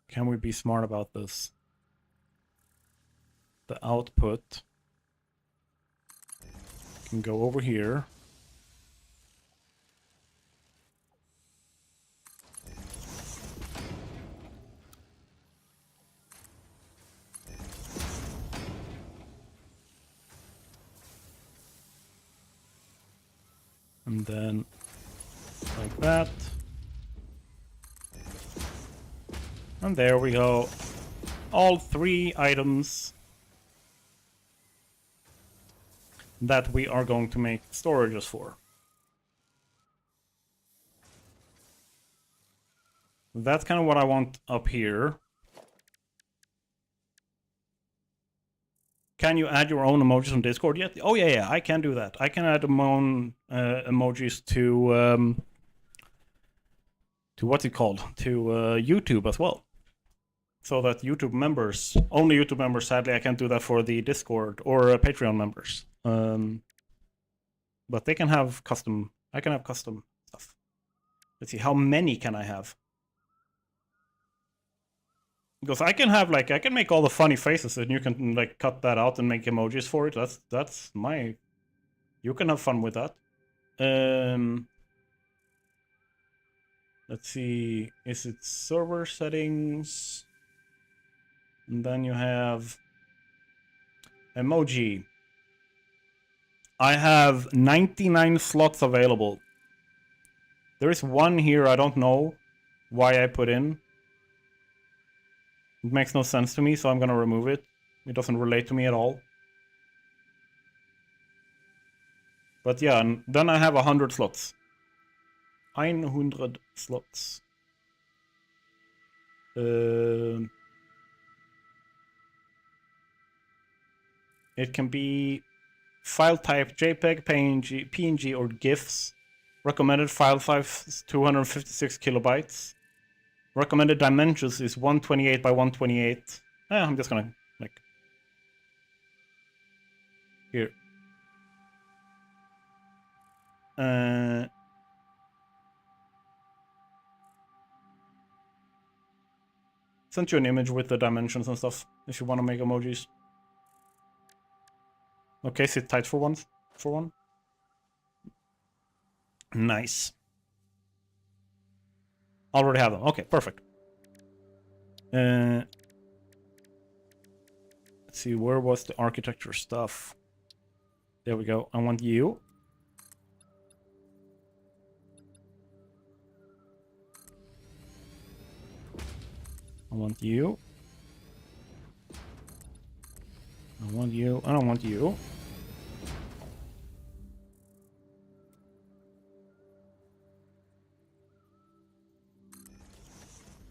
Can we be smart about this? The output can go over here. And then like that. And there we go. All 3 items that we are going to make storages for. That's kind of what I want up here. Can you add your own emojis on Discord yet? Oh yeah, I can do that. I can add my own emojis to what's it called? To YouTube as well. So that YouTube members, only YouTube members, sadly I can't do that for the Discord or Patreon members. But they can have custom, I can have custom stuff. Let's see, how many can I have? Because I can have, like, I can make all the funny faces and you can, like, cut that out and make emojis for it. That's my... You can have fun with that. Let's see, is it server settings? And then you have emoji. I have 99 slots available. There is one here I don't know why I put in. It makes no sense to me, so I'm gonna remove it. It doesn't relate to me at all. But yeah, and then I have 100 slots. 100 slots. It can be file type JPEG, PNG, or GIFs. Recommended file size is 256 kilobytes. Recommended dimensions is 128 by 128. I'm just gonna, like... Here. Sent you an image with the dimensions and stuff, if you want to make emojis. Okay, sit tight for one. Nice. Already have them. Okay, perfect. Let's see, where was the architecture stuff? There we go. I want you. I want you. I want you. I don't want you.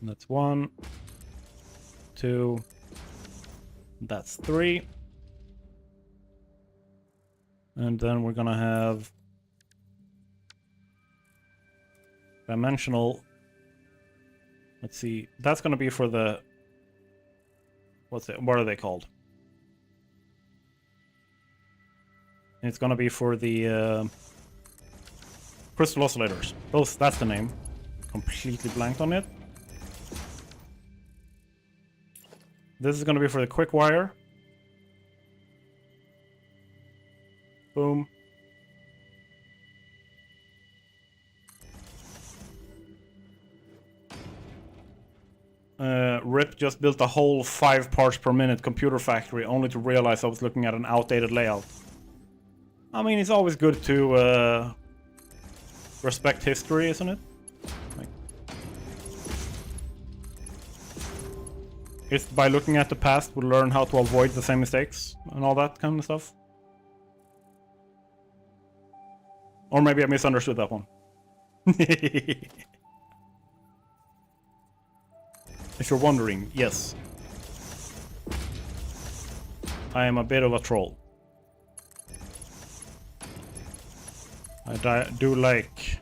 That's 1, 2, that's 3. And then we're gonna have dimensional. Let's see, that's gonna be for the, what are they called? It's gonna be for the crystal oscillators. That's the name. Completely blanked on it. This is going to be for the quick wire. Boom. Rip just built a whole 5 parts per minute computer factory only to realize I was looking at an outdated layout. I mean, it's always good to respect history, isn't it? It's by looking at the past, we'll learn how to avoid the same mistakes and all that kind of stuff. Or maybe I misunderstood that one. If you're wondering, yes. I am a bit of a troll. I do like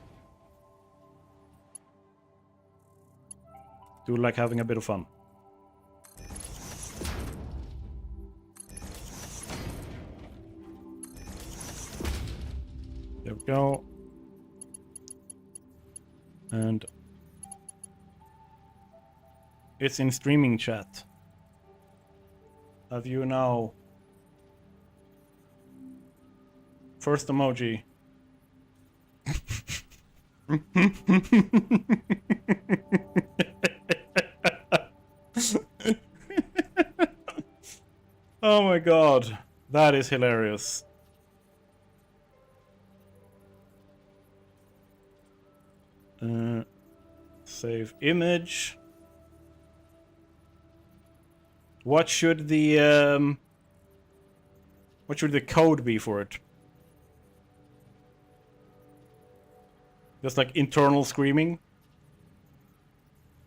having a bit of fun. There we go. And it's in streaming chat. Have you now? First emoji. Oh my god, that is hilarious. Save image. What should the code be for it? Just like internal screaming?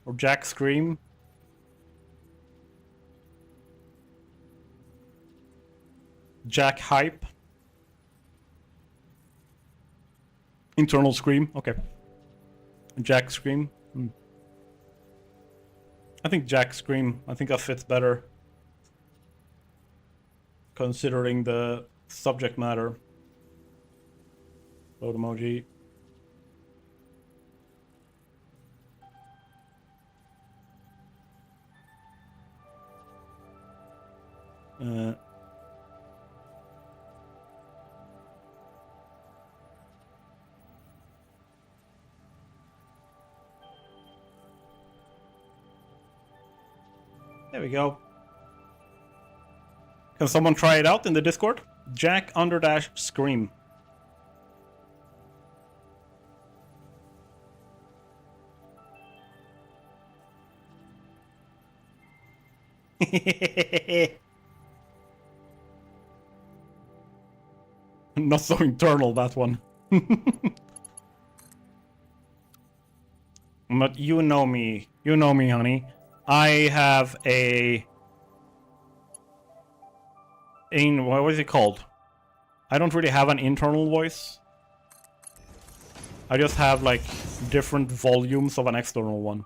Or Jack scream? Jack hype? Internal scream? Okay. Jack scream? I think Jack scream. I think that fits better. Considering the subject matter. Load emoji. There we go. Can someone try it out in the Discord? Jack _ scream. Not so internal, that one. But you know me, honey. I have what was it called? I don't really have an internal voice. I just have like different volumes of an external one.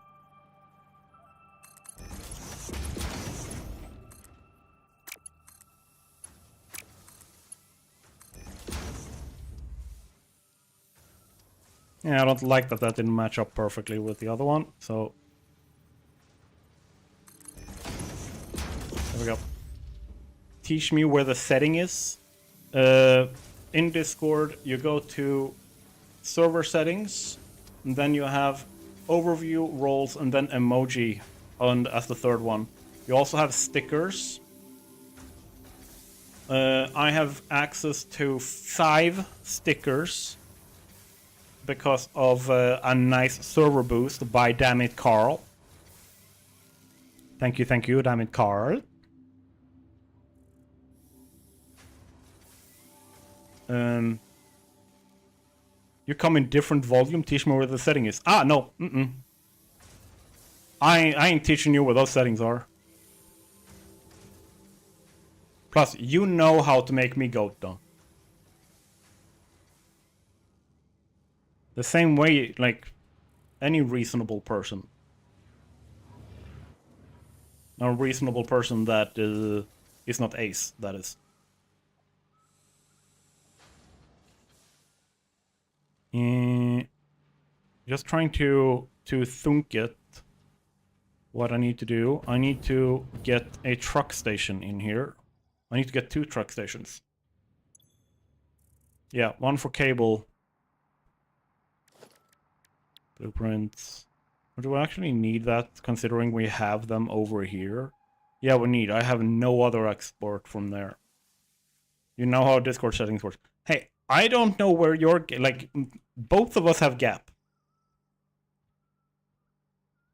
Yeah, I don't like that didn't match up perfectly with the other one, so... There we go. Teach me where the setting is. In Discord, you go to server settings, and then you have overview, roles, and then emoji as the third one. You also have stickers. I have access to 5 stickers because of a nice server boost by Dammit Carl. Thank you, Dammit Carl. You come in different volume. Teach me where the setting is. Ah, no. I ain't teaching you where those settings are. Plus, you know how to make me goat, though. The same way, like, any reasonable person. A reasonable person that is not ace, that is. Just trying to think it. What I need to do. I need to get a truck station in here. I need to get 2 truck stations. Yeah, 1 for cable. Blueprints. Or do I actually need that, considering we have them over here? Yeah, we need. I have no other export from there. You know how Discord settings work. Hey, I don't know where your... Like, both of us have gap.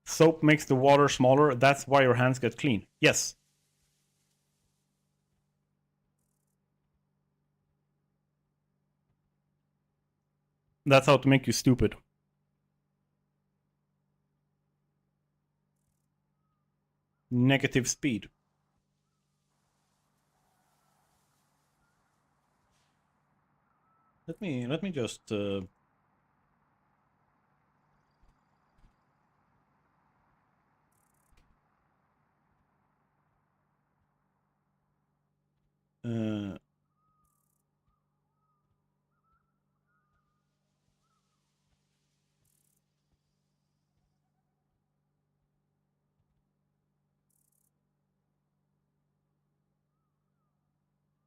Soap makes the water smaller. That's why your hands get clean. Yes. That's how to make you stupid. Negative speed. Let me just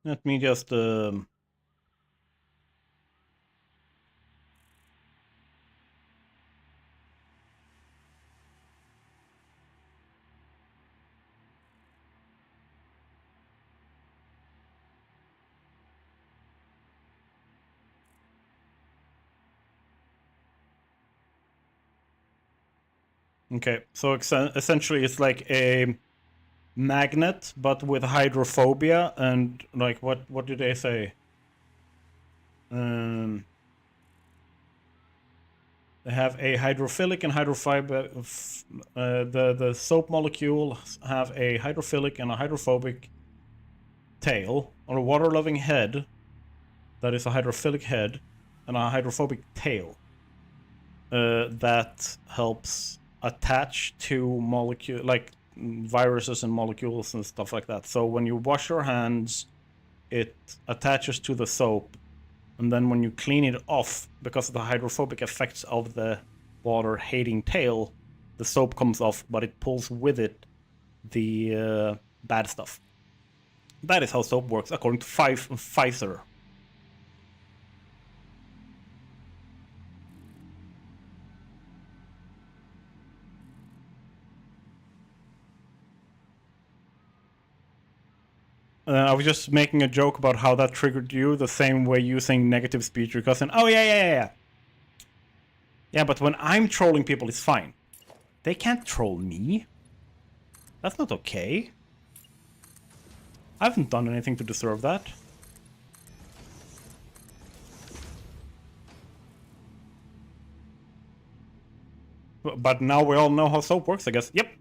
Let me just okay, so essentially it's like a magnet, but with hydrophobia and like what did they say? They have a hydrophilic and hydrophobic. The soap molecules have a hydrophilic and a hydrophobic tail, or a water-loving head that is a hydrophilic head, and a hydrophobic tail that helps attach to like viruses and molecules and stuff like that. So when you wash your hands, it attaches to the soap, and then when you clean it off, because of the hydrophobic effects of the water-hating tail, the soap comes off, but it pulls with it the bad stuff. That is how soap works, according to Pfizer. I was just making a joke about how that triggered you, the same way using negative speech to your cousin. Oh, yeah. Yeah, but when I'm trolling people, it's fine. They can't troll me. That's not okay. I haven't done anything to deserve that. But now we all know how soap works, I guess. Yep.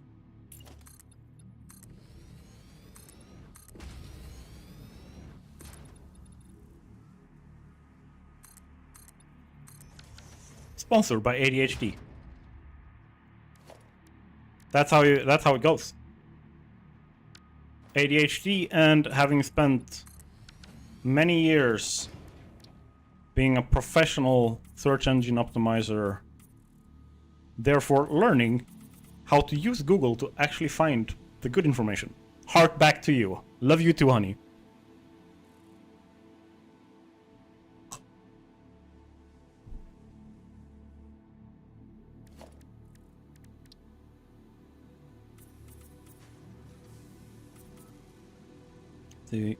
Sponsored by ADHD. That's how it goes. ADHD, and having spent many years being a professional search engine optimizer, therefore learning how to use Google to actually find the good information. Heart back to you. Love you too, honey. See.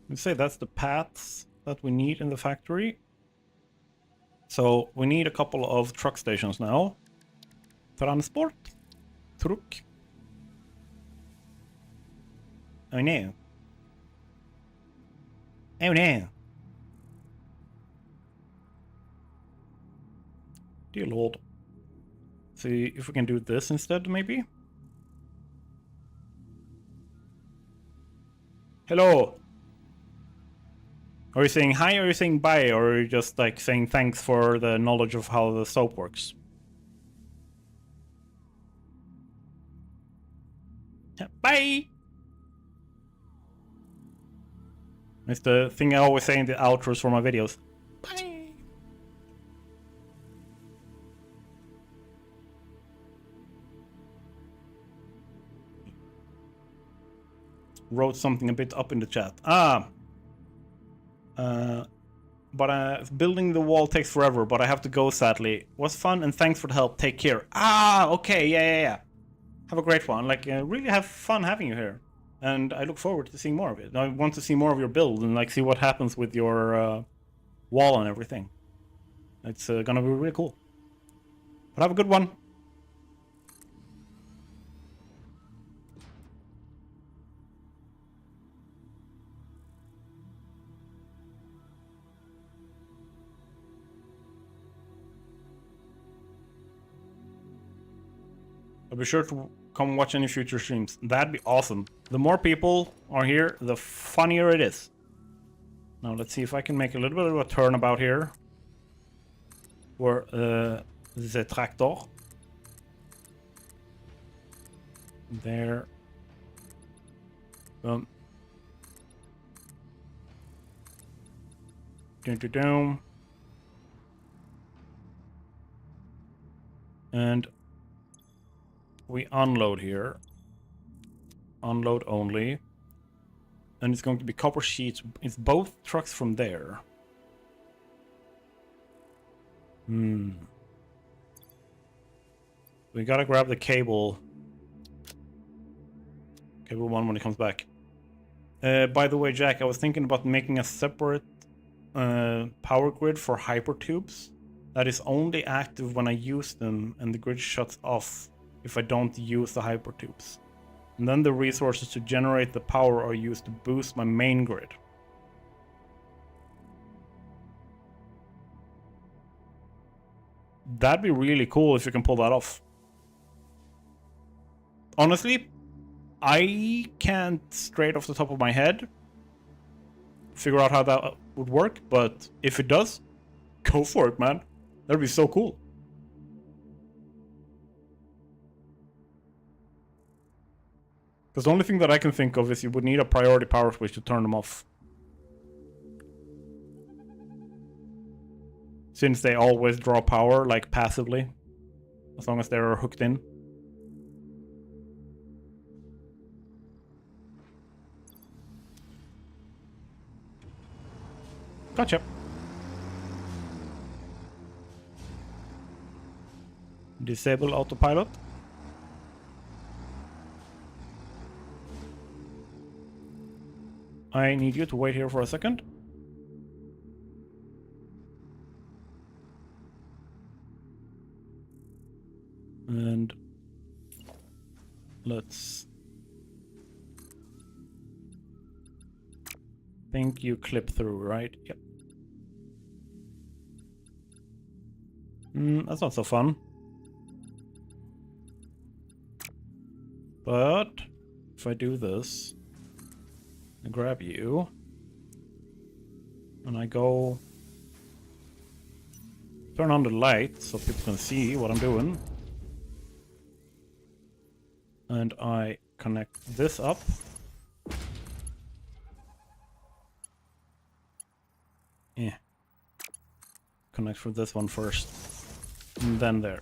Let's say that's the paths that we need in the factory. So we need a couple of truck stations now. Transport. Truck. Oh no. Oh no. Dear Lord. See if we can do this instead, maybe? Hello. Are you saying hi, or are you saying bye, or are you just like saying thanks for the knowledge of how the soap works? Bye! It's the thing I always say in the outros for my videos. Bye! Wrote something a bit up in the chat. But building the wall takes forever, but I have to go, sadly. Was fun, and thanks for the help. Take care. Okay, yeah. Have a great one. Like, really have fun having you here. And I look forward to seeing more of it. I want to see more of your build and like see what happens with your wall and everything. It's gonna be really cool. But have a good one. I'll be sure to come watch any future streams. That'd be awesome. The more people are here, the funnier it is. Now let's see if I can make a little bit of a turnabout here. For the tractor. There. Boom. And we unload here. Unload only. And it's going to be copper sheets. It's both trucks from there. We gotta grab the cable. Cable 1 when it comes back. By the way, Jack, I was thinking about making a separate power grid for hypertubes that is only active when I use them, and the grid shuts off if I don't use the hypertubes. And then the resources to generate the power are used to boost my main grid. That'd be really cool if you can pull that off. Honestly, I can't straight off the top of my head figure out how that would work, but if it does, go for it, man. That'd be so cool. Because the only thing that I can think of is you would need a priority power switch to turn them off. Since they always draw power, like, passively. As long as they're hooked in. Gotcha. Disable autopilot. I need you to wait here for a second. And let's think you clip through, right? Yep. That's not so fun. But if I do this, I grab you, and I go turn on the light so people can see what I'm doing. And I connect this up. Yeah. Connect for this one first. And then there.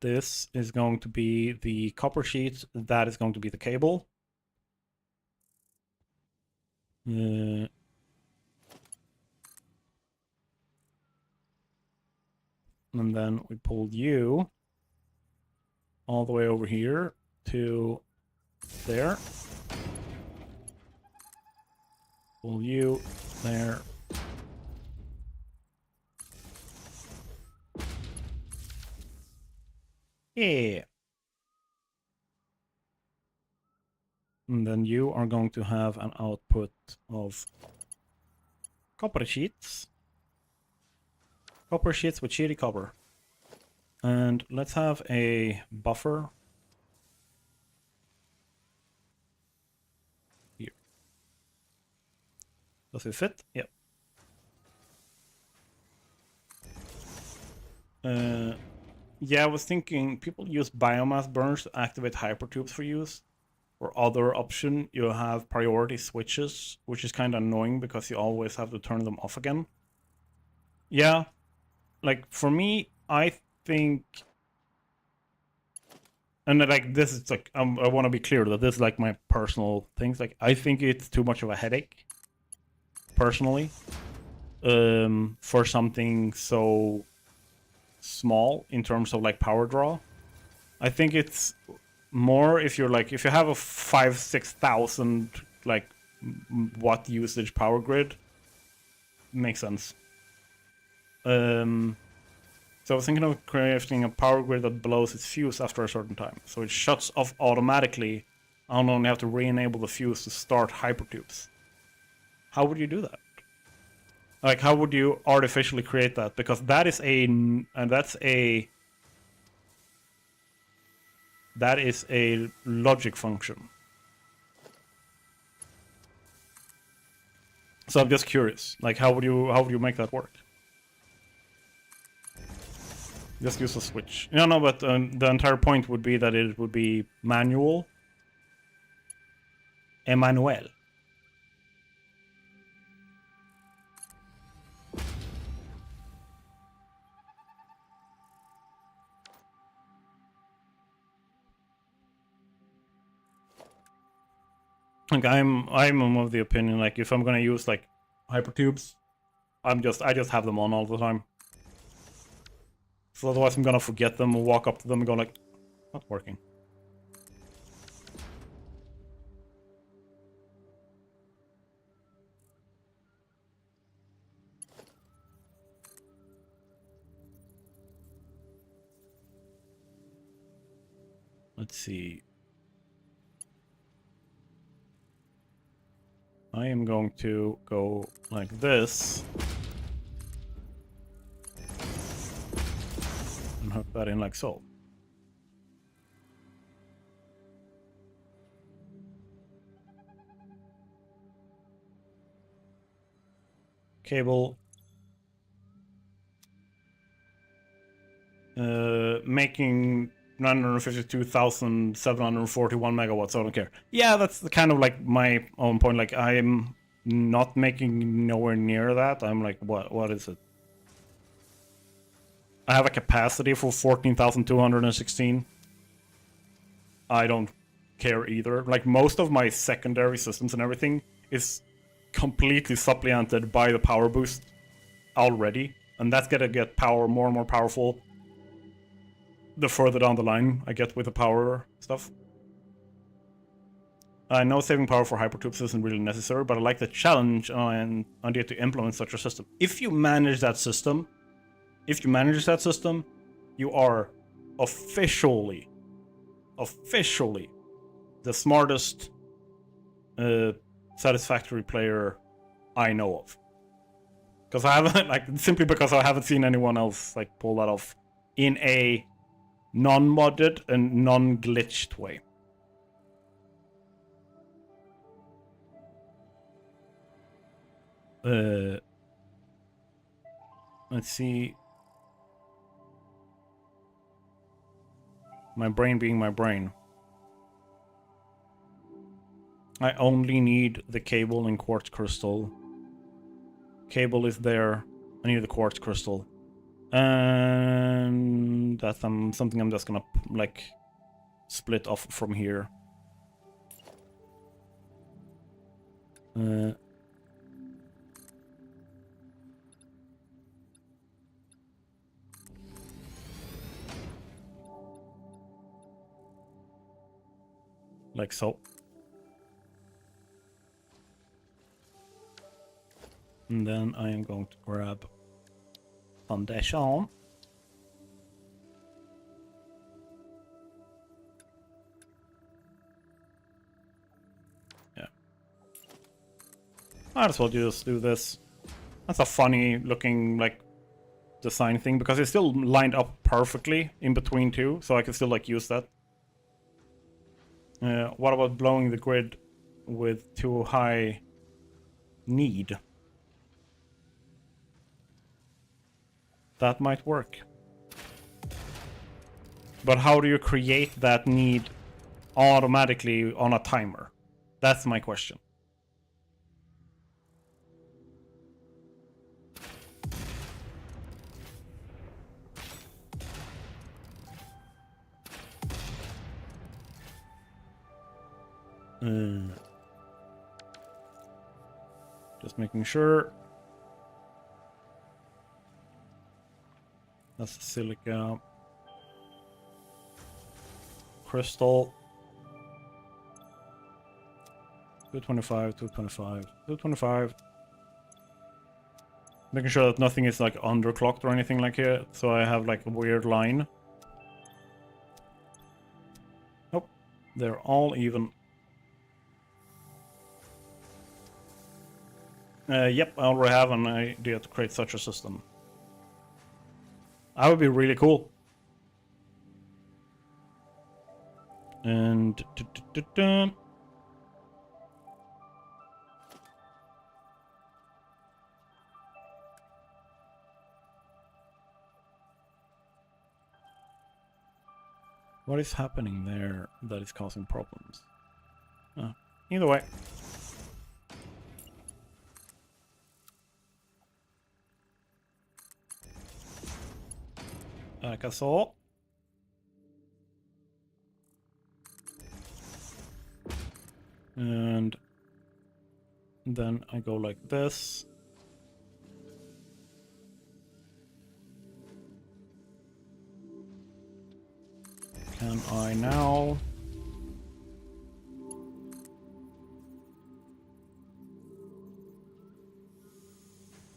This is going to be the copper sheet. That is going to be the cable. And then we pulled you all the way over here to there. Pull you there. Yeah. And then you are going to have an output of copper sheets. Copper sheets with shitty copper. And let's have a buffer. Here. Does it fit? Yep. Yeah, I was thinking people use biomass burns to activate hypertubes for use. Or other option, you have priority switches, which is kind of annoying because you always have to turn them off again. Yeah, like for me, I think, and like this is like, I want to be clear that this is like my personal things. Like I think it's too much of a headache, personally, for something so small in terms of like power draw. I think it's more if you're like, if you have a 5,000-6,000 like watt usage power grid, makes sense. So I was thinking of creating a power grid that blows its fuse after a certain time, so it shuts off automatically. I don't only have to re-enable the fuse to start hypertubes. How would you do that? Like, how would you artificially create that? Because that is a logic function. So I'm just curious, like how would you make that work? Just use a switch. No, but the entire point would be that it would be manual. Emmanuel. Like I'm of the opinion, like if I'm gonna use like hypertubes, I just have them on all the time. So otherwise I'm gonna forget them or walk up to them and go like, not working. Let's see. I am going to go like this. And hook that in like so. Cable. Making 952,741 megawatts, I don't care. Yeah, that's kind of like my own point. Like, I'm not making nowhere near that. I'm like, what is it? I have a capacity for 14,216. I don't care either. Like, most of my secondary systems and everything is completely supplemented by the power boost already. And that's gonna get power more and more powerful the further down the line I get with the power stuff. I know saving power for hypertubes isn't really necessary, but I like the challenge and idea to implement such a system. If you manage that system, you are officially the smartest Satisfactory player I know of. Because I haven't, like, simply because I haven't seen anyone else like pull that off in a non-modded and non-glitched way. Let's see. My brain being my brain. I only need the cable and quartz crystal. Cable is there. I need the quartz crystal. And that's something I'm just gonna, like, split off from here. Like so. And then I am going to grab foundation. Yeah. Might as well just do this. That's a funny looking, like, design thing, because it's still lined up perfectly in between two, so I can still, like, use that. What about blowing the grid with too high need? That might work. But how do you create that need automatically on a timer? That's my question. Just making sure. That's the silica. Crystal. 225, 225, 225. Making sure that nothing is like underclocked or anything like here, so I have like a weird line. Nope, they're all even. Yep, I already have an idea to create such a system. That would be really cool. And what is happening there that is causing problems? Either way. Like I saw. And then I go like this. Can I now?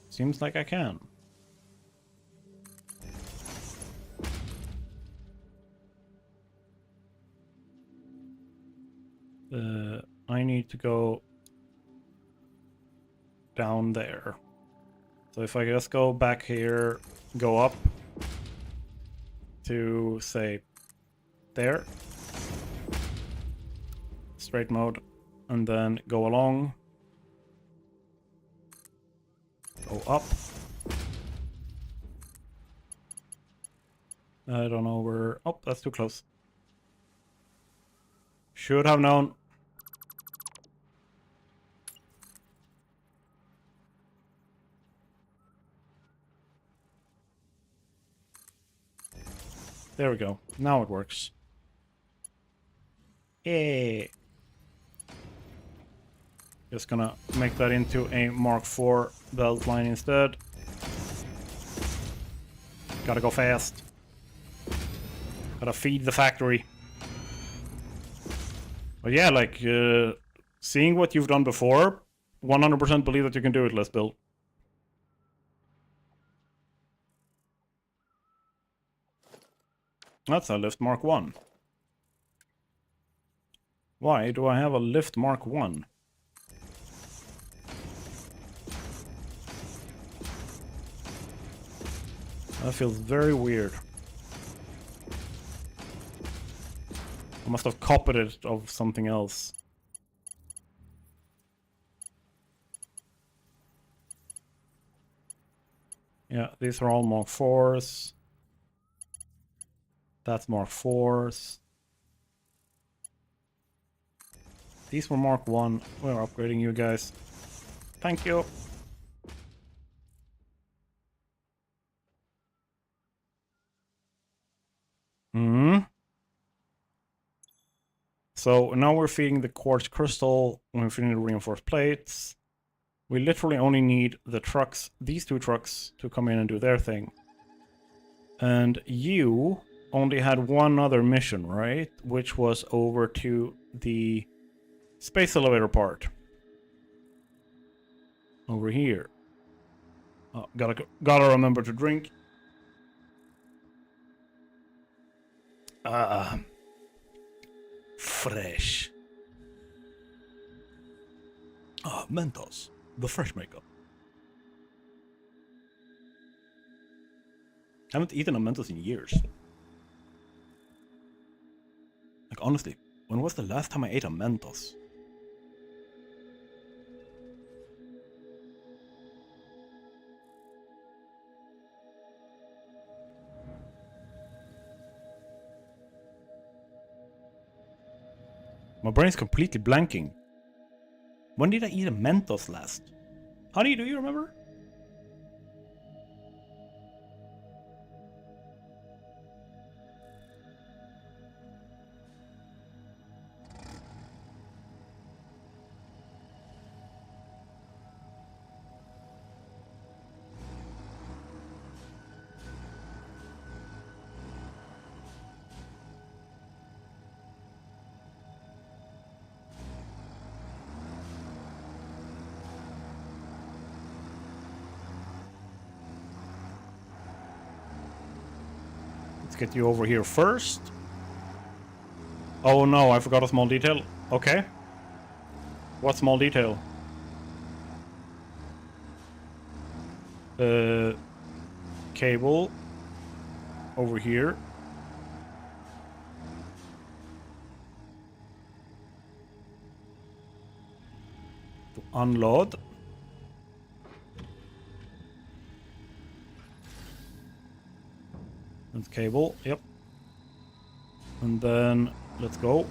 Seems like I can. I need to go down there. So if I just go back here, go up to, say, there. Straight mode. And then go along. Go up. I don't know where... Oh, that's too close. Should have known. There we go. Now it works. Hey. Just gonna make that into a Mark IV belt line instead. Gotta go fast. Gotta feed the factory. But yeah, like, seeing what you've done before, 100% believe that you can do it, let's build. That's a lift Mark 1. Why do I have a lift Mark 1? That feels very weird. I must have copied it of something else. Yeah, these are all Mark 4s. That's Mark 4s. These were Mark 1. We're upgrading you guys. Thank you. So now we're feeding the quartz crystal. We're feeding the reinforced plates. We literally only need the trucks, these two trucks, to come in and do their thing. And you only had one other mission, right? Which was over to the space elevator part. Over here. Oh, gotta remember to drink. Fresh. Mentos. The fresh makeup. Haven't eaten a Mentos in years. Like, honestly, when was the last time I ate a Mentos? My brain's completely blanking. When did I eat a Mentos last? Honey, do you remember? Let's get you over here first. Oh no, I forgot a small detail. Okay. What small detail? Cable. Over here. To unload. And cable, yep. And then let's go.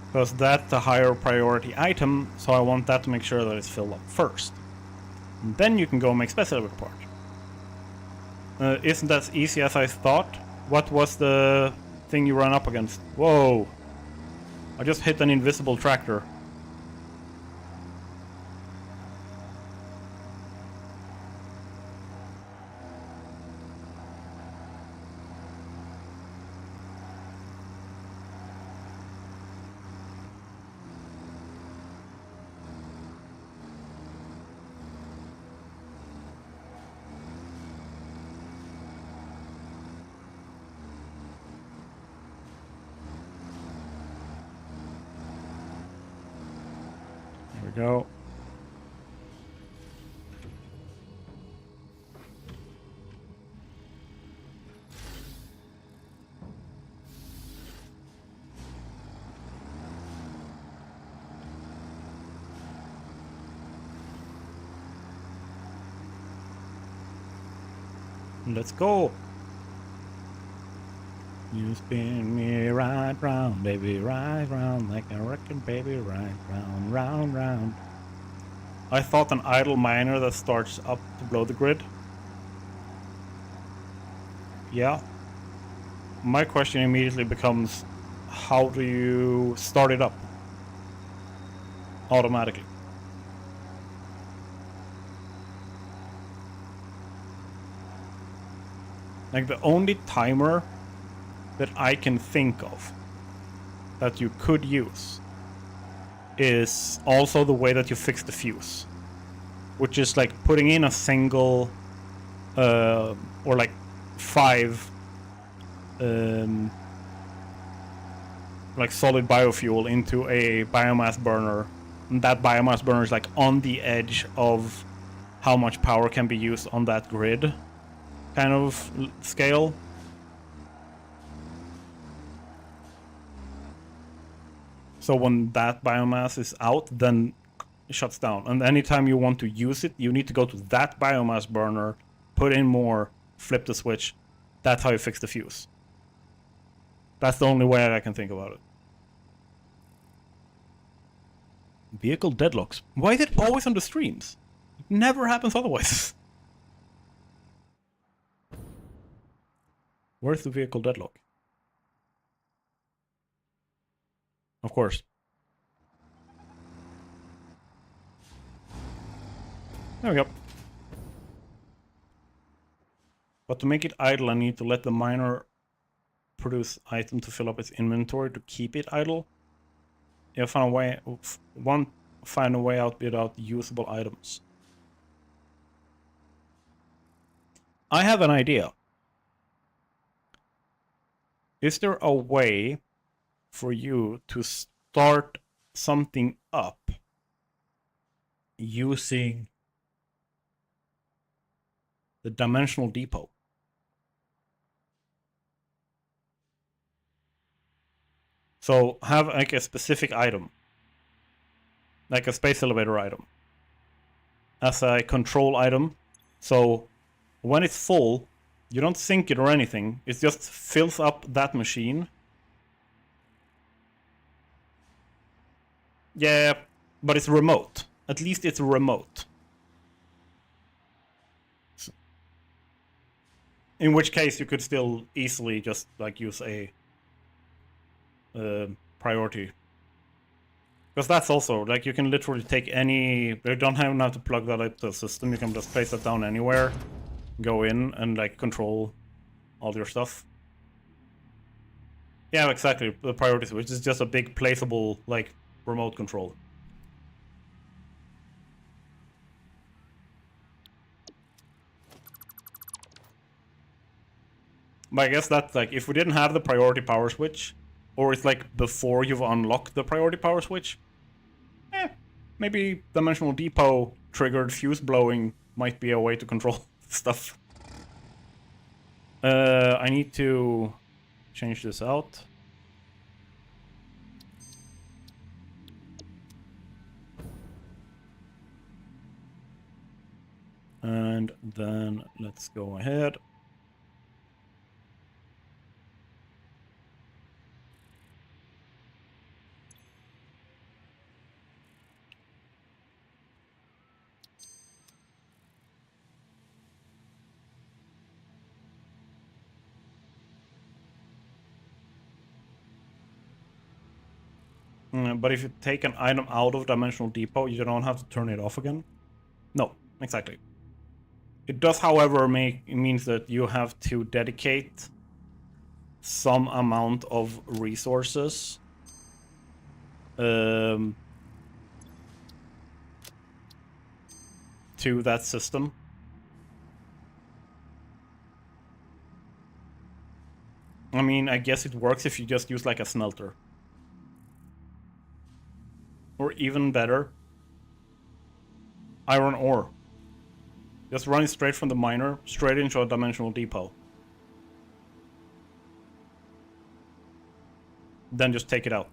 Because that's a higher priority item, so I want that to make sure that it's filled up first. And then you can go make space elevator part. Isn't as easy as I thought. What was the thing you ran up against? Whoa! I just hit an invisible tractor. There we go. Let's go. You spin me right round, baby, right round, like a wrecking baby, right round, round, round. I thought an idle miner that starts up to blow the grid. Yeah. My question immediately becomes, how do you start it up automatically? Like, the only timer that I can think of that you could use is also the way that you fix the fuse, which is like putting in a single or like 5 like solid biofuel into a biomass burner, and that biomass burner is like on the edge of how much power can be used on that grid kind of scale. So when that biomass is out, then it shuts down. And anytime you want to use it, you need to go to that biomass burner, put in more, flip the switch. That's how you fix the fuse. That's the only way I can think about it. Vehicle deadlocks. Why is it always on the streams? It never happens otherwise. Where's the vehicle deadlock? Of course. There we go. But to make it idle, I need to let the miner produce item to fill up its inventory to keep it idle. Yeah, find a way out without usable items. I have an idea. Is there a way for you to start something up using the dimensional depot? So have like a specific item, like a space elevator item, as a control item. So when it's full, you don't sync it or anything. It just fills up that machine. Yeah, but it's remote. At least it's remote. In which case you could still easily just like use a priority. Because that's also, like, you can literally take any... You don't have to plug that into the system. You can just place that down anywhere, go in, and, like, control all your stuff. Yeah, exactly. The priority switch is just a big placeable, like, remote control. But I guess that's, like, if we didn't have the priority power switch, or it's, like, before you've unlocked the priority power switch, maybe Dimensional Depot triggered fuse blowing might be a way to control stuff. I need to change this out. And then let's go ahead. But if you take an item out of Dimensional Depot, you don't have to turn it off again? No, exactly. It does, however, means that you have to dedicate some amount of resources to that system. I mean, I guess it works if you just use like a smelter. Or even better, iron ore. Just run it straight from the miner, straight into a Dimensional Depot. Then just take it out.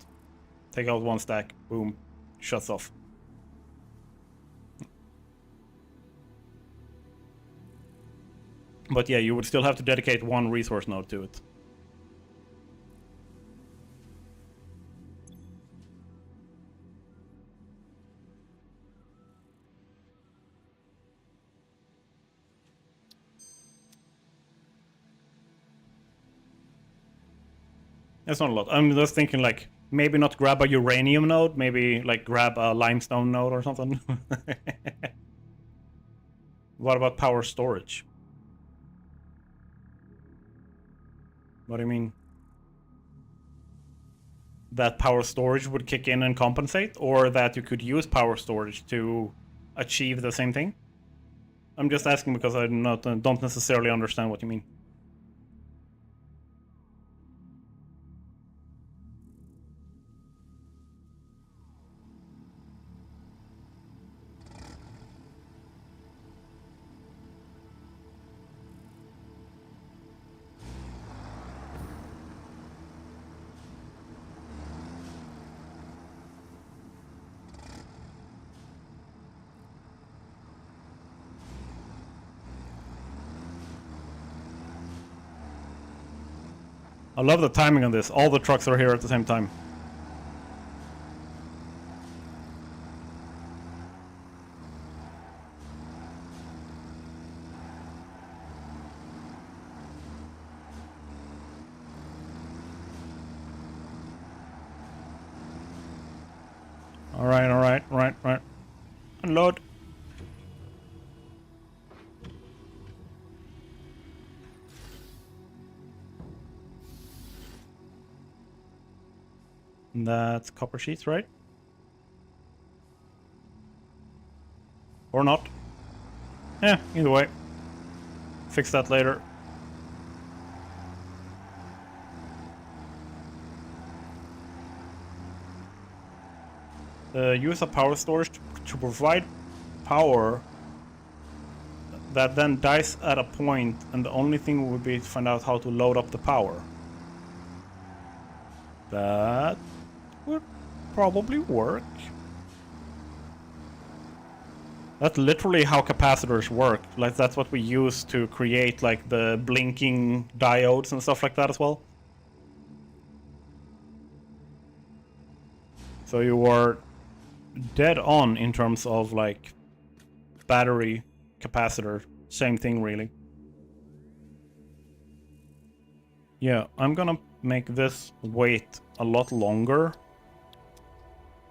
Take out one stack, boom, shuts off. But yeah, you would still have to dedicate one resource node to it. That's not a lot. I'm just thinking like, maybe not grab a uranium node, maybe like grab a limestone node or something. What about power storage? What do you mean? That power storage would kick in and compensate, or that you could use power storage to achieve the same thing? I'm just asking because I don't necessarily understand what you mean. I love the timing on this. All the trucks are here at the same time. Right. Unload. That's copper sheets, right? Or not. Yeah, either way. Fix that later. Use a power storage to provide power that then dies at a point, and the only thing would be to find out how to load up the power. That would probably work. That's literally how capacitors work. Like, that's what we use to create like the blinking diodes and stuff like that as well. So you are dead on in terms of like battery capacitor. Same thing, really. Yeah, I'm gonna make this wait a lot longer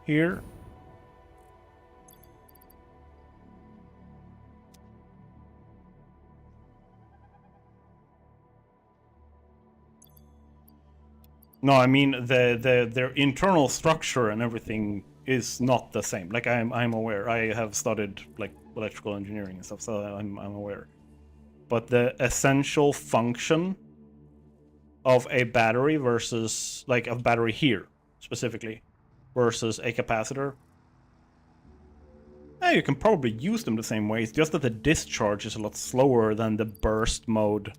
here. No, I mean their internal structure and everything is not the same. Like, I'm aware. I have studied like electrical engineering and stuff, so I'm aware. But the essential function of a battery versus like a battery here specifically versus a capacitor, you can probably use them the same way. It's just that the discharge is a lot slower than the burst mode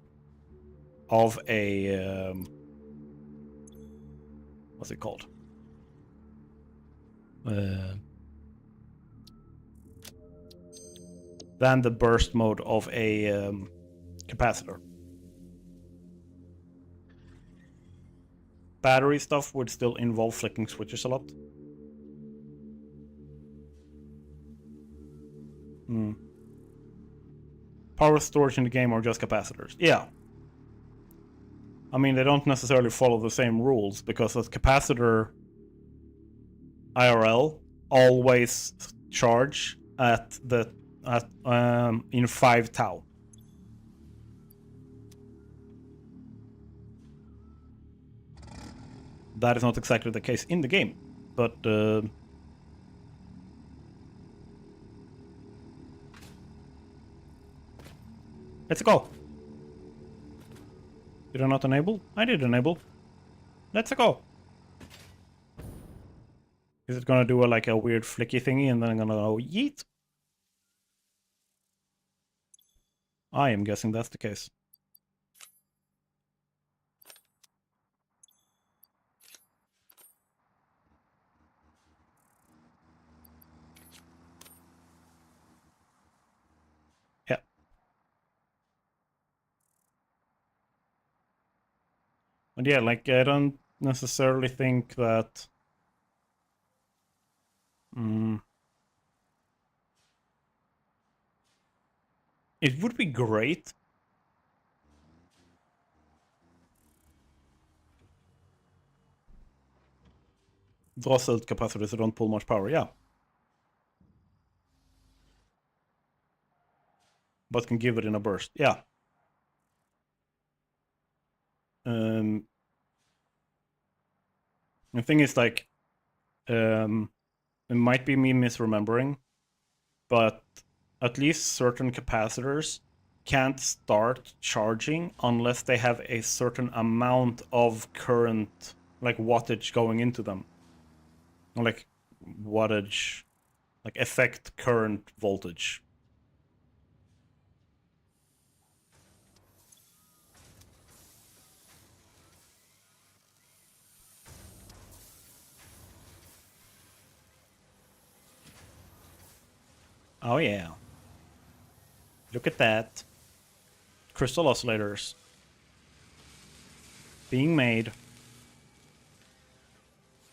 of a what's it called? Than the burst mode of a capacitor. Battery stuff would still involve flicking switches a lot. Power storage in the game are just capacitors. Yeah. I mean, they don't necessarily follow the same rules, because a capacitor IRL always charge at in 5 tau. That is not exactly the case in the game, but let's go. Did I not enable? I did enable. Let's go. Is it gonna do like a weird flicky thingy and then I'm gonna go yeet? I am guessing that's the case. Yeah. But yeah, like I don't necessarily think that it would be great. Draw cell capacitors that don't pull much power, yeah. But can give it in a burst, yeah. The thing is, like, it might be me misremembering, but at least certain capacitors can't start charging unless they have a certain amount of current, like wattage going into them. Or like wattage, like effect current voltage. Oh yeah. Look at that. Crystal oscillators being made.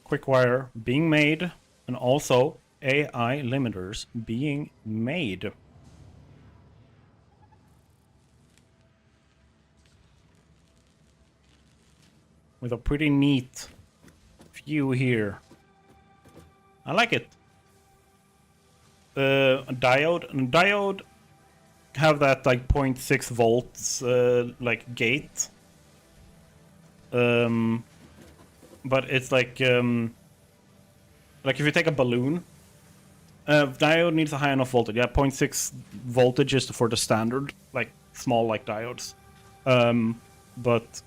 Quick wire being made. And also AI limiters being made. With a pretty neat view here. I like it. Diode have that like 0.6 volts like gate. But it's like if you take a balloon, diode needs a high enough voltage. Yeah, 0.6 voltage is for the standard, like small like diodes. But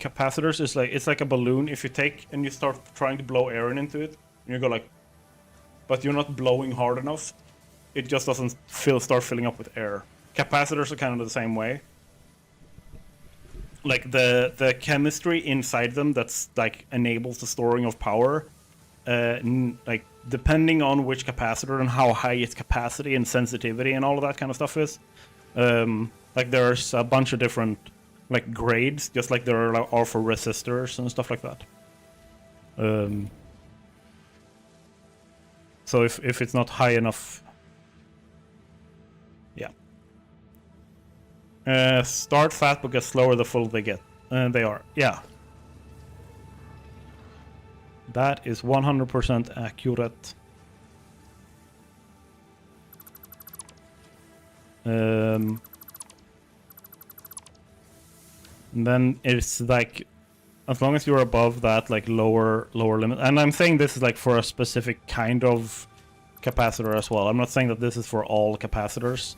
capacitors is like, it's like a balloon. If you take and you start trying to blow air into it, and you go like, but you're not blowing hard enough, it just doesn't start filling up with air. Capacitors are kind of the same way. Like the chemistry inside them that's like enables the storing of power, like depending on which capacitor and how high its capacity and sensitivity and all of that kind of stuff is. Like there's a bunch of different like grades, just like there are for resistors and stuff like that. So if it's not high enough, yeah. Start fast but get slower the fuller they get. They are, yeah. That is 100% accurate. And then it's like, as long as you're above that like lower limit, and I'm saying this is like for a specific kind of capacitor as well. I'm not saying that this is for all capacitors.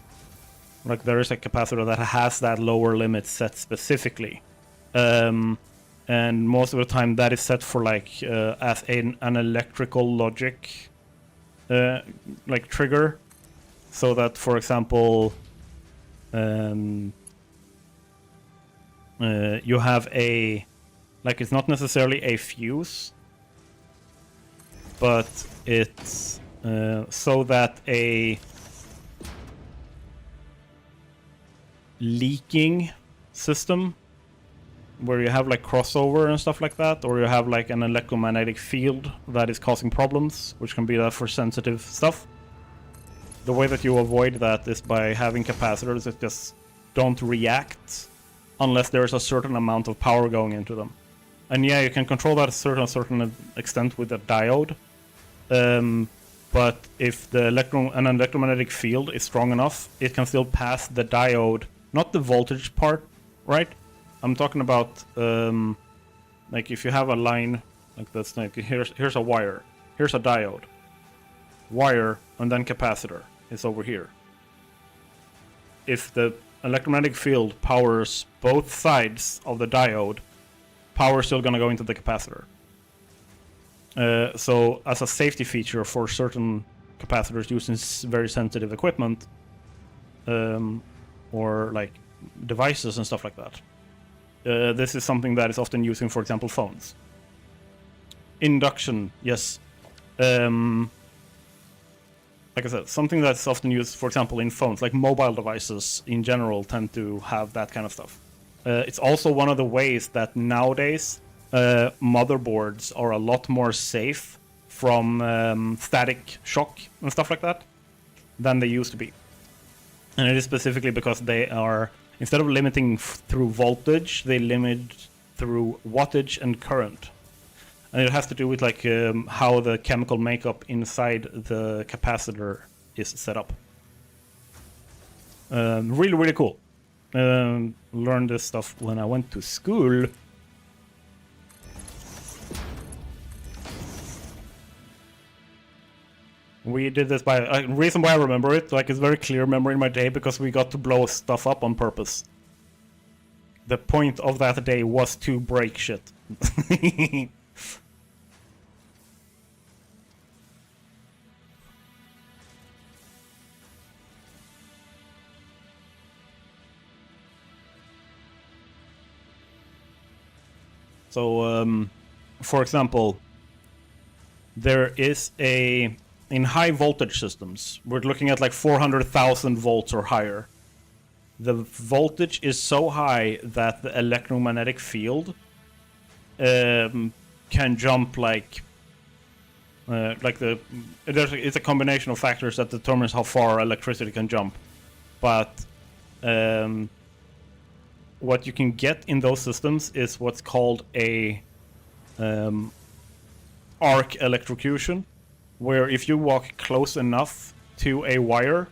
Like there is a capacitor that has that lower limit set specifically, and most of the time that is set for like as an electrical logic like trigger, so that for example you have a, like it's not necessarily a fuse, but it's so that a leaking system where you have like crossover and stuff like that, or you have like an electromagnetic field that is causing problems, which can be that for sensitive stuff. The way that you avoid that is by having capacitors that just don't react unless there's a certain amount of power going into them. And yeah, you can control that to a certain extent with a diode, But if the an electromagnetic field is strong enough, it can still pass the diode, not the voltage part, right? I'm talking about like if you have a line like this, like here's a wire, here's a diode, wire, and then capacitor is over here. If the electromagnetic field powers both sides of the diode, power is still going to go into the capacitor. So as a safety feature for certain capacitors using very sensitive equipment, or like devices and stuff like that, this is something that is often used in, for example, phones. Induction, yes. Like I said, something that's often used, for example, in phones, like mobile devices in general tend to have that kind of stuff. It's also one of the ways that nowadays motherboards are a lot more safe from static shock and stuff like that than they used to be. And it is specifically because they are, instead of limiting through voltage, they limit through wattage and current. And it has to do with like how the chemical makeup inside the capacitor is set up. Really, really cool. Learned this stuff when I went to school. We did this by reason why I remember it, like it's very clear memory in my day, because we got to blow stuff up on purpose. The point of that day was to break shit. So, for example, there is in high voltage systems, we're looking at like 400,000 volts or higher. The voltage is so high that the electromagnetic field can jump like it's a combination of factors that determines how far electricity can jump. But what you can get in those systems is what's called a arc electrocution, where if you walk close enough to a wire,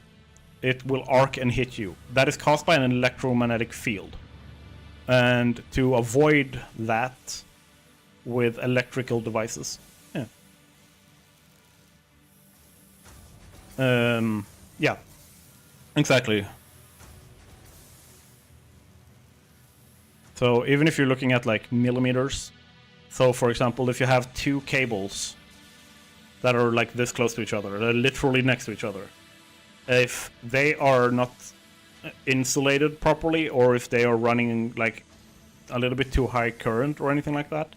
it will arc and hit you. That is caused by an electromagnetic field. And to avoid that with electrical devices. Yeah, exactly. So even if you're looking at like millimeters, so for example, if you have two cables that are like this close to each other, they're literally next to each other, if they are not insulated properly, or if they are running like a little bit too high current or anything like that,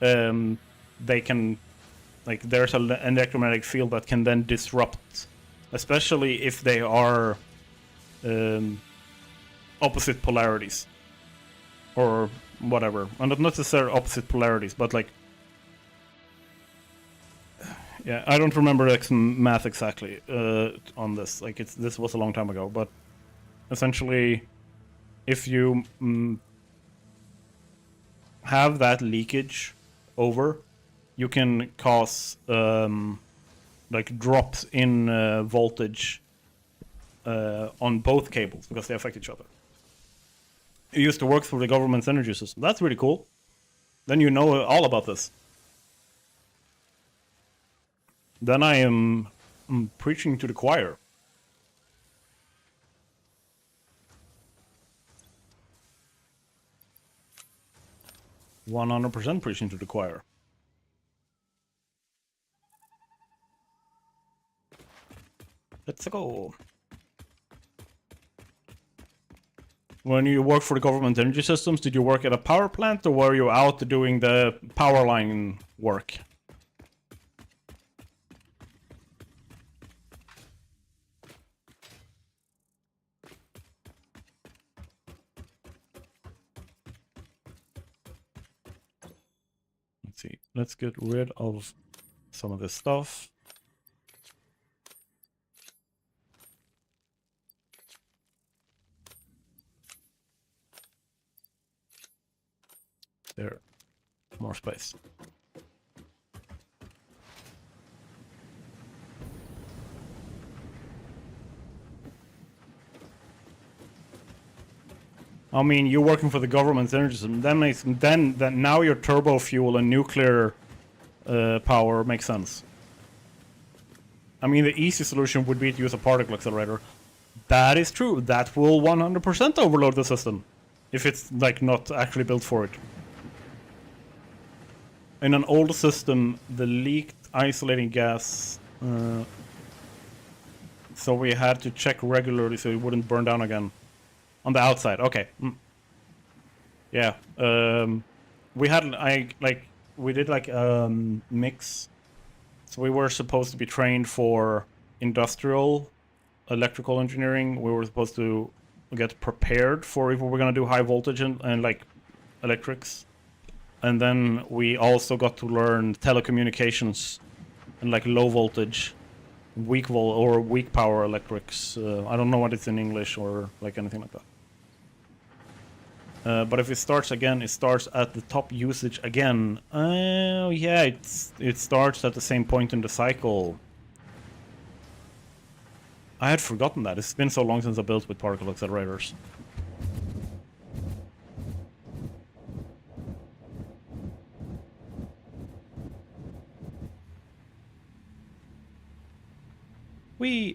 they can, like, there's an electromagnetic field that can then disrupt, especially if they are opposite polarities or whatever. And not necessarily opposite polarities, but like, yeah, I don't remember the math exactly on this. Like, this was a long time ago, but essentially, if you have that leakage over, you can cause like drops in voltage on both cables because they affect each other. It used to work through the government's energy system. That's really cool. Then you know all about this. Then I am preaching to the choir. %100% preaching to the choir. Let's go. When you work for the government energy systems, did you work at a power plant, or were you out doing the power line work? Let's see. Let's get rid of some of this stuff. There. More space. I mean, you're working for the government's energy system. Then now your turbo fuel and nuclear power makes sense. I mean, the easy solution would be to use a particle accelerator. That is true. That will 100% overload the system if it's like not actually built for it. In an old system, the leaked isolating gas, so we had to check regularly so it wouldn't burn down again. On the outside, okay. Yeah. We had we did like mix. So we were supposed to be trained for industrial electrical engineering. We were supposed to get prepared for if we were gonna do high voltage and like electrics. And then we also got to learn telecommunications and like low voltage, weak power electrics. I don't know what it's in English or like anything like that. But if it starts again, it starts at the top usage again. Oh yeah, it starts at the same point in the cycle. I had forgotten that. It's been so long since I built with particle accelerators.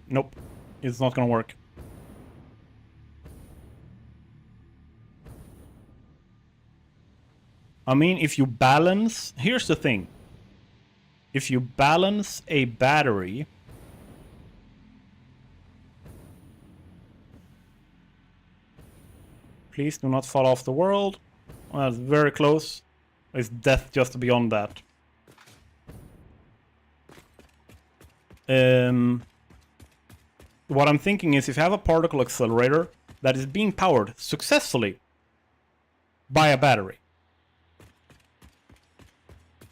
Nope. It's not gonna work. I mean, if you balance... Here's the thing. If you balance a battery... Please do not fall off the world. Well, that's very close. It's death just beyond that. What I'm thinking is if you have a particle accelerator that is being powered successfully by a battery,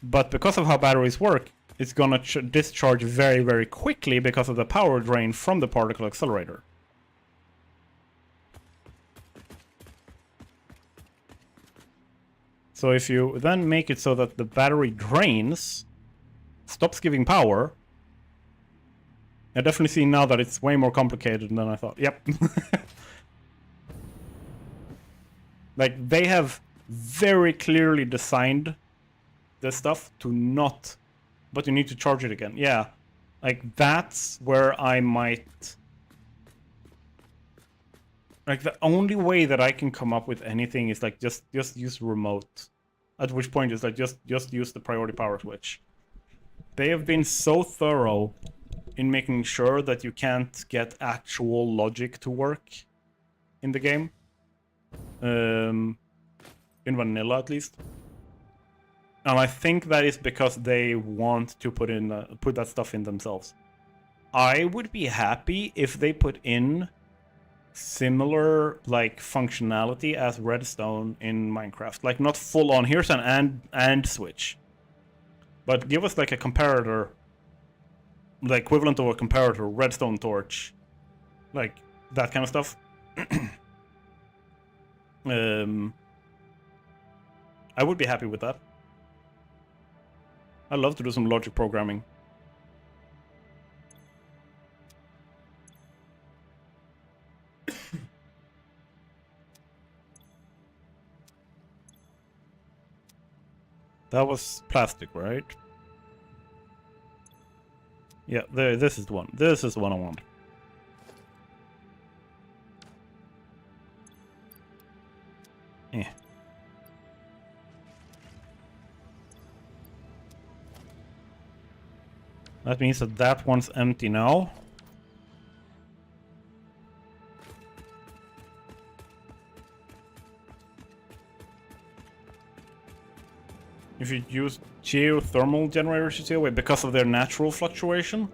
but because of how batteries work, it's gonna discharge very, very quickly because of the power drain from the particle accelerator. So if you then make it so that the battery drains, stops giving power, I definitely see now that it's way more complicated than I thought. Yep. Like, they have very clearly designed this stuff to not... But you need to charge it again. Yeah. Like, that's where I might... Like, the only way that I can come up with anything is, like, just use remote. At which point it's like, just use the priority power switch. They have been so thorough in making sure that you can't get actual logic to work in the game. In vanilla, at least. And I think that is because they want to put that stuff in themselves. I would be happy if they put in similar like functionality as Redstone in Minecraft. Like, not full on, here's an and switch. But give us like a comparator, the equivalent of a comparator, redstone torch, like that kind of stuff. I would be happy with that. I'd love to do some logic programming. That was plastic, right? Yeah, this is the one. This is the one I want. Yeah. That means that that one's empty now. If you use geothermal generators, you see, wait, because of their natural fluctuation?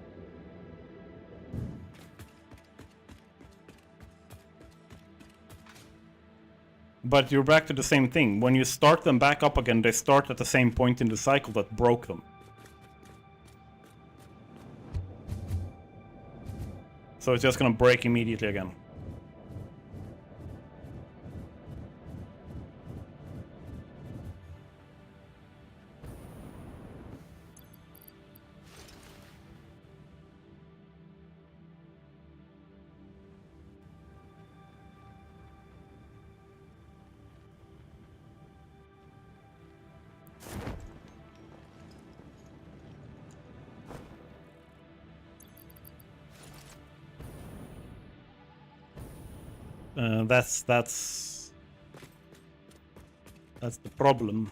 But you're back to the same thing. When you start them back up again, they start at the same point in the cycle that broke them. So it's just gonna break immediately again. That's the problem.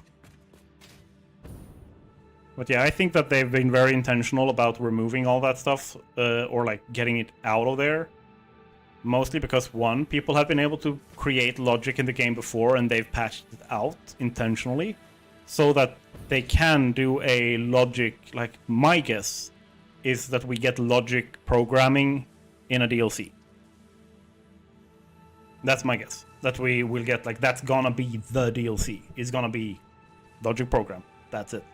But yeah, I think that they've been very intentional about removing all that stuff, or like getting it out of there. Mostly because, one, people have been able to create logic in the game before and they've patched it out intentionally so that they can do a logic, like, my guess is that we get logic programming in a DLC. That's my guess. That we will get, like, that's gonna be the DLC. It's gonna be logic program. That's it.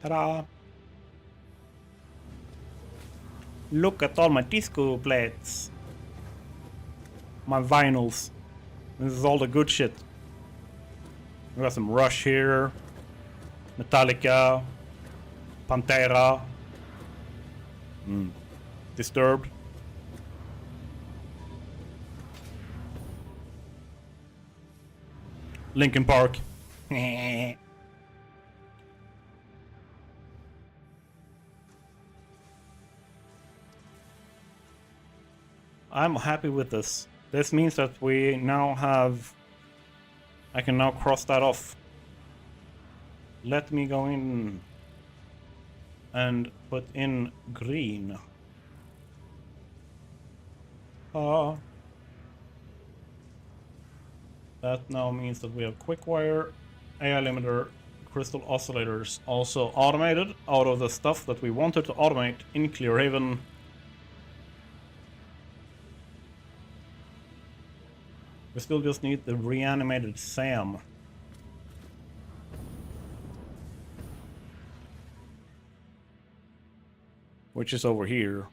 Ta-da! Look at all my disco plates. My vinyls. This is all the good shit. We got some Rush here. Metallica. Pantera. Disturbed. Linkin Park. I'm happy with this. This means that we now have... I can now cross that off. Let me go in and put in green. That now means that we have quick wire, AI limiter, crystal oscillators also automated out of the stuff that we wanted to automate in Clearhaven. We still just need the reanimated Sam. Which is over here.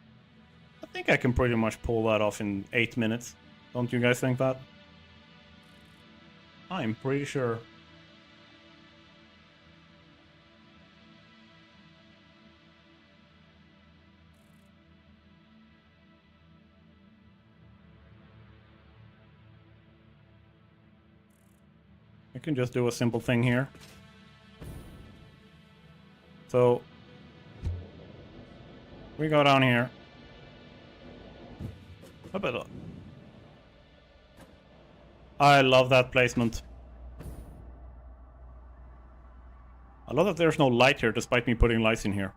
I think I can pretty much pull that off in 8 minutes. Don't you guys think that? I'm pretty sure. I can just do a simple thing here. So we go down here. I love that placement. I love that there's no light here despite me putting lights in here.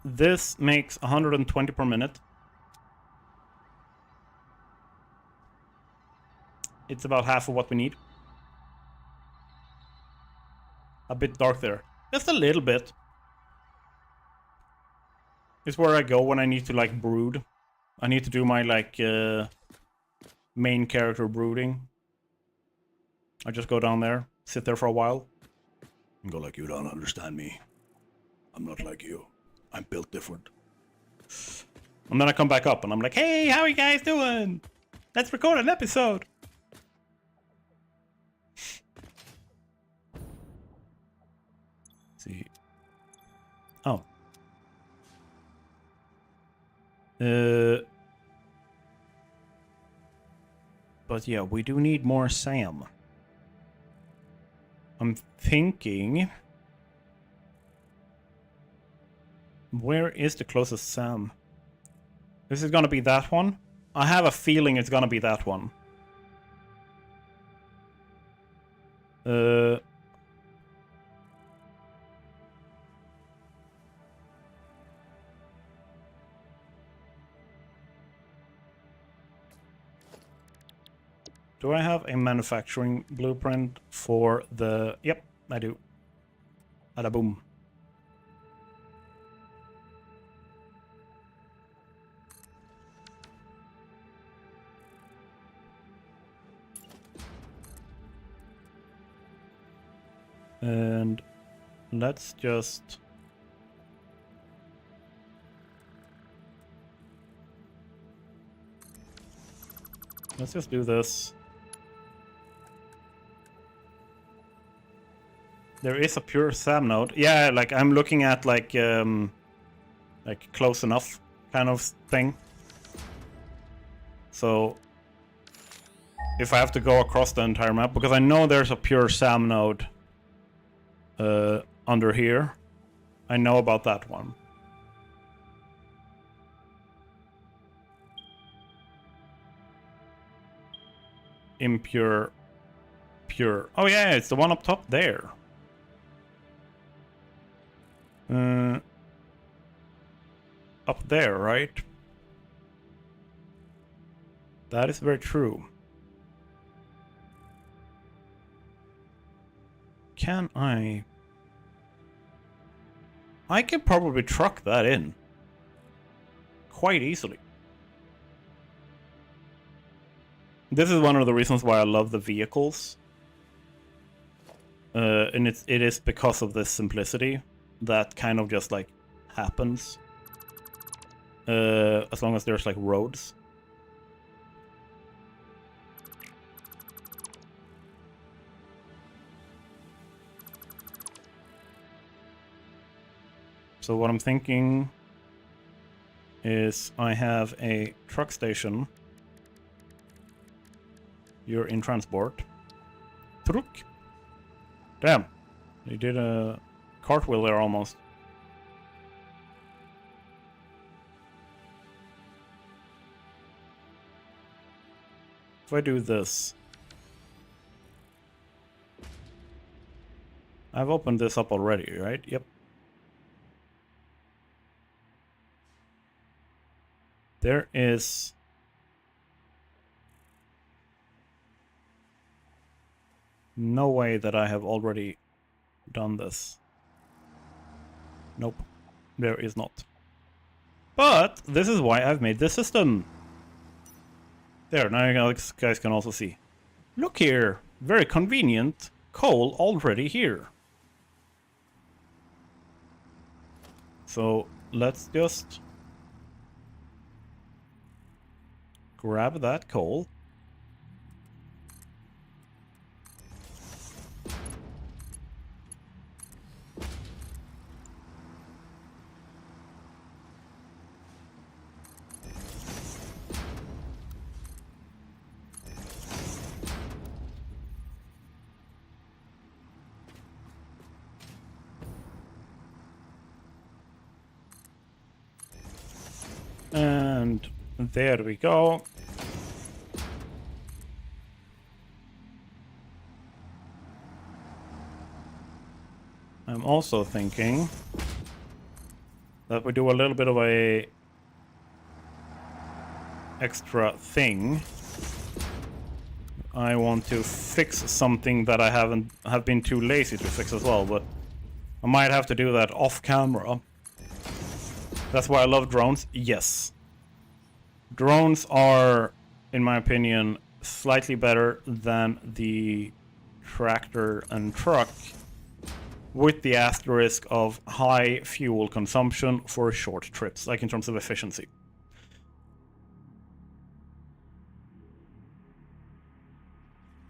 This makes 120 per minute. It's about half of what we need. A bit dark there. Just a little bit. It's where I go when I need to, like, brood. I need to do my, like, main character brooding. I just go down there, sit there for a while, and go like, you don't understand me. I'm not like you. I'm built different. And then I come back up and I'm like, hey, how are you guys doing? Let's record an episode. See. Oh. But yeah, we do need more Sam. I'm thinking... Where is the closest Sam? This is gonna be that one? I have a feeling it's gonna be that one. Do I have a manufacturing blueprint for the... Yep, I do. Ada boom. And let's just... Let's just do this. There is a pure Sam node. Yeah, like I'm looking at like close enough kind of thing. So if I have to go across the entire map, because I know there's a pure SAM node under here. I know about that one. Impure, pure. Oh yeah, it's the one up top there. Up there, right? That is very true. Can I can probably truck that in quite easily. This is one of the reasons why I love the vehicles. And it is because of this simplicity that kind of just like happens. As long as there's like roads. So what I'm thinking is I have a truck station. You're in transport. Truck. Damn. They did a cartwheel there almost. If I do this. I've opened this up already, right? Yep. There is no way that I have already done this. Nope, there is not. But this is why I've made this system. There, now you guys can also see. Look here, very convenient. Coal already here. So let's just grab that coal. And there we go. I'm also thinking that we do a little bit of a extra thing. I want to fix something that I have been too lazy to fix as well, but I might have to do that off camera. That's why I love drones. Yes. Drones are, in my opinion, slightly better than the tractor and truck, with the asterisk of high fuel consumption for short trips, like in terms of efficiency.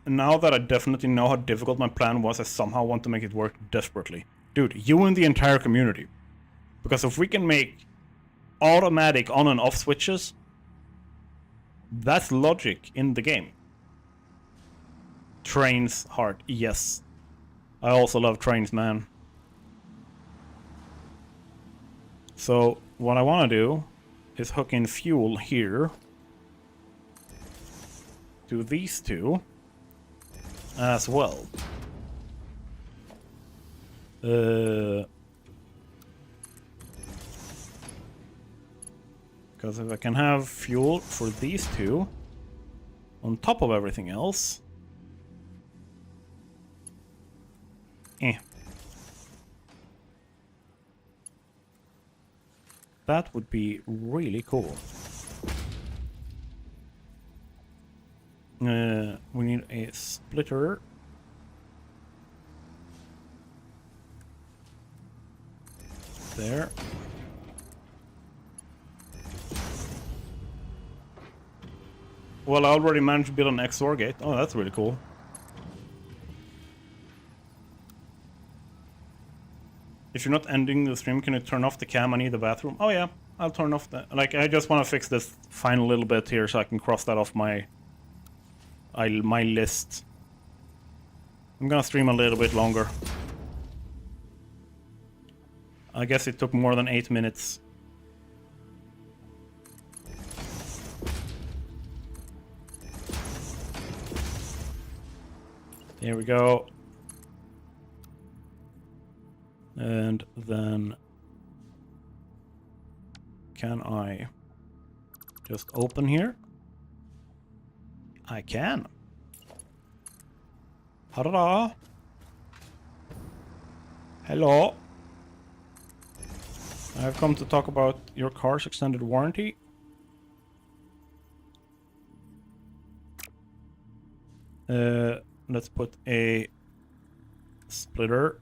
And now that I definitely know how difficult my plan was, I somehow want to make it work desperately. Dude, you and the entire community. Because if we can make automatic on and off switches, that's logic in the game. Trains hard, yes. I also love trains, man. So what I want to do is hook in fuel here to these two as well. Because if I can have fuel for these two on top of everything else, that would be really cool. We need a splitter. There. Well, I already managed to build an XOR gate. Oh, that's really cool. If you're not ending the stream, can you turn off the cam? I need the bathroom. Oh yeah, I'll turn off the... Like, I just want to fix this final little bit here so I can cross that off my my list. I'm gonna stream a little bit longer. I guess it took more than 8 minutes. Here we go. And then can I just open here? I can. Ta-da! Hello. I have come to talk about your car's extended warranty. Let's put a splitter.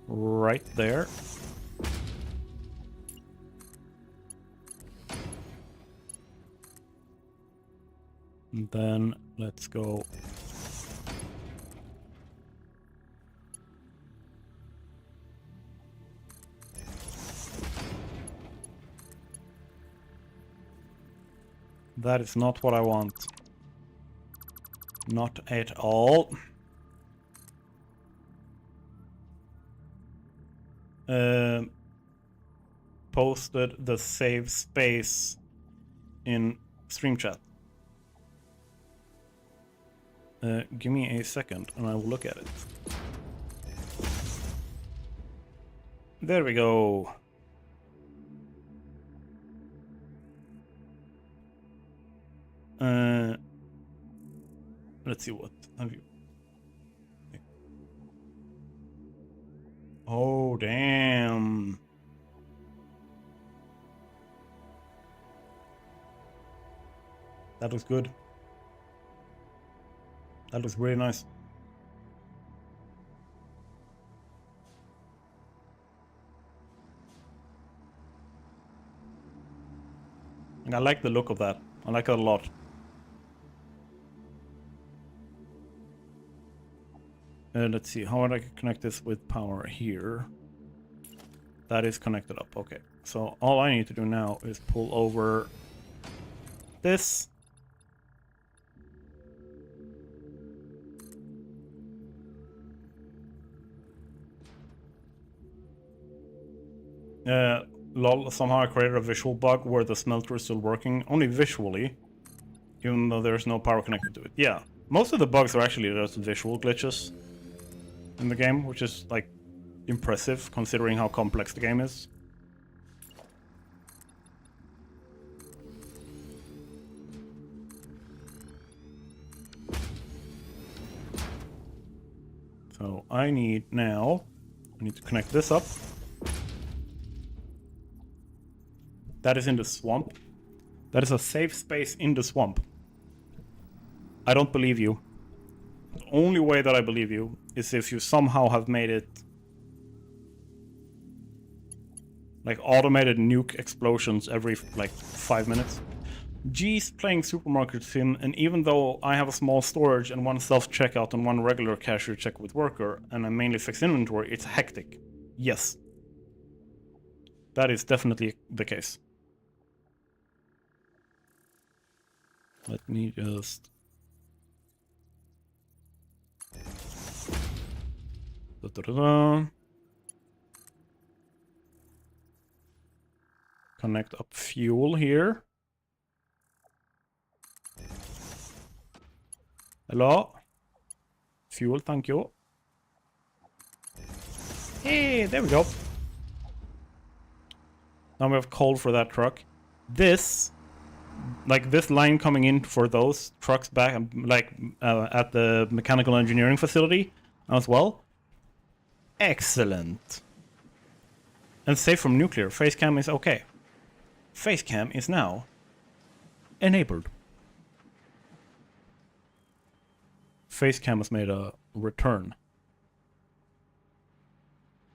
Right there. And then let's go. That is not what I want. Not at all. Posted the save space in stream chat. Give me a second and I will look at it. There we go. Let's see what have you. Oh damn. That was good. That was really nice. I like the look of that. I like it a lot. Let's see, how would I connect this with power here? That is connected up, okay. So all I need to do now is pull over this. Lol, somehow I created a visual bug where the smelter is still working, only visually, even though there's no power connected to it. Yeah, most of the bugs are actually just visual glitches in the game, which is, like, impressive considering how complex the game is. So I need to connect this up. That is in the swamp. That is a safe space in the swamp. I don't believe you. The only way that I believe you is if you somehow have made it like automated nuke explosions every like 5 minutes. G's playing Supermarket Sim, and even though I have a small storage and one self-checkout and one regular cashier check with worker, and I mainly fix inventory, it's hectic. Yes. That is definitely the case. Let me just... Da-da-da-da. Connect up fuel here. Hello? Fuel, thank you. Hey, there we go. Now we have coal for that truck. This, like this line coming in for those trucks back, like at the mechanical engineering facility as well. Excellent. And safe from nuclear. Face cam is okay. Face cam is now enabled. Face cam has made a return.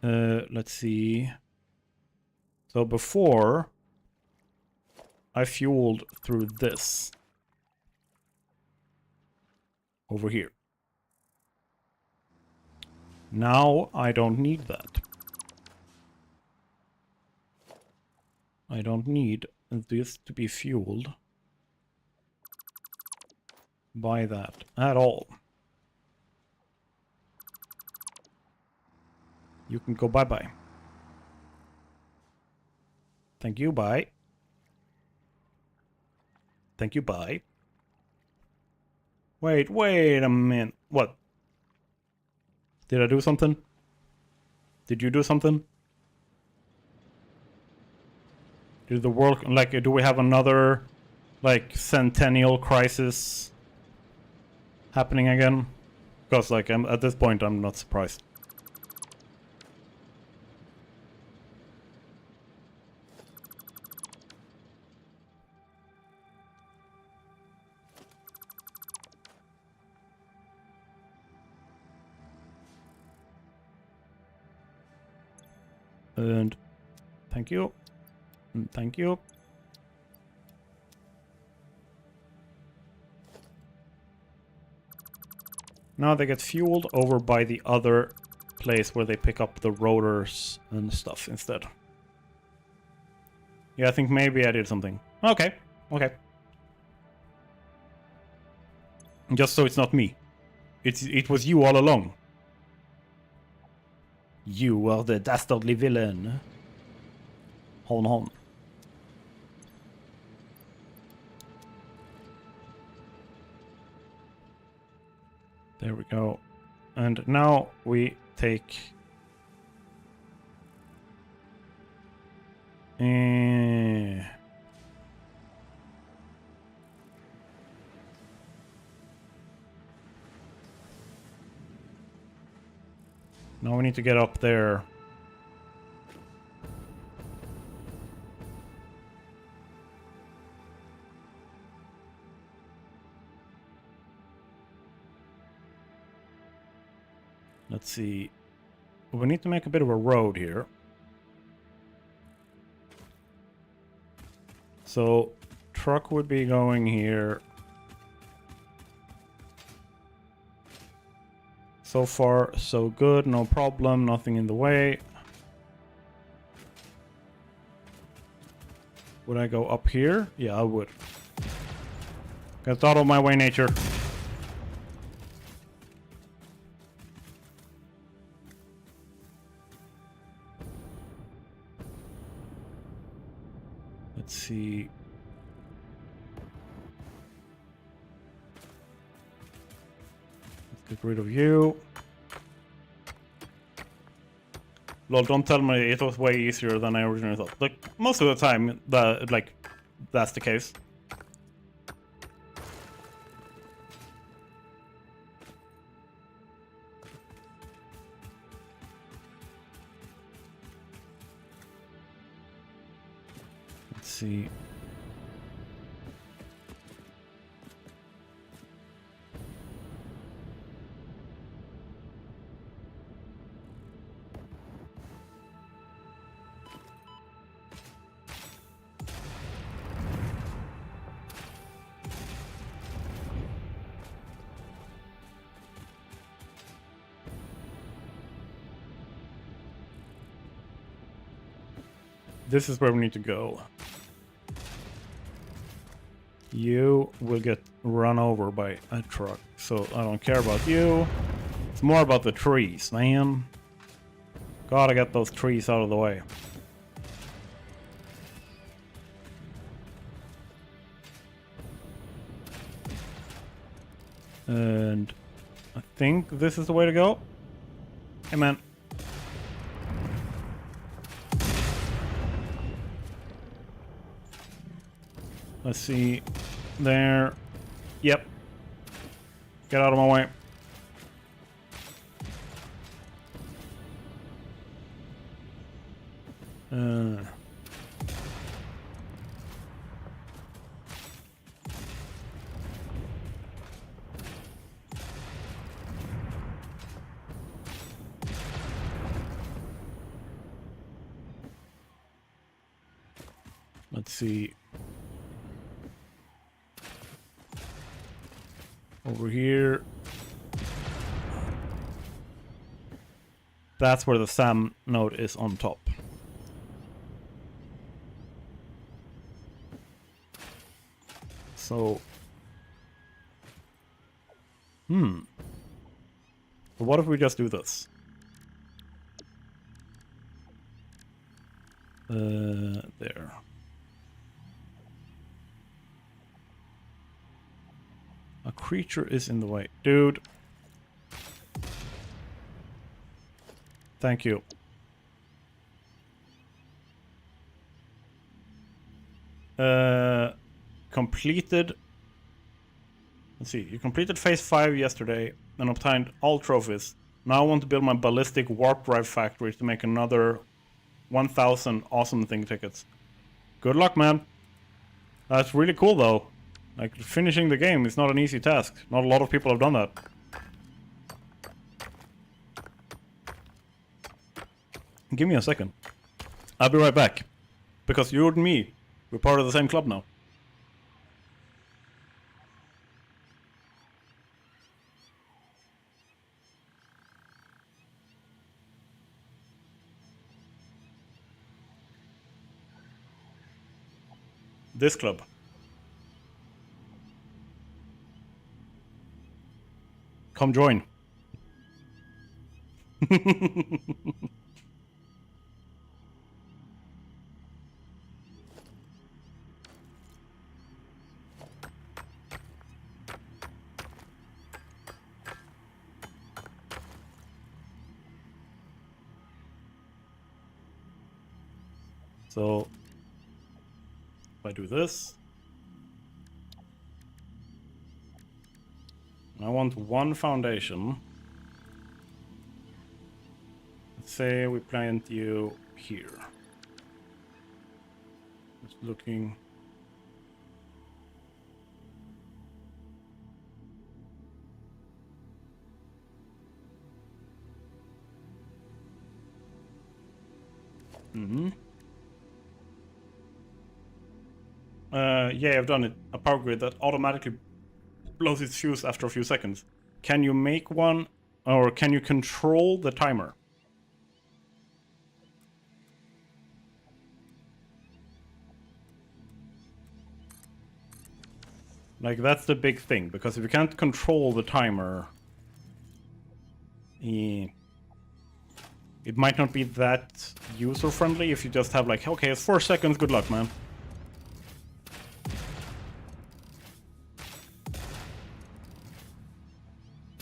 Let's see. So before I fueled through this over here. Now I don't need that. I don't need this to be fueled by that at all. You can go bye-bye. Thank you, bye. Thank you, bye. Wait a minute. What? Did I do something? Did you do something? Did the world, like, do we have another, like, centennial crisis happening again? Because, like, at this point, I'm not surprised. And thank you. And thank you. Now they get fueled over by the other place where they pick up the rotors and stuff instead. Yeah, I think maybe I did something. Okay, okay. Just so it's not me. It was you all along. You are the dastardly villain. Hold on. There we go. And now we take... Now we need to get up there. Let's see. We need to make a bit of a road here. So, truck would be going here. So far, so good. No problem. Nothing in the way. Would I go up here? Yeah, I would. Get out of my way, nature. Let's see. Let's get rid of you. Lol, don't tell me it was way easier than I originally thought. Like, most of the time, that's the case. Let's see. This is where we need to go. You will get run over by a truck, so I don't care about you. It's more about the trees, man. Gotta get those trees out of the way. And I think this is the way to go. Hey, man. Let's see. There. Yep. Get out of my way. Let's see. Over here. That's where the SAM node is on top. So... But what if we just do this? There. A creature is in the way. Dude. Thank you. Completed... Let's see, you completed phase 5 yesterday and obtained all trophies. Now I want to build my ballistic warp drive factory to make another 1,000 awesome thing tickets. Good luck, man. That's really cool, though. Like, finishing the game is not an easy task. Not a lot of people have done that. Give me a second. I'll be right back. Because you and me, we're part of the same club now. This club. Come join. So, if I do this, I want one foundation. Let's say we plant you here. Just looking. Yeah, I've done it. A power grid that automatically blows its fuse after a few seconds. Can you make one, or can you control the timer? Like, that's the big thing, because if you can't control the timer, it might not be that user-friendly if you just have like, okay, it's 4 seconds, good luck, man.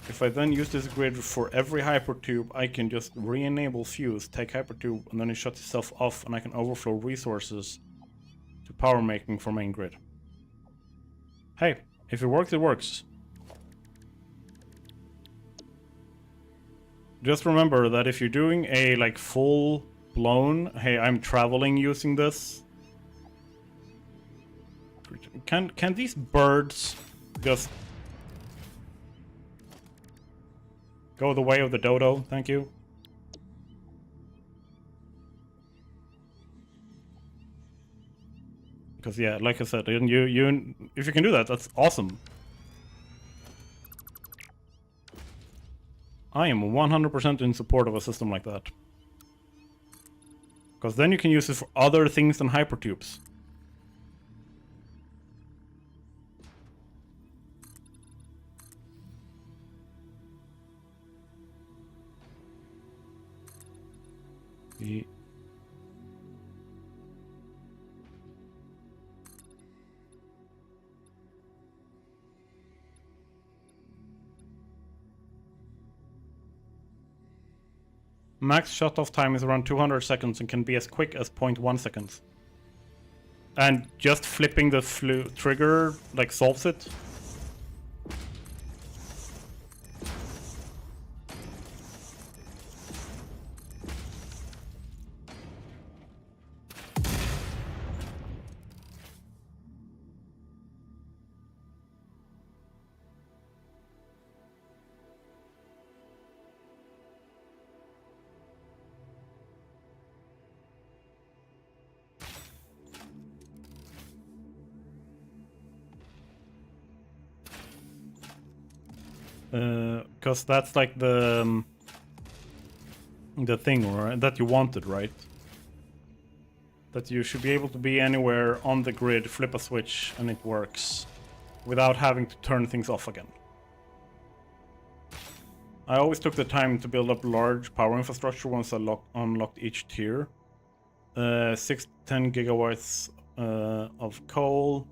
If I then use this grid for every hypertube, I can just re-enable fuse, take hypertube, and then it shuts itself off, and I can overflow resources to power making for main grid. Hey, if it works, it works. Just remember that if you're doing a like full-blown, hey, I'm traveling using this. Can these birds just go the way of the dodo? Thank you. Because yeah, like I said, if you can do that, that's awesome. I am 100% in support of a system like that. Because then you can use it for other things than hypertubes. Max shut-off time is around 200 seconds and can be as quick as 0.1 seconds. And just flipping the trigger, like, solves it. Because that's like the thing, right, that you wanted, right? That you should be able to be anywhere on the grid, flip a switch, and it works. without having to turn things off again. I always took the time to build up large power infrastructure once I unlocked each tier. 6 to 10 gigawatts of coal,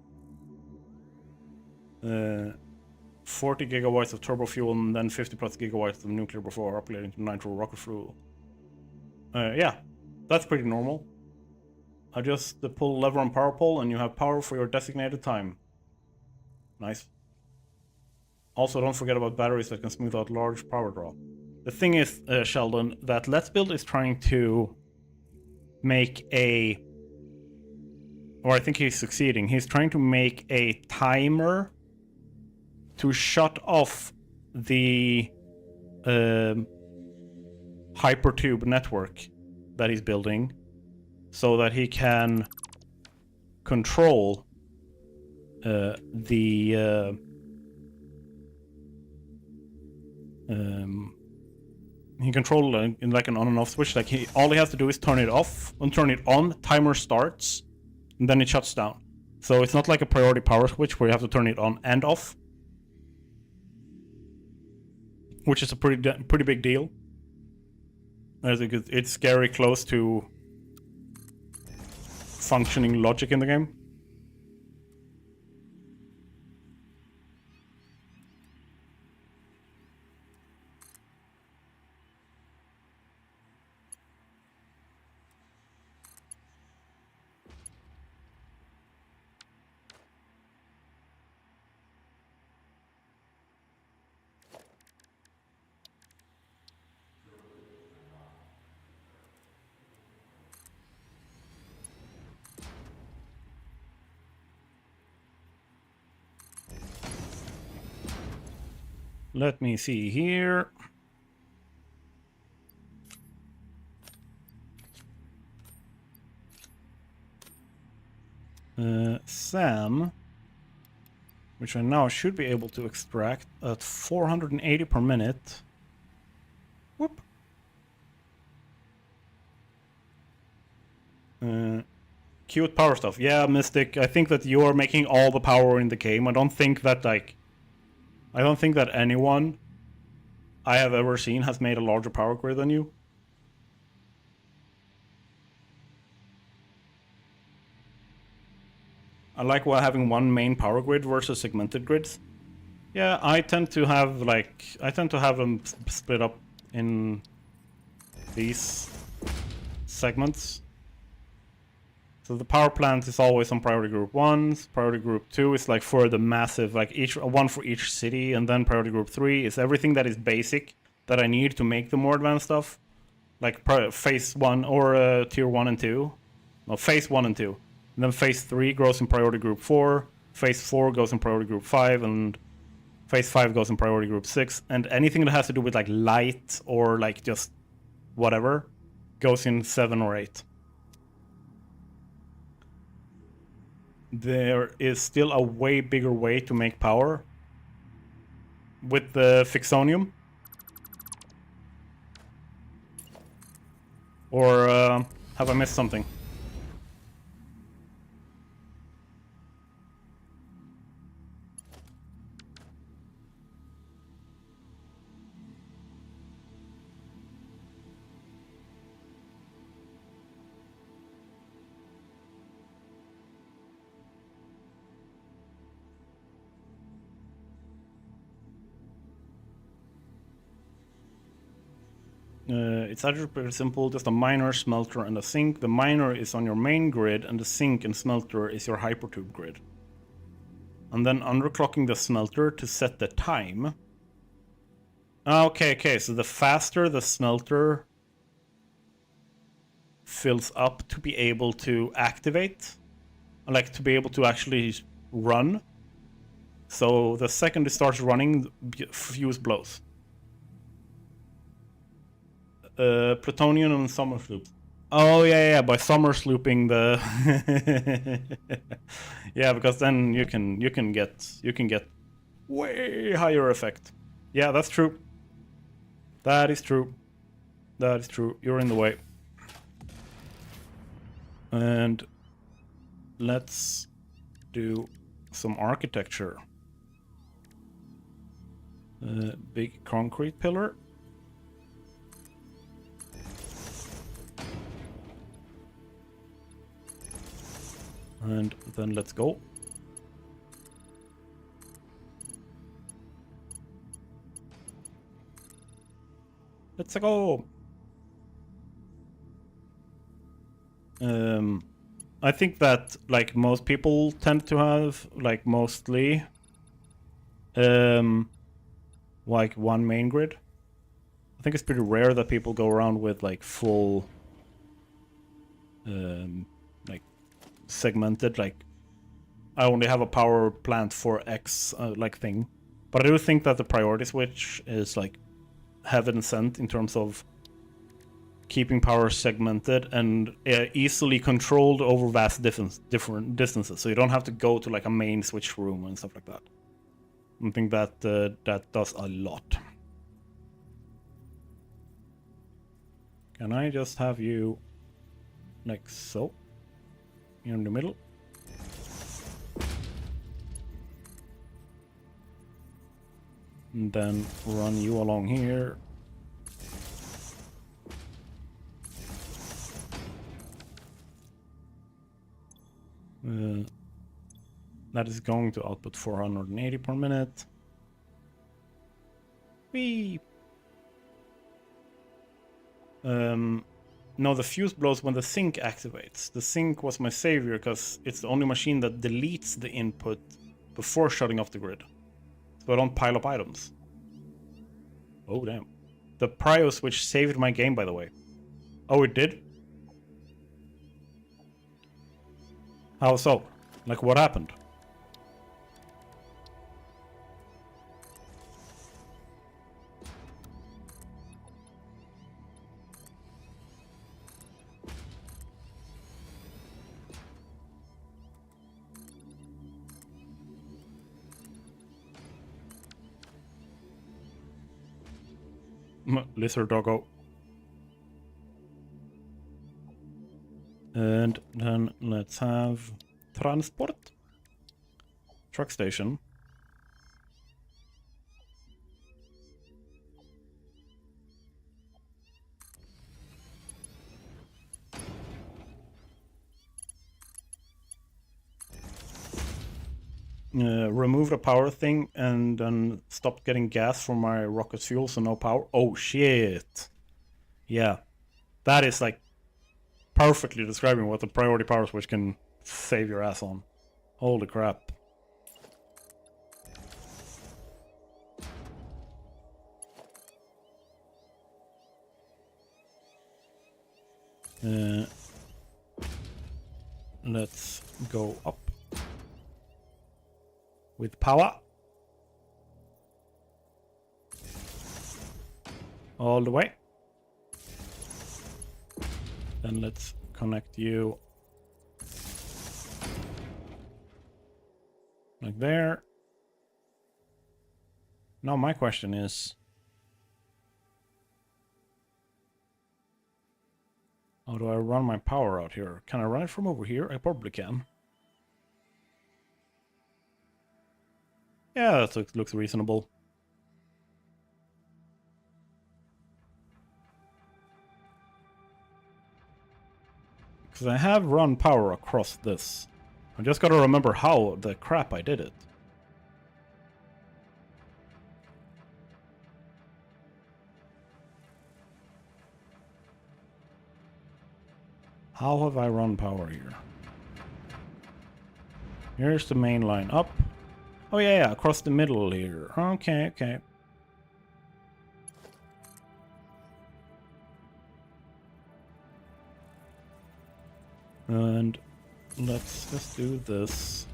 40 gigawatts of turbo fuel, and then 50 plus gigawatts of nuclear before upgrading to nitro rocket fuel. Yeah, that's pretty normal. I just pull a lever on power pole and you have power for your designated time. Nice. Also, don't forget about batteries that can smooth out large power draw. The thing is, Sheldon, that Let's Build is trying to make a... Or I think he's succeeding. He's trying to make a timer to shut off the hypertube network that he's building so that he can control he controls in like an on and off switch. Like all he has to do is turn it off and turn it on. Timer starts, and then it shuts down. So it's not like a priority power switch where you have to turn it on and off, which is a pretty big deal. I think it's scary close to functioning logic in the game. Let me see here. Sam, which I now should be able to extract at 480 per minute. Whoop. Cute power stuff. Yeah, Mystic, I think that you're making all the power in the game. I don't think that anyone I have ever seen has made a larger power grid than you. I like having one main power grid versus segmented grids. Yeah, I tend to have them split up in these segments. So the power plant is always on priority group 1, priority group 2 is like for the massive, like one for each city, and then priority group 3 is everything that is basic that I need to make the more advanced stuff. Like phase 1 or tier 1 and 2. No, phase 1 and 2. And then phase 3 goes in priority group 4, phase 4 goes in priority group 5, and phase 5 goes in priority group 6. And anything that has to do with like light or like just whatever goes in 7 or 8. There is still a way bigger way to make power with the Fixonium. Or have I missed something? It's actually pretty simple, just a miner, smelter, and a sink. The miner is on your main grid, and the sink and smelter is your hypertube grid. And then underclocking the smelter to set the time. Okay, so the faster the smelter fills up to be able to activate, like to be able to actually run. So the second it starts running, fuse blows. Plutonium and summer sloop. Oh yeah, by summer slooping the yeah, because then you can get way higher effect. Yeah, that's true. That is true. That is true. You're in the way. And let's do some architecture. Big concrete pillar. And then let's go. Let's go. I think that like most people tend to have like mostly like one main grid. I think it's pretty rare that people go around with like full like segmented, like I only have a power plant for X like thing. But I do think that the priority switch is like heaven sent in terms of keeping power segmented and easily controlled over vast different distances. So you don't have to go to like a main switch room and stuff like that. I think that that does a lot. Can I just have you like so? Here in the middle. And then run you along here. That is going to output 480 per minute. Whee! No, the fuse blows when the sink activates. The sink was my savior because it's the only machine that deletes the input before shutting off the grid. So I don't pile up items. Oh, damn. The prio switch saved my game, by the way. Oh, it did? How so? Like, what happened? Lizard doggo. And then let's have transport. Truck station. Remove the power thing and then stopped getting gas from my rocket fuel, so no power. Oh shit. Yeah. That is like perfectly describing what the priority power switch can save your ass on. Holy crap. Let's go up with power. All the way. Then let's connect you like there. Now my question is, how do I run my power out here? Can I run it from over here? I probably can. Yeah, that looks reasonable. Because I have run power across this. I just gotta remember how the crap I did it. How have I run power here? Here's the main line up. Oh yeah, across the middle here. Okay, okay. And let's just do this.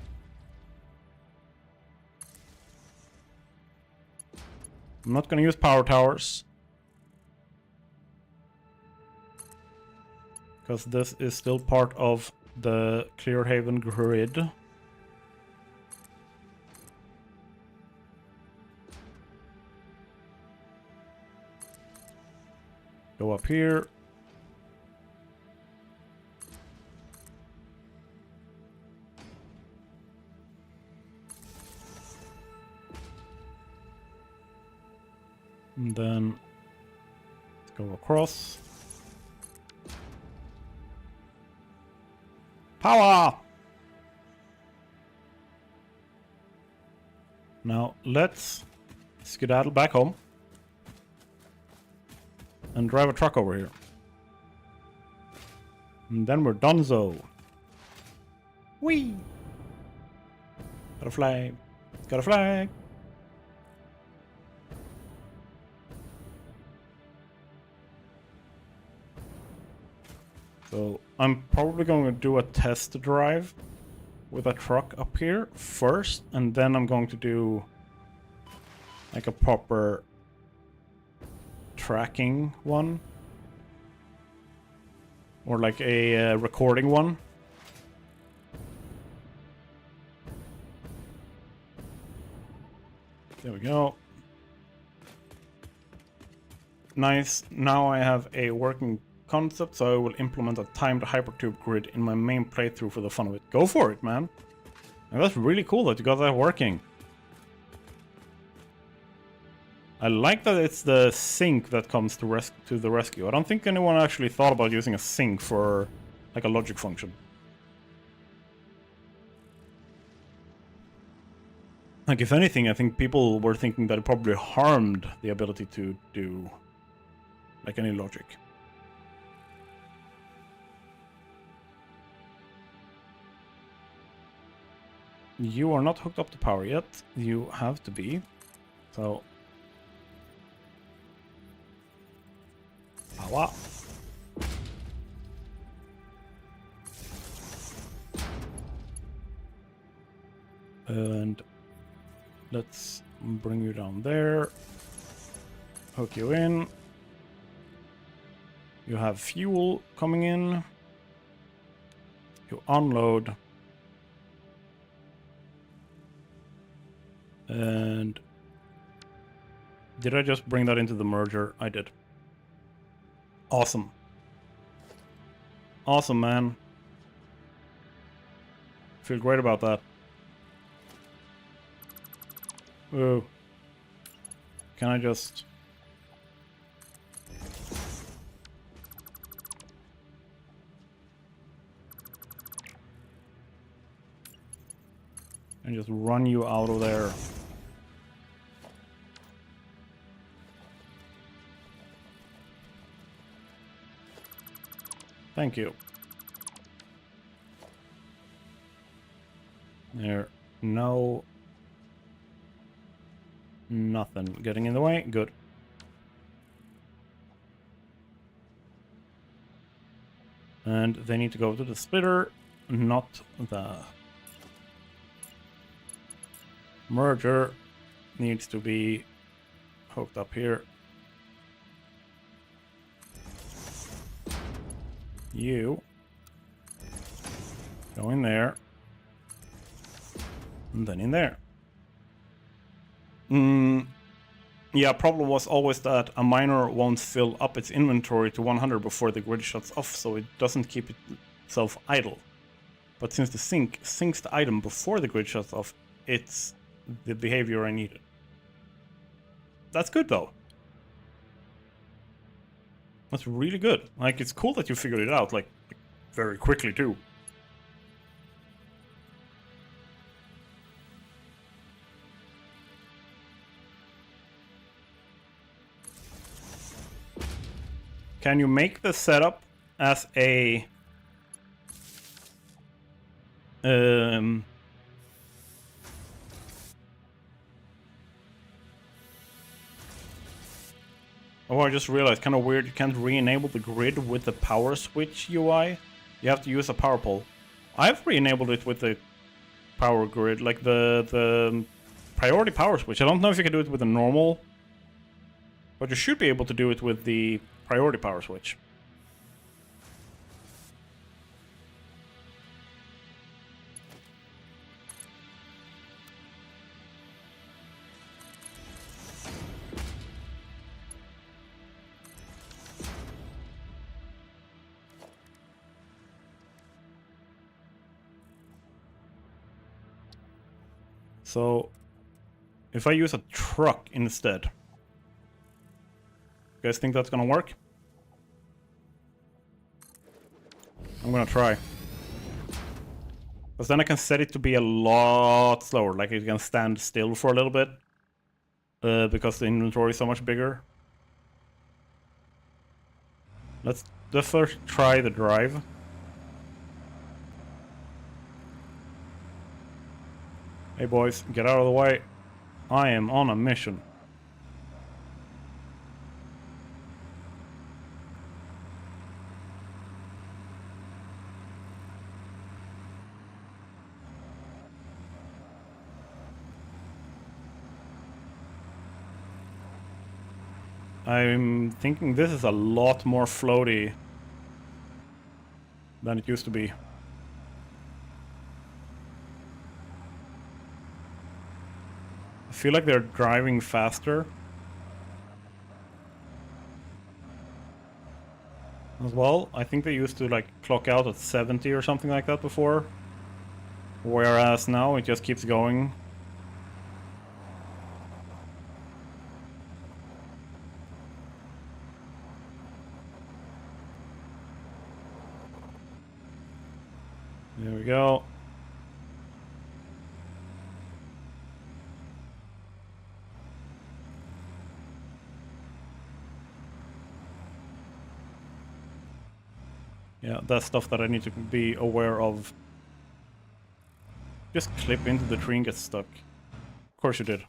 I'm not gonna use power towers, because this is still part of the Clearhaven grid. Go up here. And then let's go across. Power! Now let's skedaddle back home and drive a truck over here. And then we're donezo. Whee! Got a flag. Got a flag. So I'm probably going to do a test drive with a truck up here first, and then I'm going to do like a proper tracking one, or like a recording one. There we go. Nice. Now I have a working concept, so I will implement a timed hypertube grid in my main playthrough for the fun of it. Go for it, man. And that's really cool that you got that working. I like that it's the sink that comes to the rescue. I don't think anyone actually thought about using a sink for like a logic function. Like, if anything, I think people were thinking that it probably harmed the ability to do like any logic. You are not hooked up to power yet. You have to be. So power. And let's bring you down there. Hook you in. You have fuel coming in. You unload. And did I just bring that into the merger? I did. Awesome. Awesome, man. Feel great about that. Whoa. Can I just... and just run you out of there. Thank you. There. No. Nothing getting in the way. Good. And they need to go to the splitter, not the merger. Needs to be hooked up here. You go in there, and then in there. Yeah, problem was always that a miner won't fill up its inventory to 100 before the grid shuts off, so it doesn't keep itself idle. But since the sink sinks the item before the grid shuts off, it's the behavior I needed. That's good, though. That's really good. Like, it's cool that you figured it out, like very quickly, too. Can you make the setup as a... Oh, I just realized, kind of weird, you can't re-enable the grid with the power switch UI. You have to use a power pole. I've re-enabled it with the power grid, like the priority power switch. I don't know if you can do it with the normal, but you should be able to do it with the priority power switch. So, if I use a truck instead, You guys think that's gonna work? I'm gonna try. Because then I can set it to be a lot slower, like it can stand still for a little bit. Because the inventory is so much bigger. Let's first try the drive. Hey boys, get out of the way. I am on a mission. I'm thinking this is a lot more floaty than it used to be. I feel like they're driving faster as well. I think they used to like clock out at 70 or something like that before, whereas now it just keeps going. There we go. Yeah, that's stuff that I need to be aware of. Just clip into the tree and get stuck. Of course you did.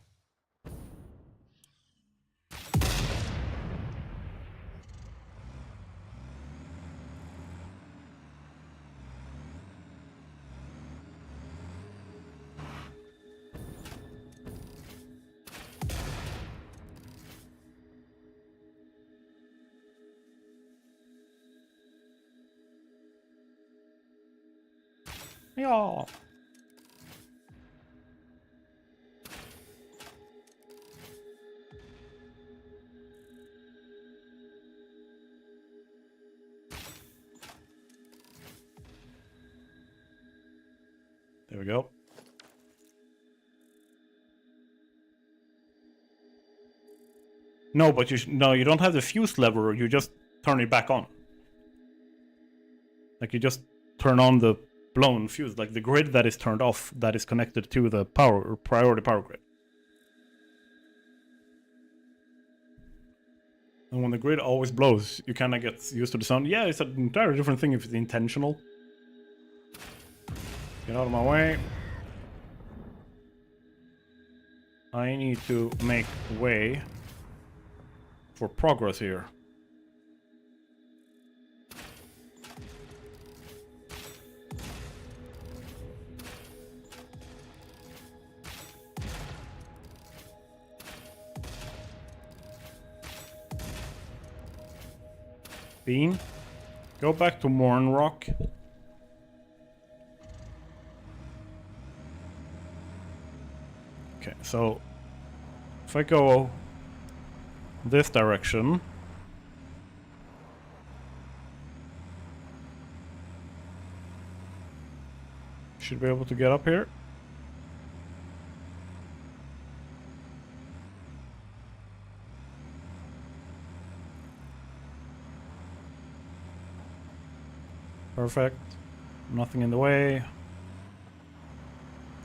Yeah. There we go. No, but you don't have the fuse lever. You just turn it back on. Like you just turn on the blown fuse, like the grid that is turned off, that is connected to the priority power grid. And when the grid always blows, you kind of get used to the sound. Yeah, it's an entirely different thing if it's intentional. Get out of my way. I need to make way for progress here. Bean, go back to Morn Rock. Okay, so if I go this direction, should be able to get up here. Perfect. Nothing in the way.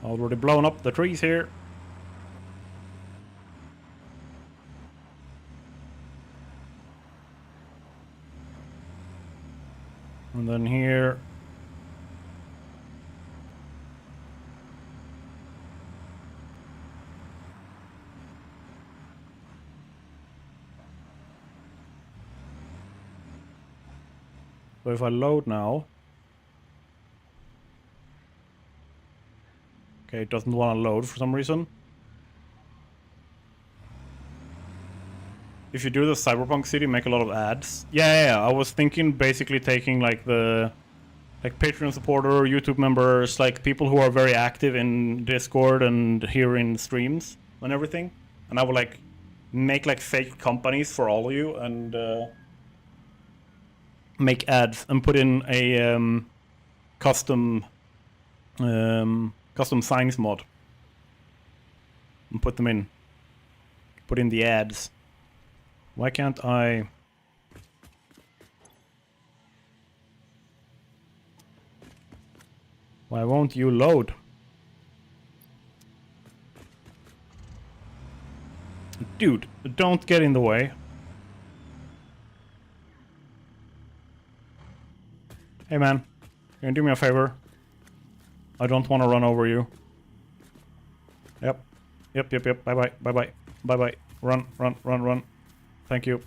Already blown up the trees here. And then here. So if I load now. Okay, it doesn't want to load for some reason. If you do the Cyberpunk city, make a lot of ads. Yeah, I was thinking basically taking like the Patreon supporter, YouTube members, like people who are very active in Discord and here in streams and everything. And I would like make like fake companies for all of you and make ads and put in a custom signs mod and put them in. Put in the ads. Why can't I... Why won't you load? Dude, don't get in the way. Hey man, can you do me a favor? I don't want to run over you. Yep. Yep. Bye-bye. Bye-bye. Bye-bye. Run. Thank you.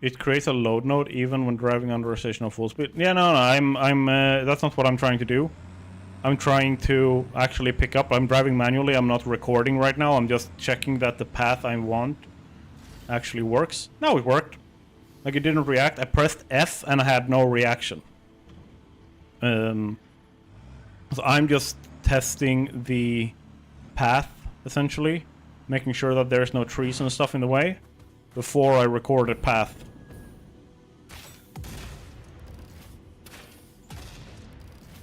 It creates a load node even when driving under a station of full speed. Yeah, no, I'm that's not what I'm trying to do. I'm trying to actually pick up. I'm driving manually. I'm not recording right now. I'm just checking that the path I want actually works. No, it worked. Like, it didn't react. I pressed F and I had no reaction. So I'm just testing the path, essentially. Making sure that there's no trees and stuff in the way before I record a path.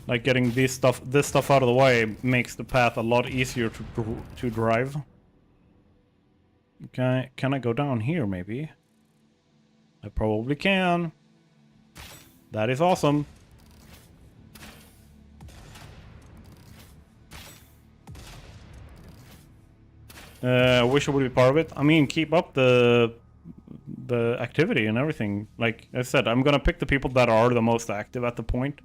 Like, getting this stuff out of the way makes the path a lot easier to drive. Okay, can I go down here maybe? I probably can. That is awesome. I wish I would be part of it. I mean, keep up the activity and everything. Like I said, I'm gonna pick the people that are the most active at the point.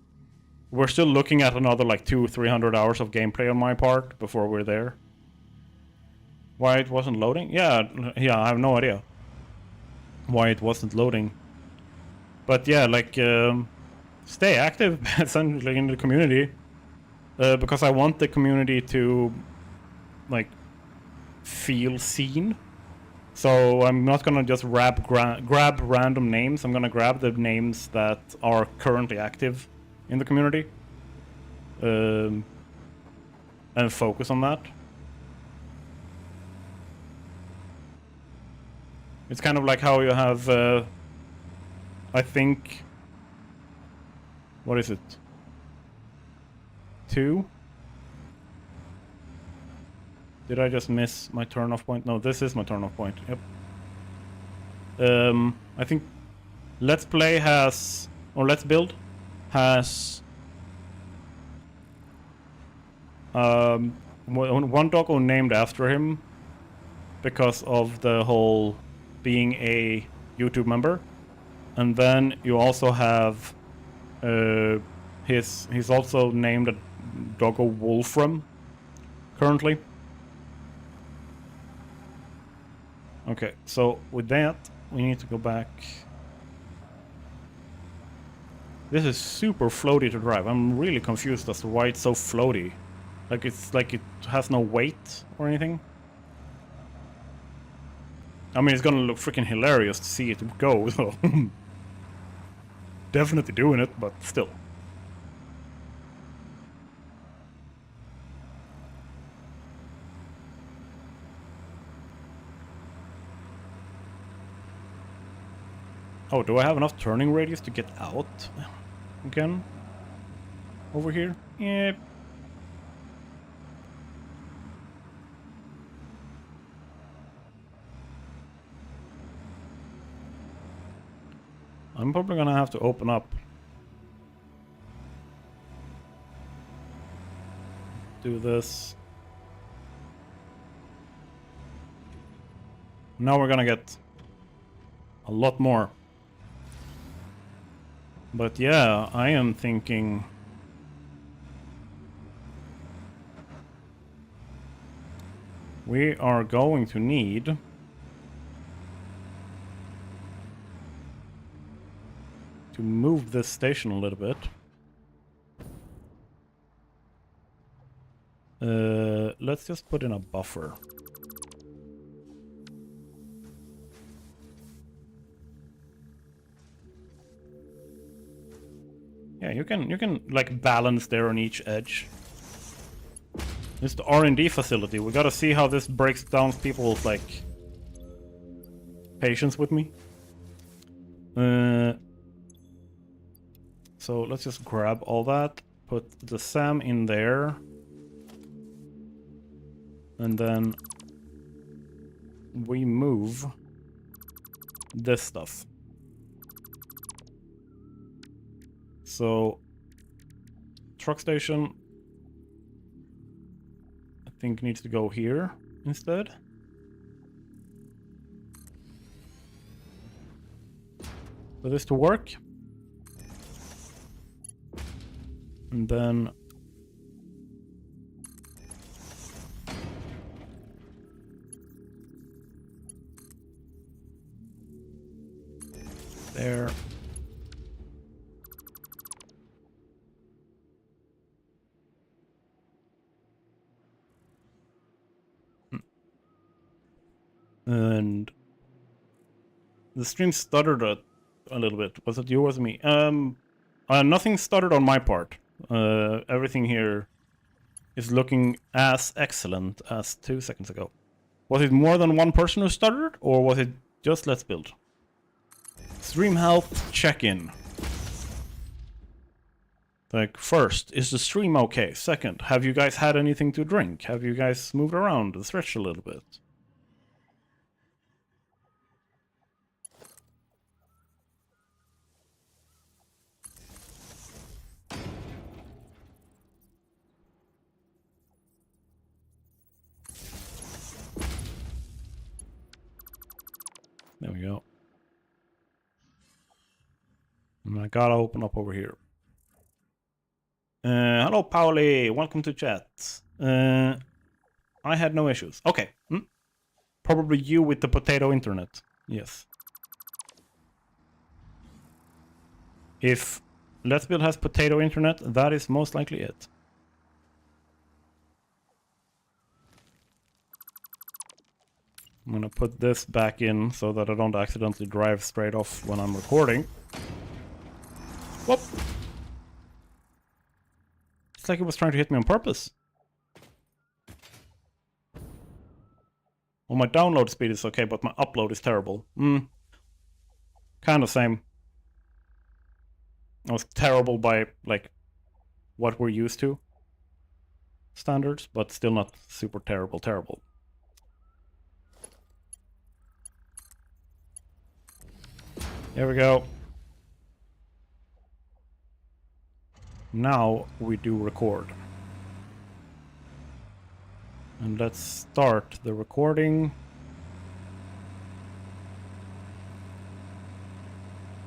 We're still looking at another like 200-300 hours of gameplay on my part before we're there. Why it wasn't loading? Yeah, I have no idea why it wasn't loading. But yeah, like stay active essentially in the community because I want the community to like feel seen. So I'm not gonna just grab random names. I'm gonna grab the names that are currently active in the community and focus on that. It's kind of like how you have I think, what is it? 2? Did I just miss my turn-off point? No, this is my turn-off point. Yep. I think Let's Play has, or Let's Build has one doggo named after him because of the whole being a YouTube member. And then you also have he's also named a doggo Wolfram currently. Okay, so with that, we need to go back. This is super floaty to drive. I'm really confused as to why it's so floaty. Like it's like it has no weight or anything. I mean, it's gonna look freaking hilarious to see it go, so definitely doing it, but still. Oh, do I have enough turning radius to get out again? Over here? Yeah. I'm probably gonna have to open up. Do this. Now we're gonna get a lot more. But yeah, I am thinking we are going to need to move this station a little bit. Let's just put in a buffer. Yeah, you can like balance there on each edge. It's the R&D facility. We gotta see how this breaks down people's like patience with me. So let's just grab all that, put the SAM in there. And then we move this stuff. So, truck station, I think needs to go here instead. For this to work. And then there. And the stream stuttered a little bit. Was it you or was it me? Nothing stuttered on my part. Everything here is looking as excellent as 2 seconds ago. Was it more than one person who stuttered, or was it just let's build? Stream health check-in. Like, first, is the stream okay? Second, have you guys had anything to drink? Have you guys moved around and stretched a little bit? There we go. And I gotta open up over here. Hello, Pauli. Welcome to chat. I had no issues. Okay. Probably you with the potato internet. Yes. If Let's Build has potato internet, that is most likely it. I'm gonna put this back in so that I don't accidentally drive straight off when I'm recording. Whoop! It's like it was trying to hit me on purpose. Well, my download speed is okay, but my upload is terrible. Kind of same. I was terrible by, like, what we're used to. Standards, but still not super terrible. There we go. Now we do record. And let's start the recording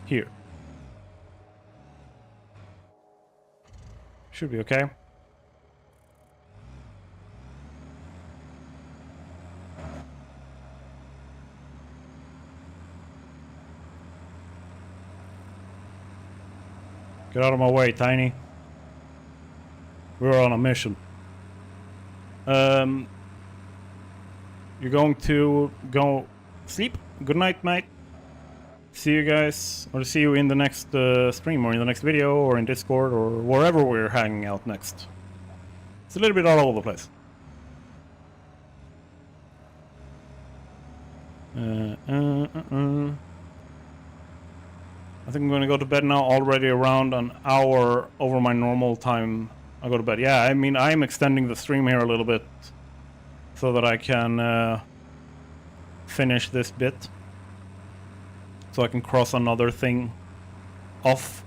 here. Should be okay. Get out of my way, Tiny. We're on a mission. You're going to go sleep? Good night, mate. See you guys, or see you in the next stream, or in the next video, or in Discord, or wherever we're hanging out next. It's a little bit all over the place. I think I'm gonna go to bed now, already around an hour over my normal time. I'll go to bed. Yeah, I mean, I'm extending the stream here a little bit so that I can finish this bit. So I can cross another thing off.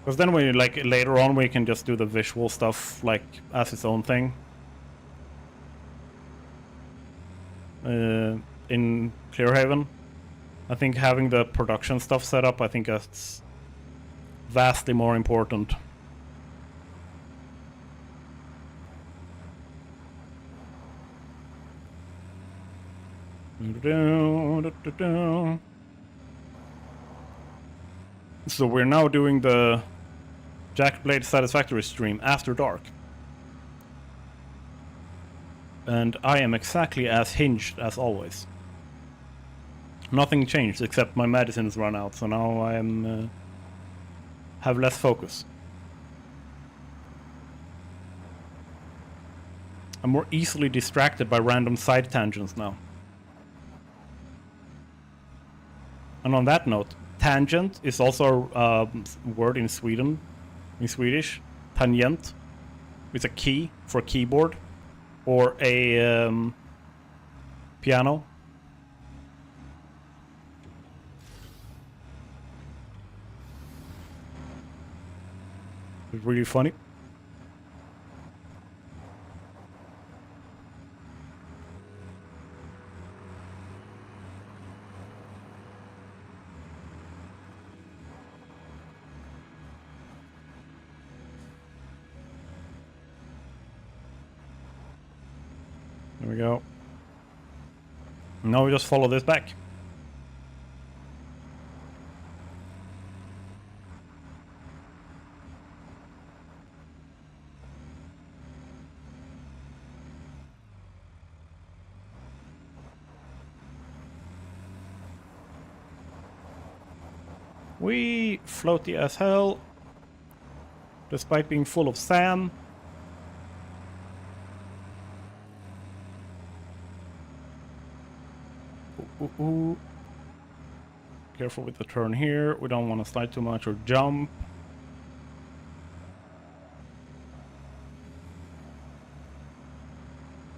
Because then we, like, later on we can just do the visual stuff, like, as its own thing. In Clearhaven. I think having the production stuff set up, I think that's vastly more important. So we're now doing the Jackblade Satisfactory stream after dark. And I am exactly as hinged as always. Nothing changed except my medicines run out, so now I am have less focus. I'm more easily distracted by random side tangents now. And on that note, tangent is also a word in Sweden, in Swedish. Tangent. It's a key for keyboard, Or a piano. It's really funny. There we go. Now we just follow this back. We floaty as hell, despite being full of sand. Ooh. Careful with the turn here. We don't want to slide too much or jump.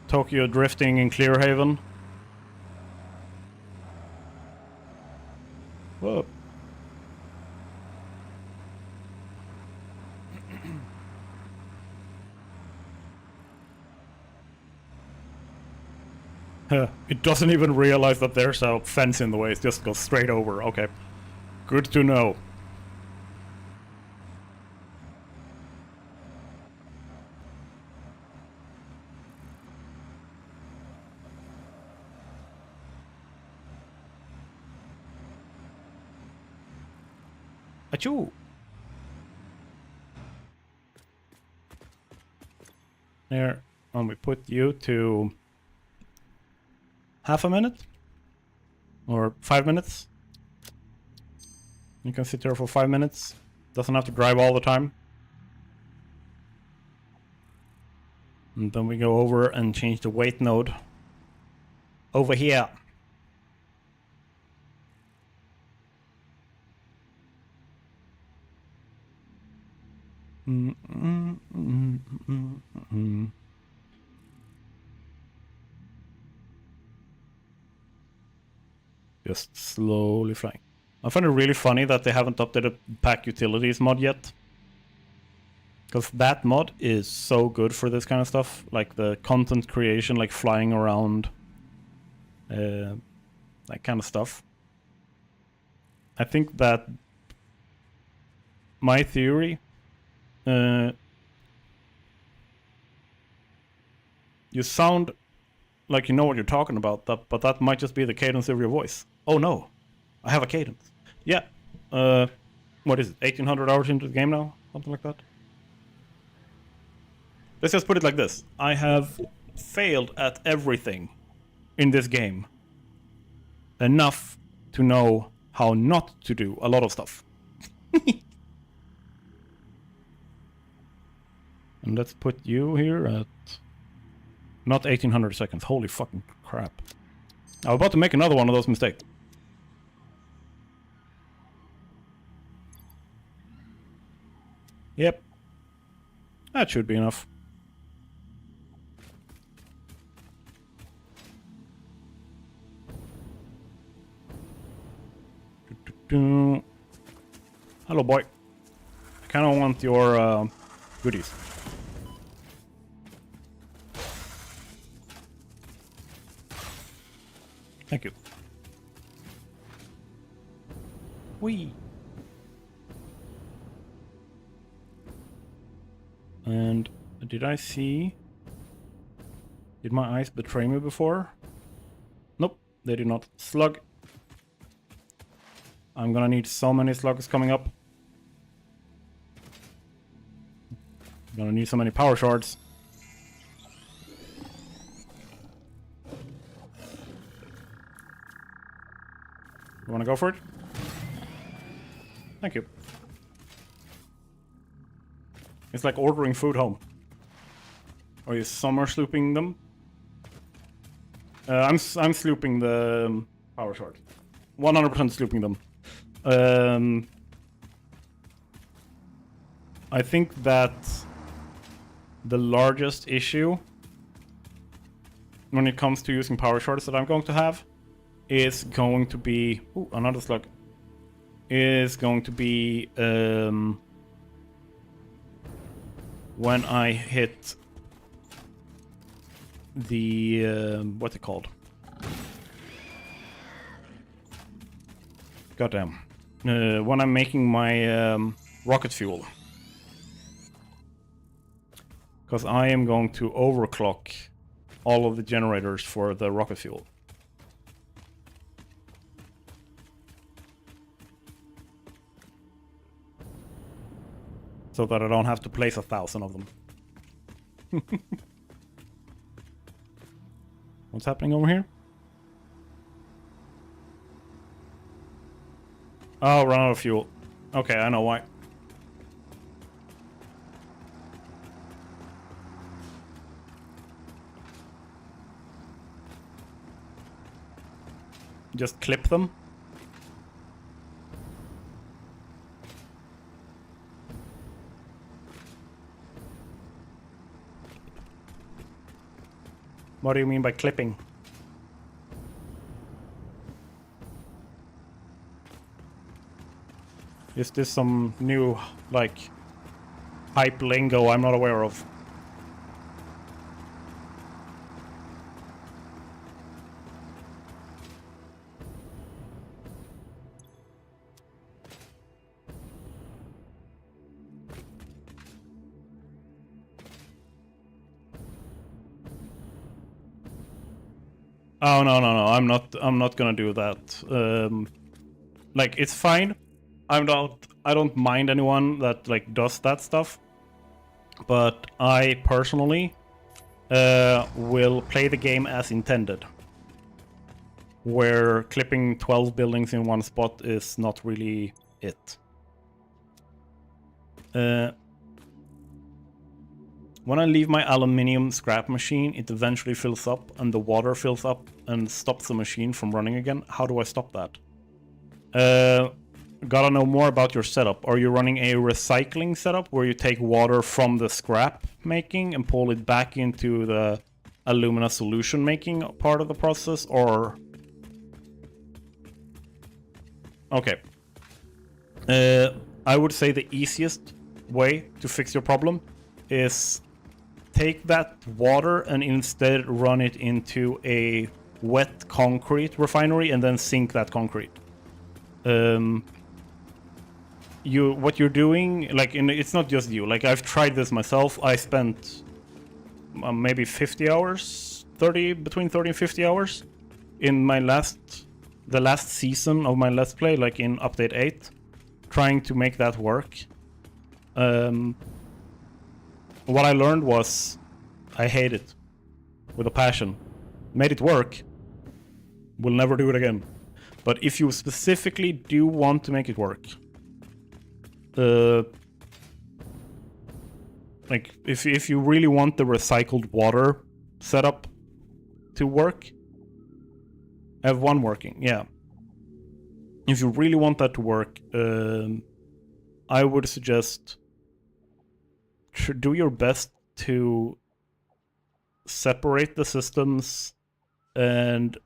Tokyo drifting in Clearhaven. Whoa. It doesn't even realize that there's a fence in the way, it just goes straight over. Okay. Good to know. Achoo! There, and we put you to half a minute? Or 5 minutes? You can sit there for 5 minutes. Doesn't have to drive all the time. And then we go over and change the weight node. Over here. Just slowly flying. I find it really funny that they haven't updated pack utilities mod yet. Because that mod is so good for this kind of stuff. Like the content creation, like flying around. That kind of stuff. I think that my theory... you sound like you know what you're talking about, but that might just be the cadence of your voice. Oh no, I have a cadence. Yeah, what is it, 1800 hours into the game now? Something like that. Let's just put it like this. I have failed at everything in this game. Enough to know how not to do a lot of stuff. And let's put you here at... not 1800 seconds. Holy fucking crap. I was about to make another one of those mistakes. Yep. That should be enough. Hello, boy. I kind of want your goodies. Thank you. Whee! And did I see... did my eyes betray me before? Nope, they did not. Slug. I'm gonna need so many slugs coming up. I'm gonna need so many power shards. You wanna go for it? Thank you. It's like ordering food home. Are you summer slooping them? I'm slooping the power shard. 100% slooping them. I think that the largest issue when it comes to using power shards that I'm going to have is going to be... Ooh, another slug. Is going to be when I hit the... what's it called? Goddamn. When I'm making my rocket fuel. Because I am going to overclock all of the generators for the rocket fuel. So that I don't have to place 1,000 of them. What's happening over here? Oh, run out of fuel. Okay, I know why. Just clip them. What do you mean by clipping? Is this some new, like, hype lingo I'm not aware of? Oh no, I'm not gonna do that. Like, it's fine. I don't mind anyone that like does that stuff. But I personally will play the game as intended. Where clipping 12 buildings in one spot is not really it. When I leave my aluminium scrap machine, it eventually fills up and the water fills up and stops the machine from running again. How do I stop that? Gotta know more about your setup. Are you running a recycling setup where you take water from the scrap making and pull it back into the alumina solution making part of the process, or... Okay. I would say the easiest way to fix your problem is take that water and instead run it into a wet concrete refinery and then sink that concrete. What you're doing, like, it's not just you. Like, I've tried this myself. I spent maybe 50 hours, between 30 and 50 hours in the last season of my Let's Play, like in Update 8, trying to make that work. What I learned was I hate it with a passion. Made it work. Will never do it again. But if you specifically do want to make it work, like if you really want the recycled water setup to work, I have one working, yeah. If you really want that to work, I would suggest do your best to separate the systems and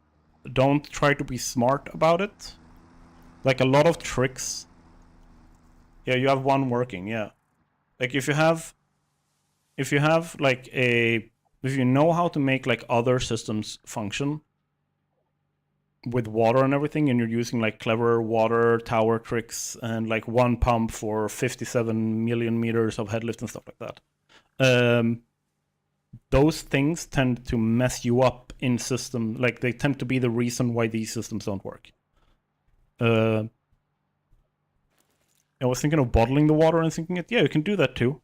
don't try to be smart about it. Like, a lot of tricks. Yeah, you have one working, yeah. Like, if you know how to make like other systems function with water and everything, and you're using like clever water tower tricks and like one pump for 57 million meters of headlift and stuff like that. Those things tend to mess you up in system. Like, they tend to be the reason why these systems don't work. I was thinking of bottling the water and thinking yeah, you can do that too.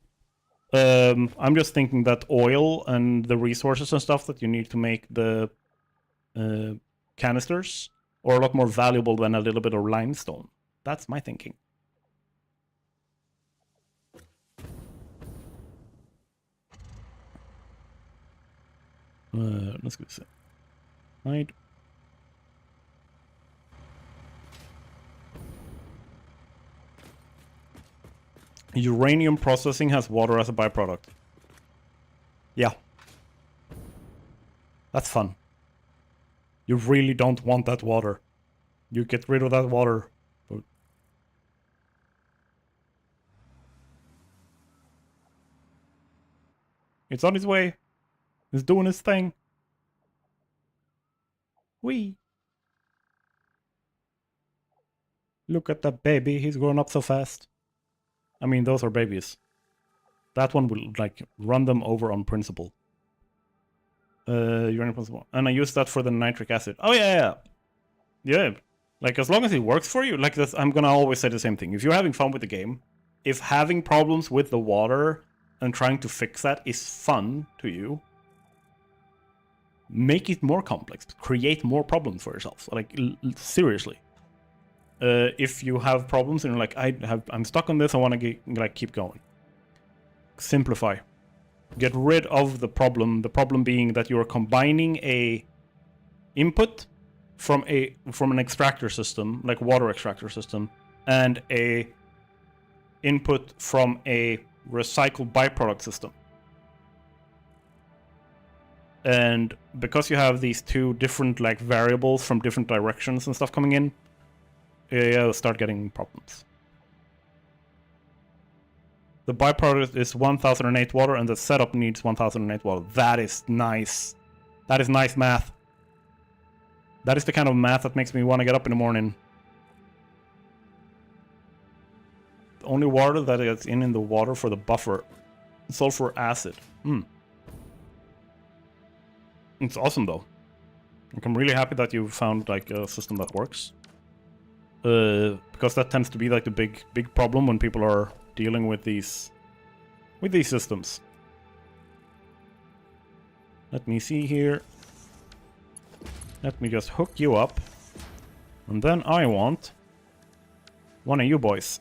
I'm just thinking that oil and the resources and stuff that you need to make the canisters are a lot more valuable than a little bit of limestone. That's my thinking. Let's go see. Right. Uranium processing has water as a byproduct. Yeah. That's fun. You really don't want that water. You get rid of that water. But it's on its way. It's doing its thing. Whee! Look at that baby. He's grown up so fast. I mean, those are babies. That one will, like, run them over on principle. Uranium principle. And I use that for the nitric acid. Oh, yeah. Yeah. Like, as long as it works for you, like, I'm gonna always say the same thing. If you're having fun with the game, if having problems with the water and trying to fix that is fun to you, make it more complex. Create more problems for yourself. Like, seriously. If you have problems and you're like, I'm stuck on this, I want to like keep going. Simplify. Get rid of the problem. The problem being that you are combining a input from an extractor system, like water extractor system, and a input from a recycled byproduct system. And because you have these two different like variables from different directions and stuff coming in, you'll start getting problems. The byproduct is 1008 water and the setup needs 1008 water. That is nice. That is nice math. That is the kind of math that makes me want to get up in the morning. The only water that is in the water for the buffer. Sulfur acid. It's awesome though. Like, I'm really happy that you found like a system that works. Because that tends to be like the big problem when people are dealing with these systems. Let me see here. Let me just hook you up. And then I want one of you boys.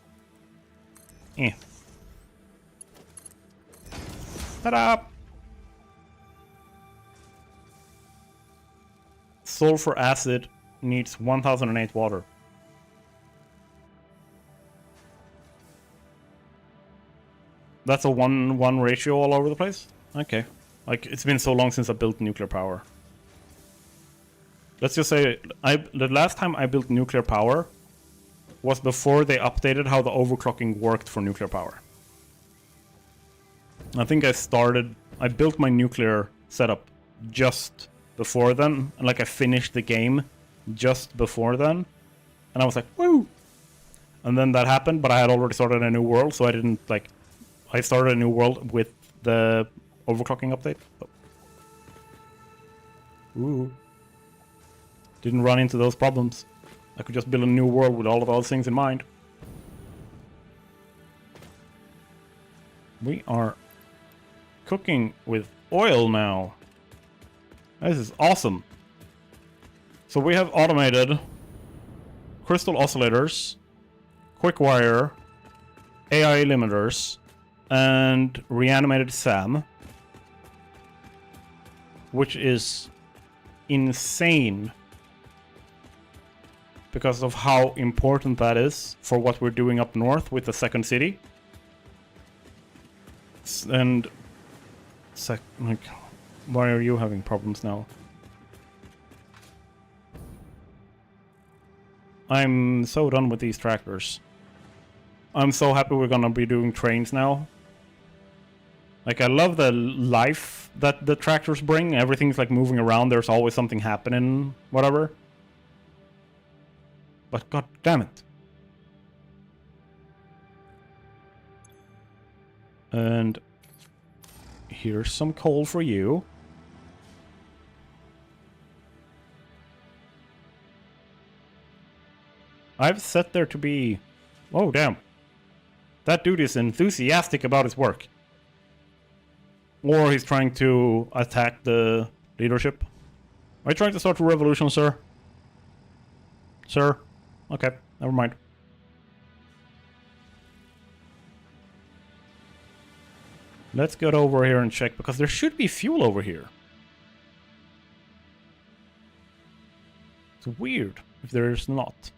Ta-da! Sulfur acid needs 1008 water. That's a 1-1 ratio all over the place? Okay. Like, it's been so long since I built nuclear power. Let's just say, the last time I built nuclear power was before they updated how the overclocking worked for nuclear power. I think I built my nuclear setup just before then, and like I finished the game just before then, and I was like, woo! And then that happened, but I had already started a new world, so I didn't like... I started a new world with the overclocking update. So. Ooh. Didn't run into those problems. I could just build a new world with all of those things in mind. We are cooking with oil now. This is awesome. So we have automated crystal oscillators, quick wire, AI limiters, and reanimated SAM, which is insane because of how important that is for what we're doing up north with the second city. And like, why are you having problems now? I'm so done with these tractors. I'm so happy we're gonna be doing trains now. Like, I love the life that the tractors bring. Everything's like moving around. There's always something happening, whatever. But god damn it. And here's some coal for you. I've set there to be... Oh, damn. That dude is enthusiastic about his work. Or he's trying to attack the leadership. Are you trying to start a revolution, sir? Sir? Okay, never mind. Let's get over here and check, because there should be fuel over here. It's weird if there's not.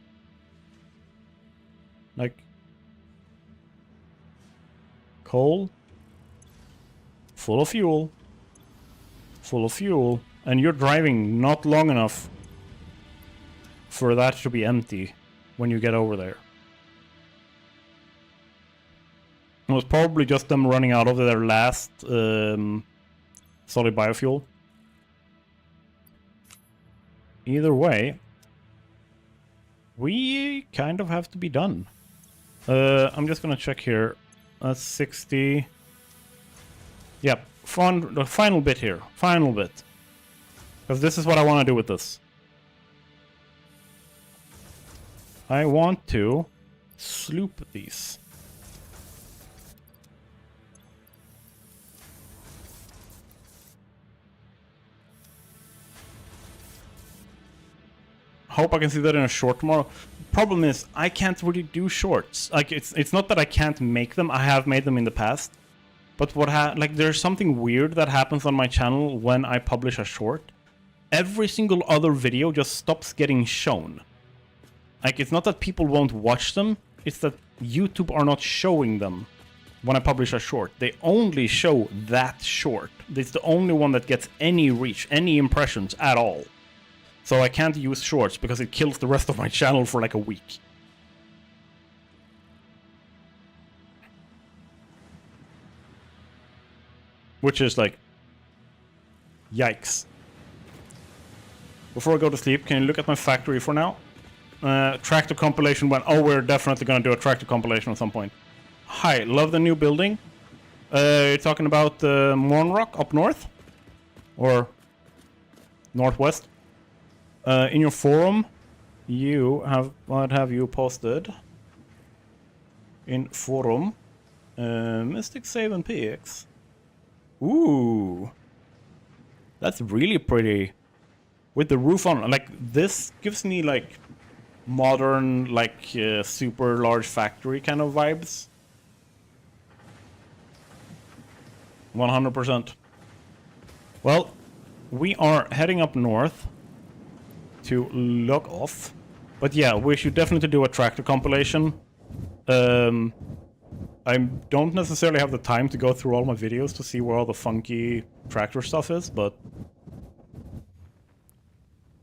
Like... coal. Full of fuel. Full of fuel. And you're driving not long enough for that to be empty when you get over there. It was probably just them running out of their last solid biofuel. Either way, we kind of have to be done. I'm just gonna check here. That's 60. Yep, the final bit here. Final bit. Because this is what I want to do with this. I want to sloop these. Hope I can see that in a short tomorrow. Problem is, I can't really do shorts. Like, it's not that I can't make them. I have made them in the past. But like, there's something weird that happens on my channel when I publish a short. Every single other video just stops getting shown. Like, it's not that people won't watch them. It's that YouTube are not showing them when I publish a short. They only show that short. It's the only one that gets any reach, any impressions at all. So I can't use shorts because it kills the rest of my channel for like a week. Which is like, yikes. Before I go to sleep, can you look at my factory for now? Tractor compilation when... Oh, we're definitely going to do a tractor compilation at some point. Hi, love the new building. You're talking about Mornrock up north? Or northwest? In your forum, what have you posted? In forum, Mystic Save and PX. Ooh, that's really pretty. With the roof on, like, this gives me like modern, like super large factory kind of vibes. 100%. Well, we are heading up north to log off. But yeah, we should definitely do a tractor compilation. I don't necessarily have the time to go through all my videos to see where all the funky tractor stuff is, but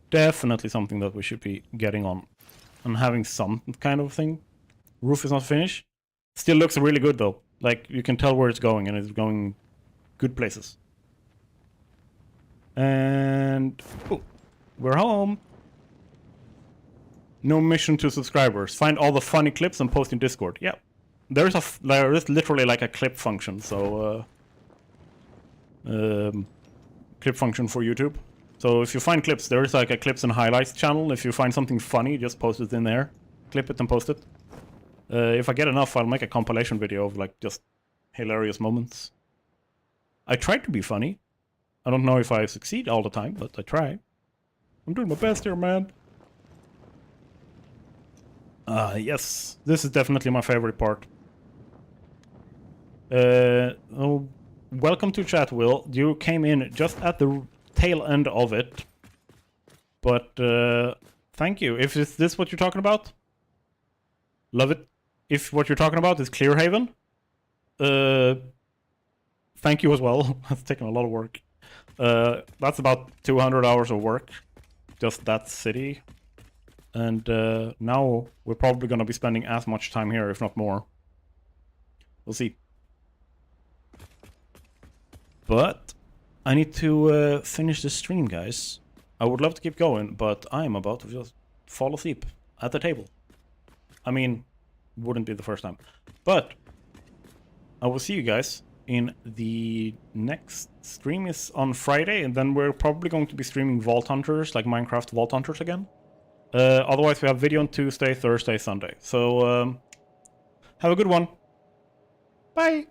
definitely something that we should be getting on and having some kind of thing. Roof is not finished. Still looks really good though. Like, you can tell where it's going, and it's going good places. And ooh, we're home. No mission to subscribers. Find all the funny clips and post in Discord. Yeah. There is literally like a clip function, so clip function for YouTube. So if you find clips, there is like a clips and highlights channel. If you find something funny, just post it in there. Clip it and post it. If I get enough, I'll make a compilation video of like just hilarious moments. I try to be funny. I don't know if I succeed all the time, but I try. I'm doing my best here, man. Yes, this is definitely my favorite part. Oh, welcome to chat, Will. You came in just at the tail end of it. But, thank you. If is this what you're talking about? Love it. If what you're talking about is Clearhaven, thank you as well. That's taken a lot of work. That's about 200 hours of work. Just that city. And now we're probably going to be spending as much time here, if not more. We'll see. But I need to finish the stream, guys. I would love to keep going, but I'm about to just fall asleep at the table. I mean, wouldn't be the first time. But I will see you guys in the next stream. Is on Friday, and then we're probably going to be streaming Vault Hunters, like Minecraft Vault Hunters again. Otherwise, we have video on Tuesday, Thursday, Sunday. So, have a good one. Bye!